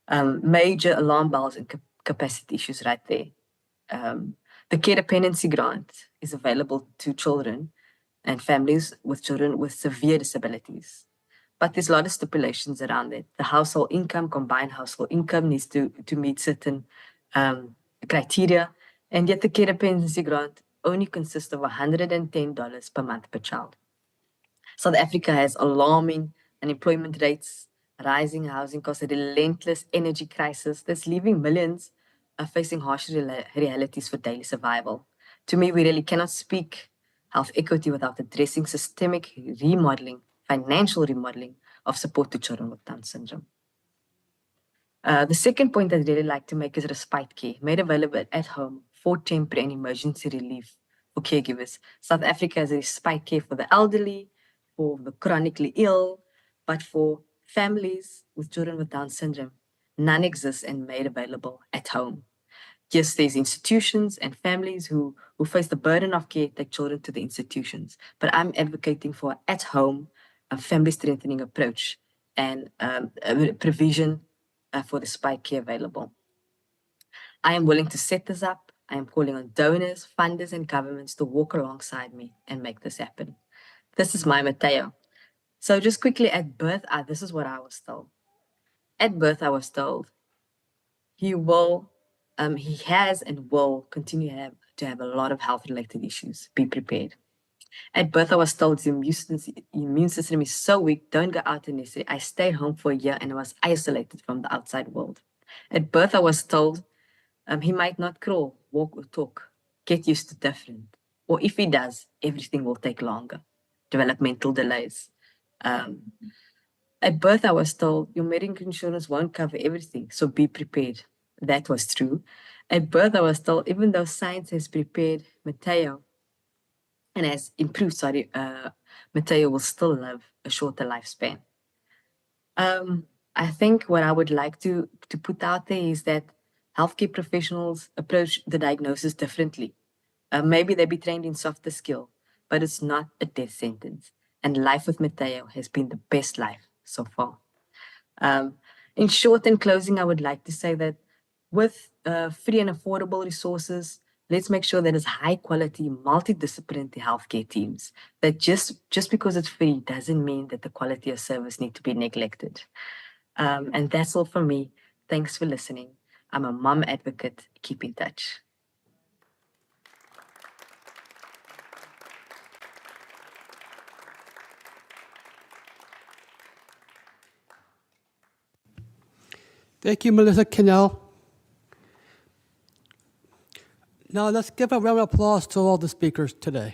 Major alarm bells and capacity issues right there. The care dependency grant is available to children and families with children with severe disabilities. But there's a lot of stipulations around it. The household income, combined household income needs to meet certain criteria. And yet the care dependency grant only consists of $110 per month per child. South Africa has alarming unemployment rates, rising housing costs, a relentless energy crisis that's leaving millions facing harsh realities for daily survival. To me, we really cannot speak health equity without addressing systemic remodeling, financial remodeling of support to children with Down syndrome. The second point I'd really like to make is respite care, made available at home for temporary and emergency relief for caregivers. South Africa has respite care for the elderly, for the chronically ill, but for families with children with Down syndrome, none exists and made available at home. Yes, there's institutions and families who face the burden of care take children to the institutions, but I'm advocating for at-home family strengthening approach and provision for the respite care available. I am willing to set this up. I am calling on donors, funders, and governments to walk alongside me and make this happen. This is my Mateo. So just quickly, at birth, this is what I was told. At birth, I was told he has and will continue to have a lot of health-related issues. Be prepared. At birth, I was told the immune system is so weak, don't go out unnecessarily. I stayed home for a year and I was isolated from the outside world. At birth, I was told he might not crawl, walk, or talk. Get used to different. Or if he does, everything will take longer. Developmental delays. At birth, I was told your medical insurance won't cover everything, so be prepared. That was true. At birth, I was told even though science has prepared Mateo and has improved, Mateo will still live a shorter lifespan. I think what I would like to put out there is that healthcare professionals approach the diagnosis differently. Maybe they be trained in softer skill, but it's not a death sentence. And life with Mateo has been the best life so far. In short and closing, I would like to say that with free and affordable resources, Let's make sure that it's high quality, multidisciplinary healthcare teams. That just because it's free doesn't mean that the quality of service need to be neglected. And that's all from me. Thanks for listening. I'm a mom advocate. Keep in touch. Thank you, Melissa Kinnell. Now let's give a round of applause to all the speakers today.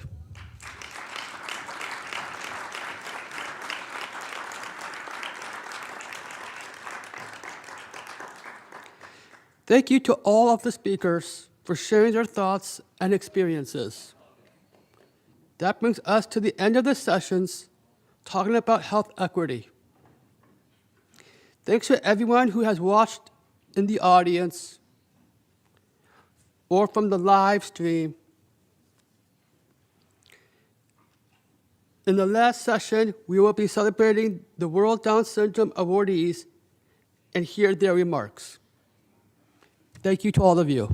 Thank you to all of the speakers for sharing their thoughts and experiences. That brings us to the end of the sessions talking about health equity. Thanks to everyone who has watched in the audience or from the live stream. In the last session, we will be celebrating the World Down Syndrome awardees and hear their remarks. Thank you to all of you.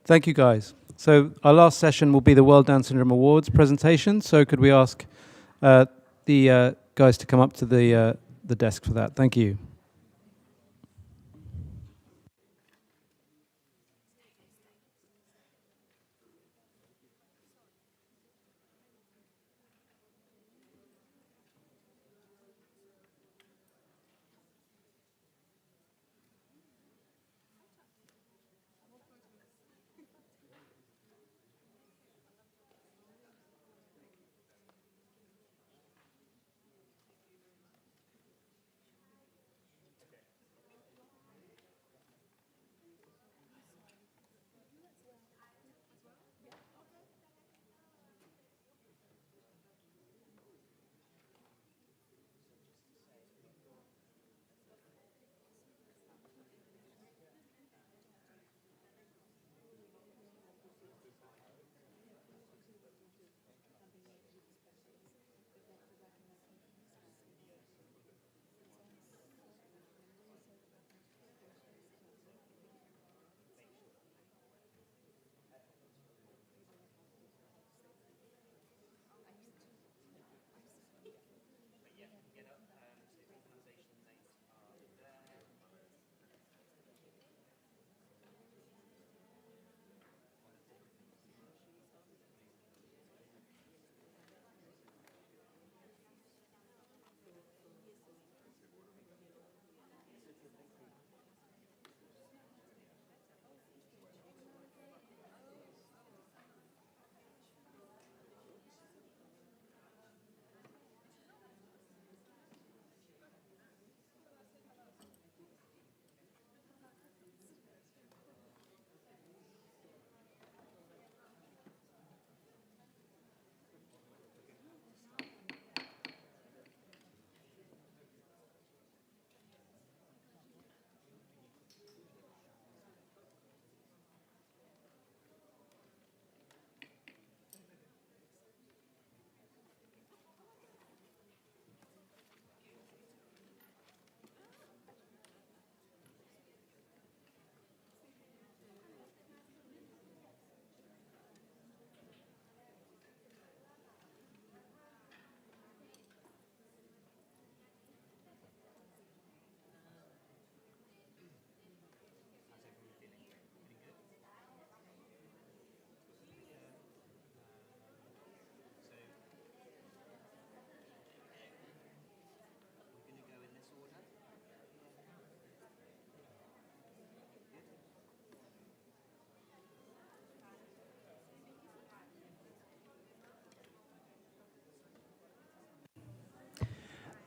Thank you, guys. So our last session will be the World Down Syndrome Awards presentation. So could we ask the guys to come up to the desk for that? Thank you.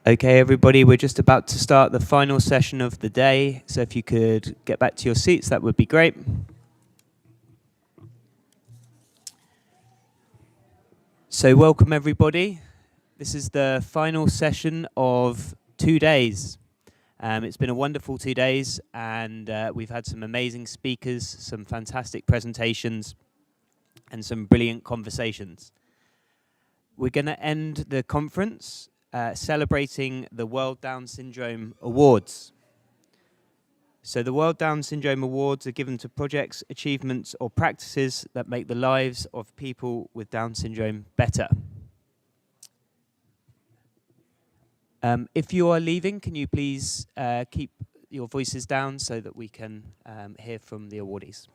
Okay, everybody, we're just about to start the final session of the day. So if you could get back to your seats, that would be great. So welcome, everybody. This is the final session of 2 days. It's been a wonderful 2 days, and we've had some amazing speakers, some fantastic presentations, and some brilliant conversations. We're going to end the conference celebrating the World Down Syndrome Awards. So the World Down Syndrome Awards are given to projects, achievements, or practices that make the lives of people with Down syndrome better. If you are leaving, can you please keep your voices down so that we can hear from the awardees?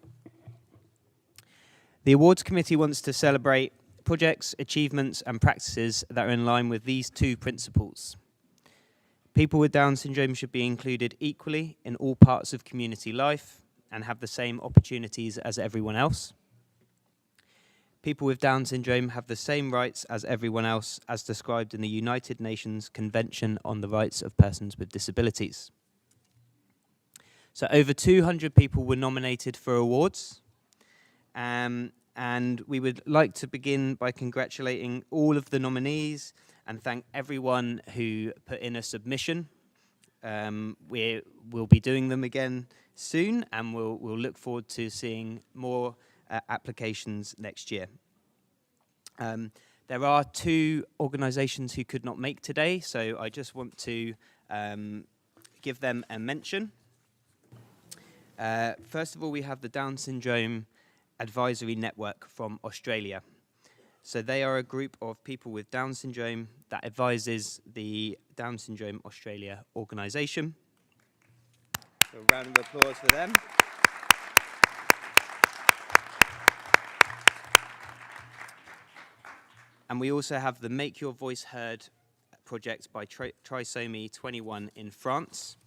The awards committee wants to celebrate projects, achievements, and practices that are in line with these 2 principles. People with Down syndrome should be included equally in all parts of community life and have the same opportunities as everyone else. People with Down syndrome have the same rights as everyone else, as described in the United Nations Convention on the Rights of Persons with Disabilities. So over 200 people were nominated for awards. And we would like to begin by congratulating all of the nominees and thank everyone who put in a submission. We'll be doing them again soon, and we'll look forward to seeing more applications next year. There are 2 organisations who could not make today, so I just want to give them a mention. First of all, we have the Down Syndrome Advisory Network from Australia. So they are a group of people with Down syndrome that advises the Down Syndrome Australia organisation. So a round of applause for them. And we also have the Make Your Voice Heard project by Trisomy 21 in France.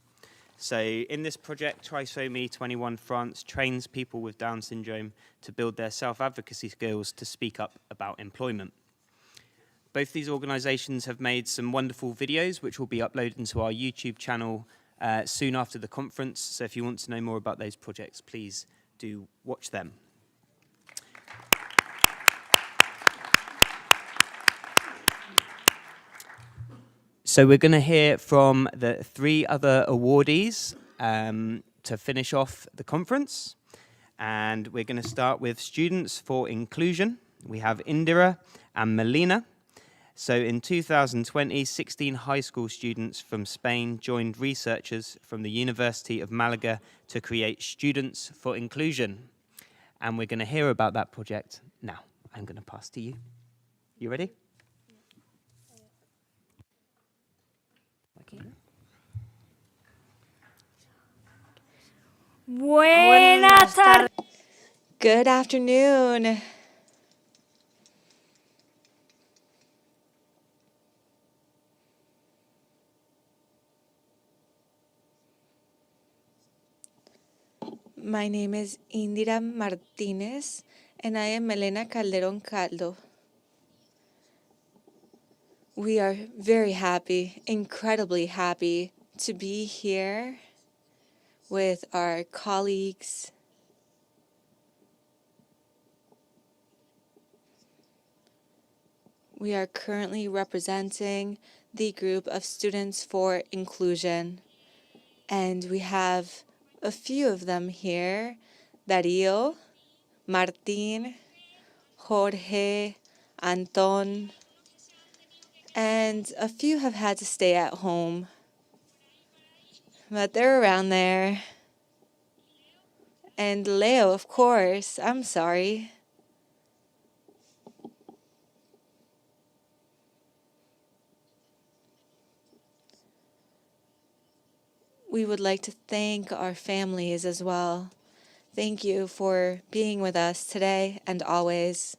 So in this project, Trisomy 21 France trains people with Down syndrome to build their self-advocacy skills to speak up about employment. Both these organisations have made some wonderful videos which will be uploaded into our YouTube channel soon after the conference. So if you want to know more about those projects, please do watch them. So we're going to hear from the 3 other awardees to finish off the conference. And we're going to start with Students for Inclusion. We have Indira and Melina. So in 2020, 16 high school students from Spain joined researchers from the University of Malaga to create Students for Inclusion. And we're going to hear about that project now. I'm going to pass to you. You ready? Buenas tardes. Good afternoon. My name is Indira Martinez, and I am Melena Calderon Caldo. We are very happy, incredibly happy to be here with our colleagues. We are currently representing the group of Students for Inclusion, and we have a few of them here: Darío, Martín, Jorge, Anton, and a few have had to stay at home, but they're around there. And Leo, of course, I'm sorry. We would like to thank our families as well. Thank you for being with us today and always.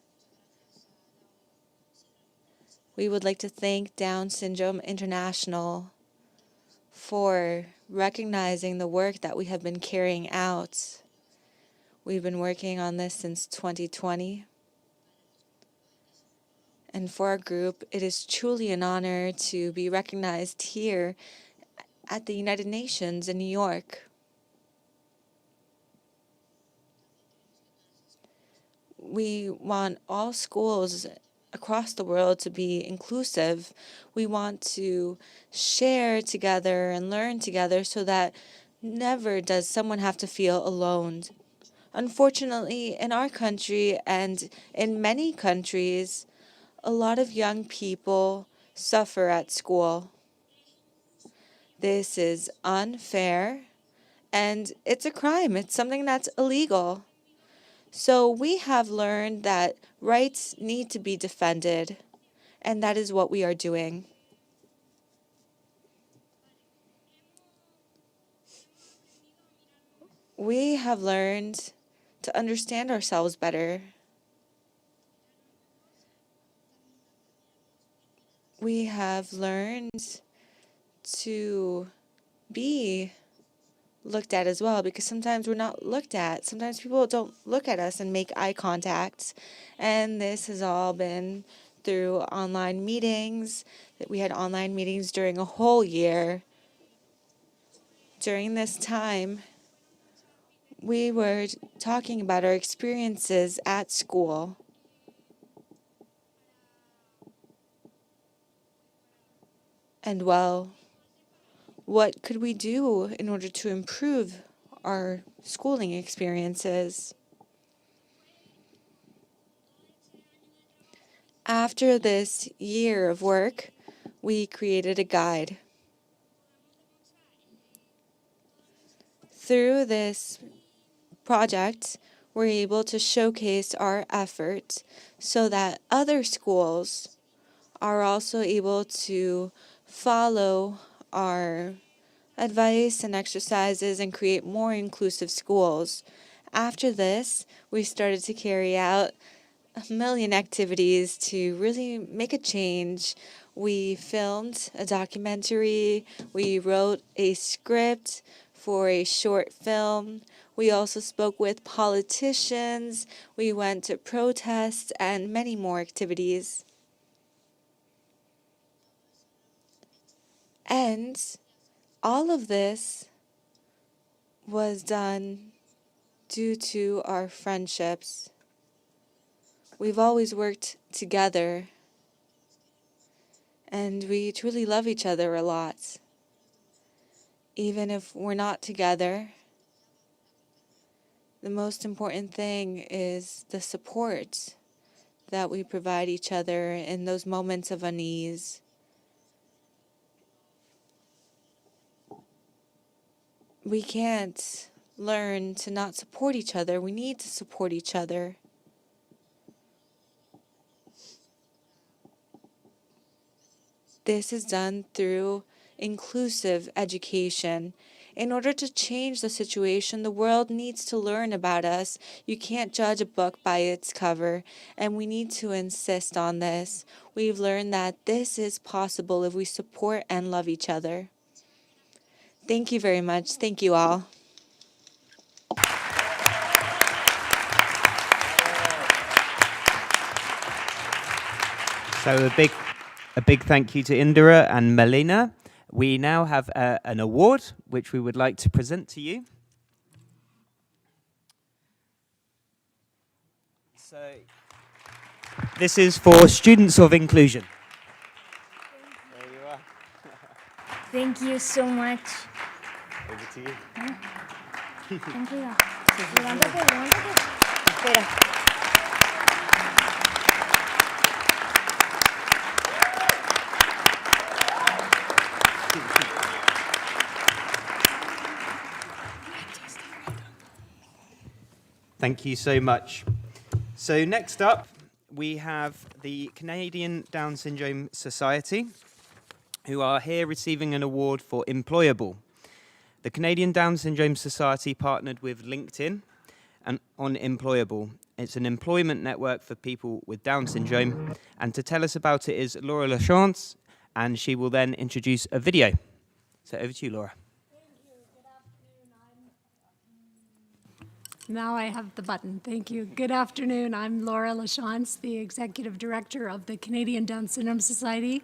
We would like to thank Down Syndrome International for recognizing the work that we have been carrying out. We've been working on this since 2020. And for our group, it is truly an honor to be recognized here at the United Nations in New York. We want all schools across the world to be inclusive. We want to share together and learn together so that never does someone have to feel alone. Unfortunately, in our country and in many countries, a lot of young people suffer at school. This is unfair and it's a crime. It's something that's illegal. So we have learned that rights need to be defended, and that is what we are doing. We have learned to understand ourselves better. We have learned to be looked at as well, because sometimes we're not looked at. Sometimes people don't look at us and make eye contact. And this has all been through online meetings. That we had online meetings during a whole year. During this time, we were talking about our experiences at school. And well, what could we do in order to improve our schooling experiences? After this year of work, we created a guide. Through this project, we're able to showcase our effort so that other schools are also able to follow our advice and exercises and create more inclusive schools. After this, we started to carry out a million activities to really make a change. We filmed a documentary, we wrote a script for a short film. We also spoke with politicians, we went to protests, and many more activities. And all of this was done due to our friendships. We've always worked together, and we truly love each other a lot. Even if we're not together, the most important thing is the support that we provide each other in those moments of unease. We can't learn to not support each other. We need to support each other. This is done through inclusive education. In order to change the situation, the world needs to learn about us. You can't judge a book by its cover, and we need to insist on this. We've learned that this is possible if we support and love each other. Thank you very much. Thank you all. So a big thank you to Indira and Melina. We now have an award which we would like to present to you. So this is for Students of Inclusion. There you are. Thank you so much. Over to you. Ten cuidado. Levántate, levántate. Espera. Thank you so much. So next up, we have the Canadian Down Syndrome Society, who are here receiving an award for Employable. The Canadian Down Syndrome Society partnered with LinkedIn and on Employable. It's an employment network for people with Down syndrome. And to tell us about it is Laura Lachance, and she will then introduce a video. So over to you, Laura. Now I have the button. Thank you. Good afternoon. I'm Laura Lachance, the Executive Director of the Canadian Down Syndrome Society.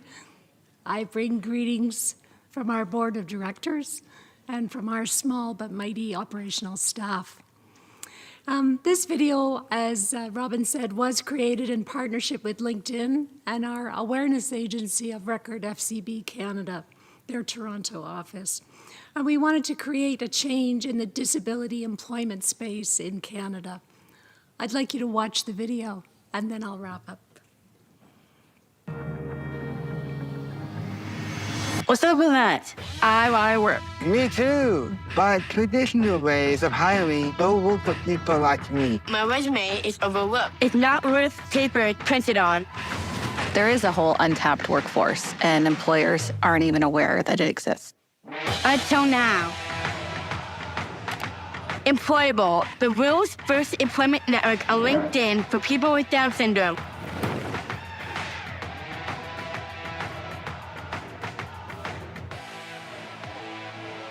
I bring greetings from our Board of Directors and from our small but mighty operational staff. This video, as Robin said, was created in partnership with LinkedIn and our awareness agency of record, FCB Canada, their Toronto office. And we wanted to create a change in the disability employment space in Canada. I'd like you to watch the video, and then I'll wrap up. What's up with that? I want to work. Me too, but traditional ways of hiring don't work for people like me. My resume is overlooked. It's not worth paper printed on. There is a whole untapped workforce, and employers aren't even aware that it exists. Until now. Employable, the world's first employment network on LinkedIn for people with Down syndrome.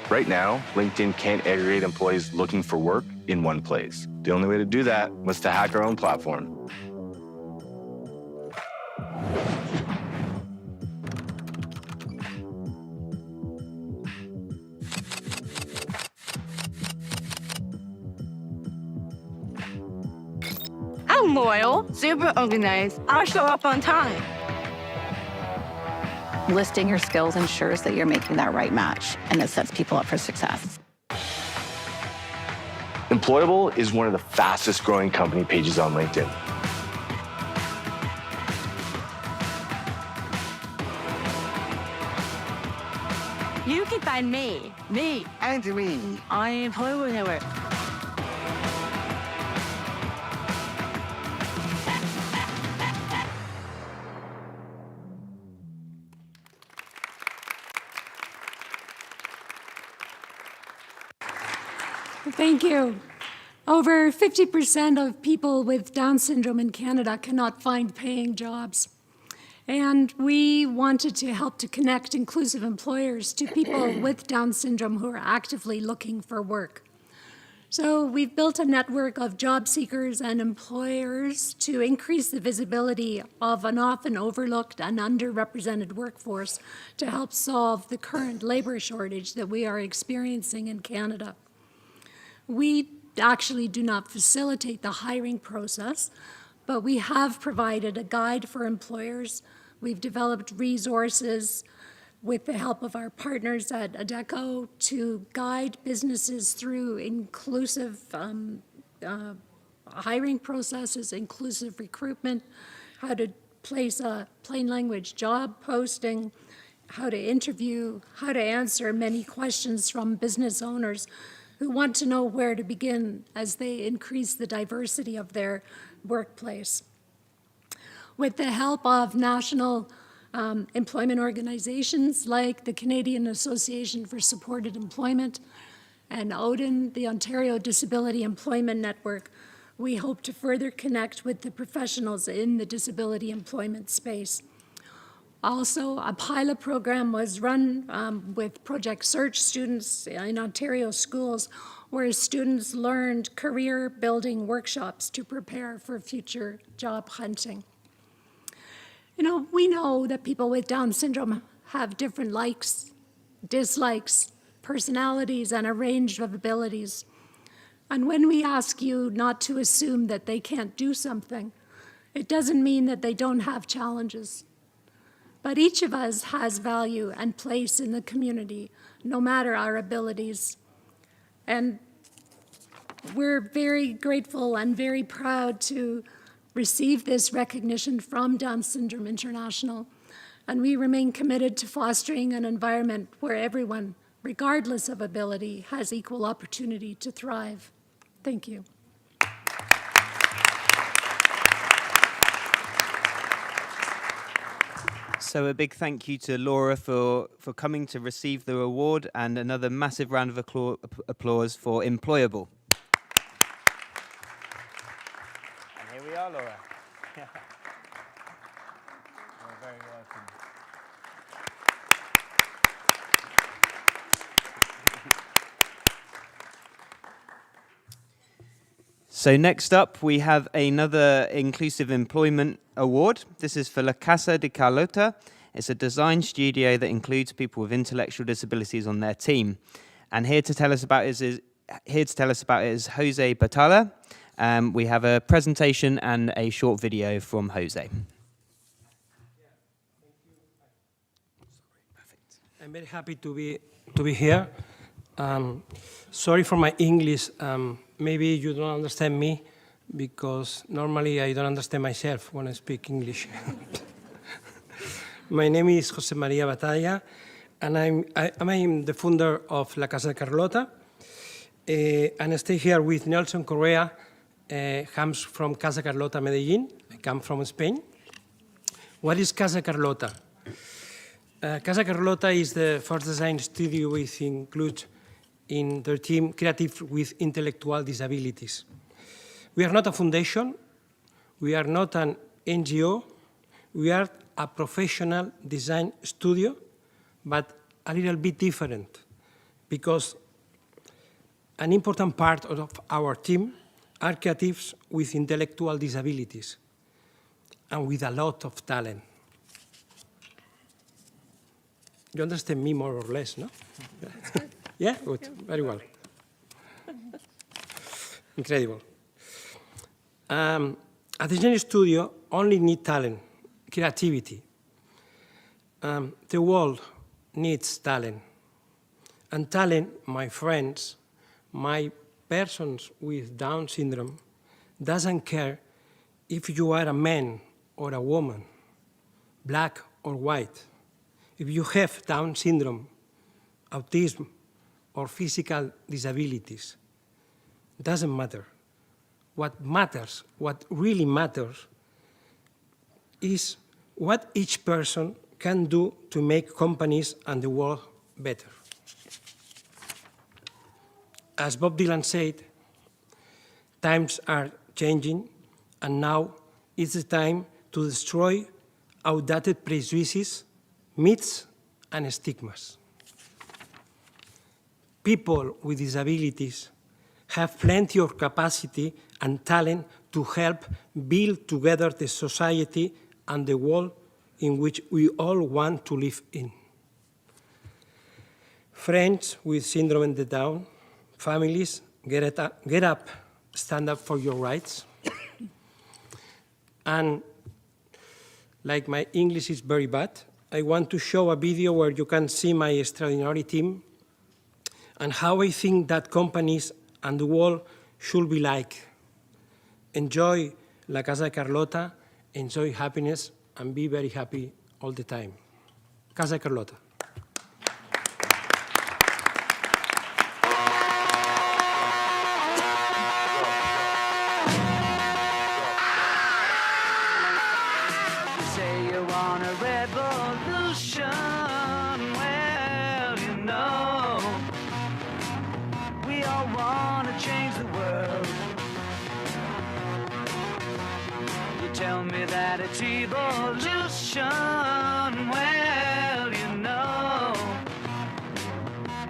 Right now, LinkedIn can't aggregate employees looking for work in one place. The only way to do that was to hack our own platform. I'm loyal, super organized. I'll show up on time. Listing your skills ensures that you're making that right match, and it sets people up for success. Employable is one of the fastest growing company pages on LinkedIn. You can find me, and me, on Employable Network. Thank you. Over 50% of people with Down syndrome in Canada cannot find paying jobs. And we wanted to help to connect inclusive employers to people with Down syndrome who are actively looking for work. So we've built a network of job seekers and employers to increase the visibility of an often overlooked and underrepresented workforce to help solve the current labor shortage that we are experiencing in Canada. We actually do not facilitate the hiring process, but we have provided a guide for employers. We've developed resources with the help of our partners at ADECO to guide businesses through inclusive hiring processes, inclusive recruitment, how to place a plain language job posting, how to interview, how to answer many questions from business owners who want to know where to begin as they increase the diversity of their workplace. With the help of national employment organizations like the Canadian Association for Supported Employment and ODIN, the Ontario Disability Employment Network, we hope to further connect with the professionals in the disability employment space. Also, a pilot program was run with Project Search students in Ontario schools, where students learned career-building workshops to prepare for future job hunting. You know, we know that people with Down syndrome have different likes, dislikes, personalities, and a range of abilities. And when we ask you not to assume that they can't do something, it doesn't mean that they don't have challenges. But each of us has value and place in the community, no matter our abilities. And we're very grateful and very proud to receive this recognition from Down Syndrome International. And we remain committed to fostering an environment where everyone, regardless of ability, has equal opportunity to thrive. Thank you. So a big thank you to Laura for coming to receive the award, and another massive round of applause for Employable. And here we are, Laura. You're very welcome. So next up, we have another Inclusive Employment Award. This is for La Casa de Carlota. It's a design studio that includes people with intellectual disabilities on their team. And here to tell us about it is Jose Batalla, We have a presentation and a short video from Jose. I'm very happy to be here. Sorry for my English. Maybe you don't understand me because normally I don't understand myself when I speak English. My name is Jose Maria Batalla, and I'm the founder of La Casa Carlota. And I stay here with Nelson Correa, comes from Casa Carlota, Medellin. I come from Spain. What is Casa Carlota? Casa Carlota is the first design studio which includes in their team creative with intellectual disabilities. We are not a foundation, we are not an NGO, we are a professional design studio, but a little bit different because an important part of our team are creatives with intellectual disabilities and with a lot of talent. You understand me more or less, no? Yeah, good, very well. Incredible. A design studio only needs talent, creativity. The world needs talent. And talent, my friends, my persons with Down syndrome, doesn't care if you are a man or a woman, black or white. If you have Down syndrome, autism, or physical disabilities, doesn't matter. What matters, what really matters, is what each person can do to make companies and the world better. As Bob Dylan said, times are changing, and now is the time to destroy outdated prejudices, myths, and stigmas. People with disabilities have plenty of capacity and talent to help build together the society and the world in which we all want to live in. Friends with syndrome and the Down, families, get up, stand up for your rights. And like my English is very bad, I want to show a video where you can see my extraordinary team and how I think that companies and the world should be like. Enjoy La Casa Carlota, enjoy happiness, and be very happy all the time. Casa Carlota. Say you want a revolution, well, you know, we all want to change the world. You tell me that it's evolution, well, you know,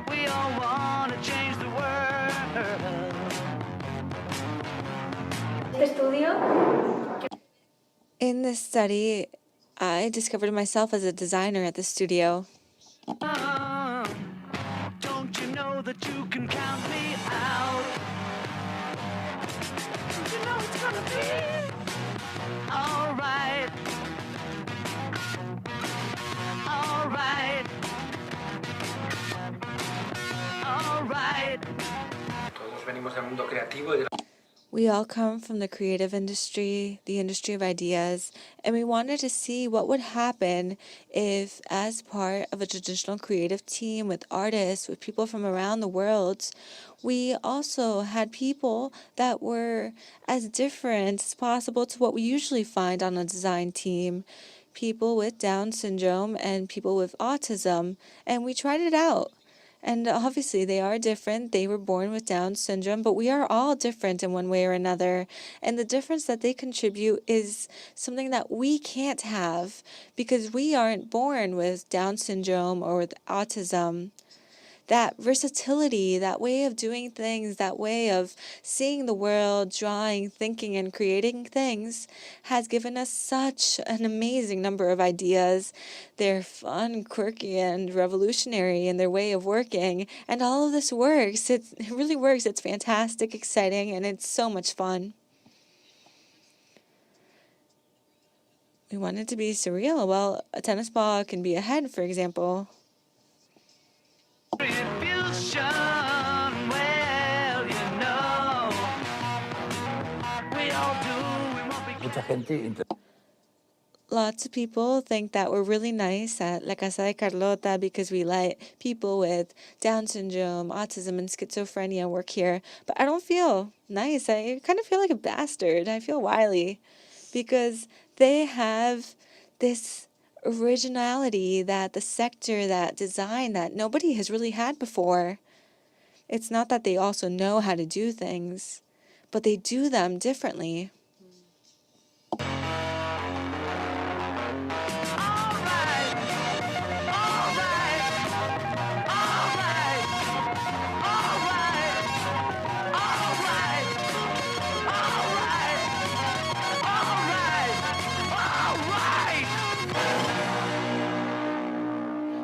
we all want to change the world. In this study, I discovered myself as a designer at the studio. Don't you know that you can count me out? Don't you know it's gonna be all right? All right. All right. Todos venimos del mundo creativo y de la... We all come from the creative industry, the industry of ideas, and we wanted to see what would happen if, as part of a traditional creative team with artists, with people from around the world, we also had people that were as different as possible to what we usually find on a design team. People with Down syndrome and people with autism, and we tried it out. And obviously, they are different. They were born with Down syndrome, but we are all different in one way or another. And the difference that they contribute is something that we can't have because we aren't born with Down syndrome or with autism. that versatility, that way of doing things, that way of seeing the world, drawing, thinking, and creating things has given us such an amazing number of ideas. They're fun, quirky, and revolutionary in their way of working. And all of this works. It really works. It's fantastic, exciting, and it's so much fun. We want it to be surreal. Well, a tennis ball can be a head, for example. Lots of people think that we're really nice at La Casa de Carlota because we let people with Down syndrome, autism, and schizophrenia work here. But I don't feel nice. I kind of feel like a bastard. I feel wily because they have this originality, that the sector, that design that nobody has really had before. It's not that they also know how to do things, but they do them differently.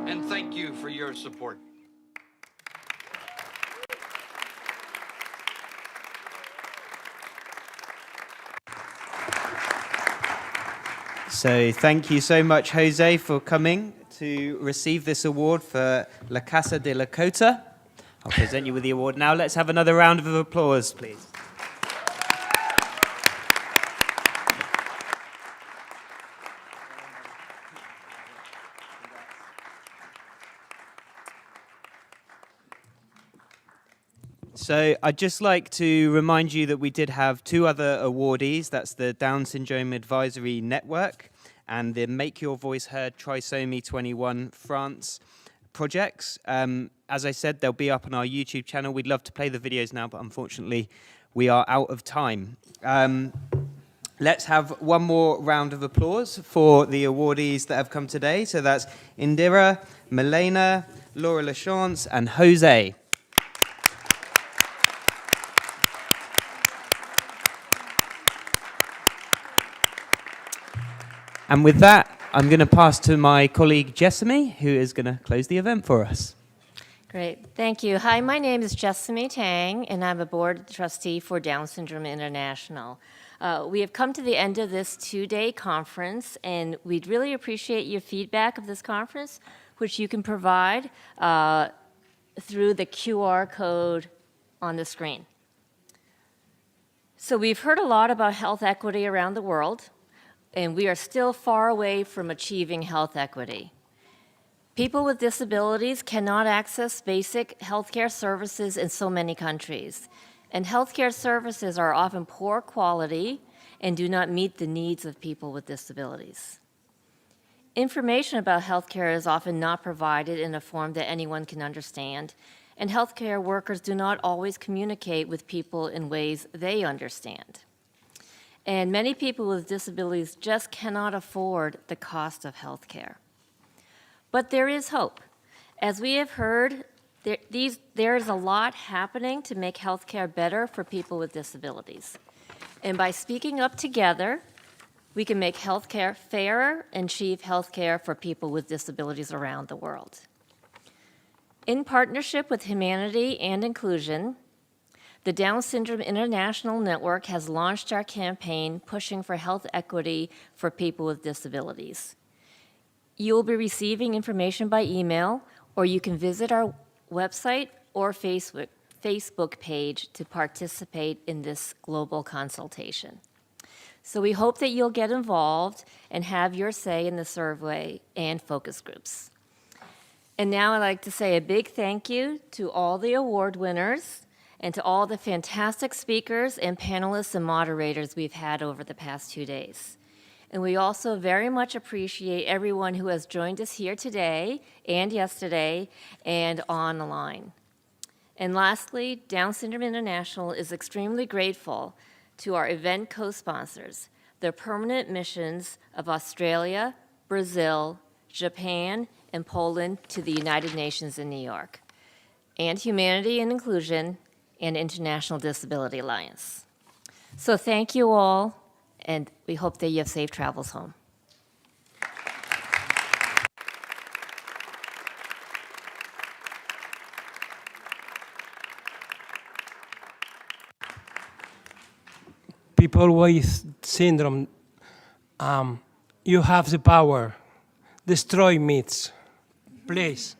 And thank you for your support. So thank you so much, Jose, for coming to receive this award for La Casa de la Cota. I'll present you with the award now. Let's have another round of applause, please. So I'd just like to remind you that we did have two other awardees. That's the Down Syndrome Advisory Network and the Make Your Voice Heard Trisomy 21 France projects. As I said, they'll be up on our YouTube channel. We'd love to play the videos now, but unfortunately we are out of time. Let's have one more round of applause for the awardees that have come today. So that's Indira, Milena, Laura Lachance, and Jose. And with that, I'm going to pass to my colleague Jessamy, who is going to close the event for us. Great, thank you. Hi, my name is Jessamy Tang, and I'm a board trustee for Down Syndrome International. We have come to the end of this two-day conference, and we'd really appreciate your feedback of this conference, which you can provide through the QR code on the screen. So we've heard a lot about health equity around the world, and we are still far away from achieving health equity. People with disabilities cannot access basic healthcare services in so many countries, and healthcare services are often poor quality and do not meet the needs of people with disabilities. Information about healthcare is often not provided in a form that anyone can understand, and healthcare workers do not always communicate with people in ways they understand. And many people with disabilities just cannot afford the cost of health care. But there is hope. As we have heard, there is a lot happening to make health care better for people with disabilities. And by speaking up together, we can make health care fairer and achieve health care for people with disabilities around the world. In partnership with Humanity and Inclusion, the Down Syndrome International Network has launched our campaign pushing for health equity for people with disabilities. You will be receiving information by email, or you can visit our website or Facebook page to participate in this global consultation. So we hope that you'll get involved and have your say in the survey and focus groups. And now I'd like to say a big thank you to all the award winners and to all the fantastic speakers and panelists and moderators we've had over the past 2 days. And we also very much appreciate everyone who has joined us here today and yesterday and on the line. And lastly, Down Syndrome International is extremely grateful to our event co-sponsors, the permanent missions of Australia, Brazil, Japan, and Poland to the United Nations in New York. and Humanity and Inclusion, and International Disability Alliance. So thank you all, and we hope that you have safe travels home. People with syndrome, you have the power. Destroy myths. Please.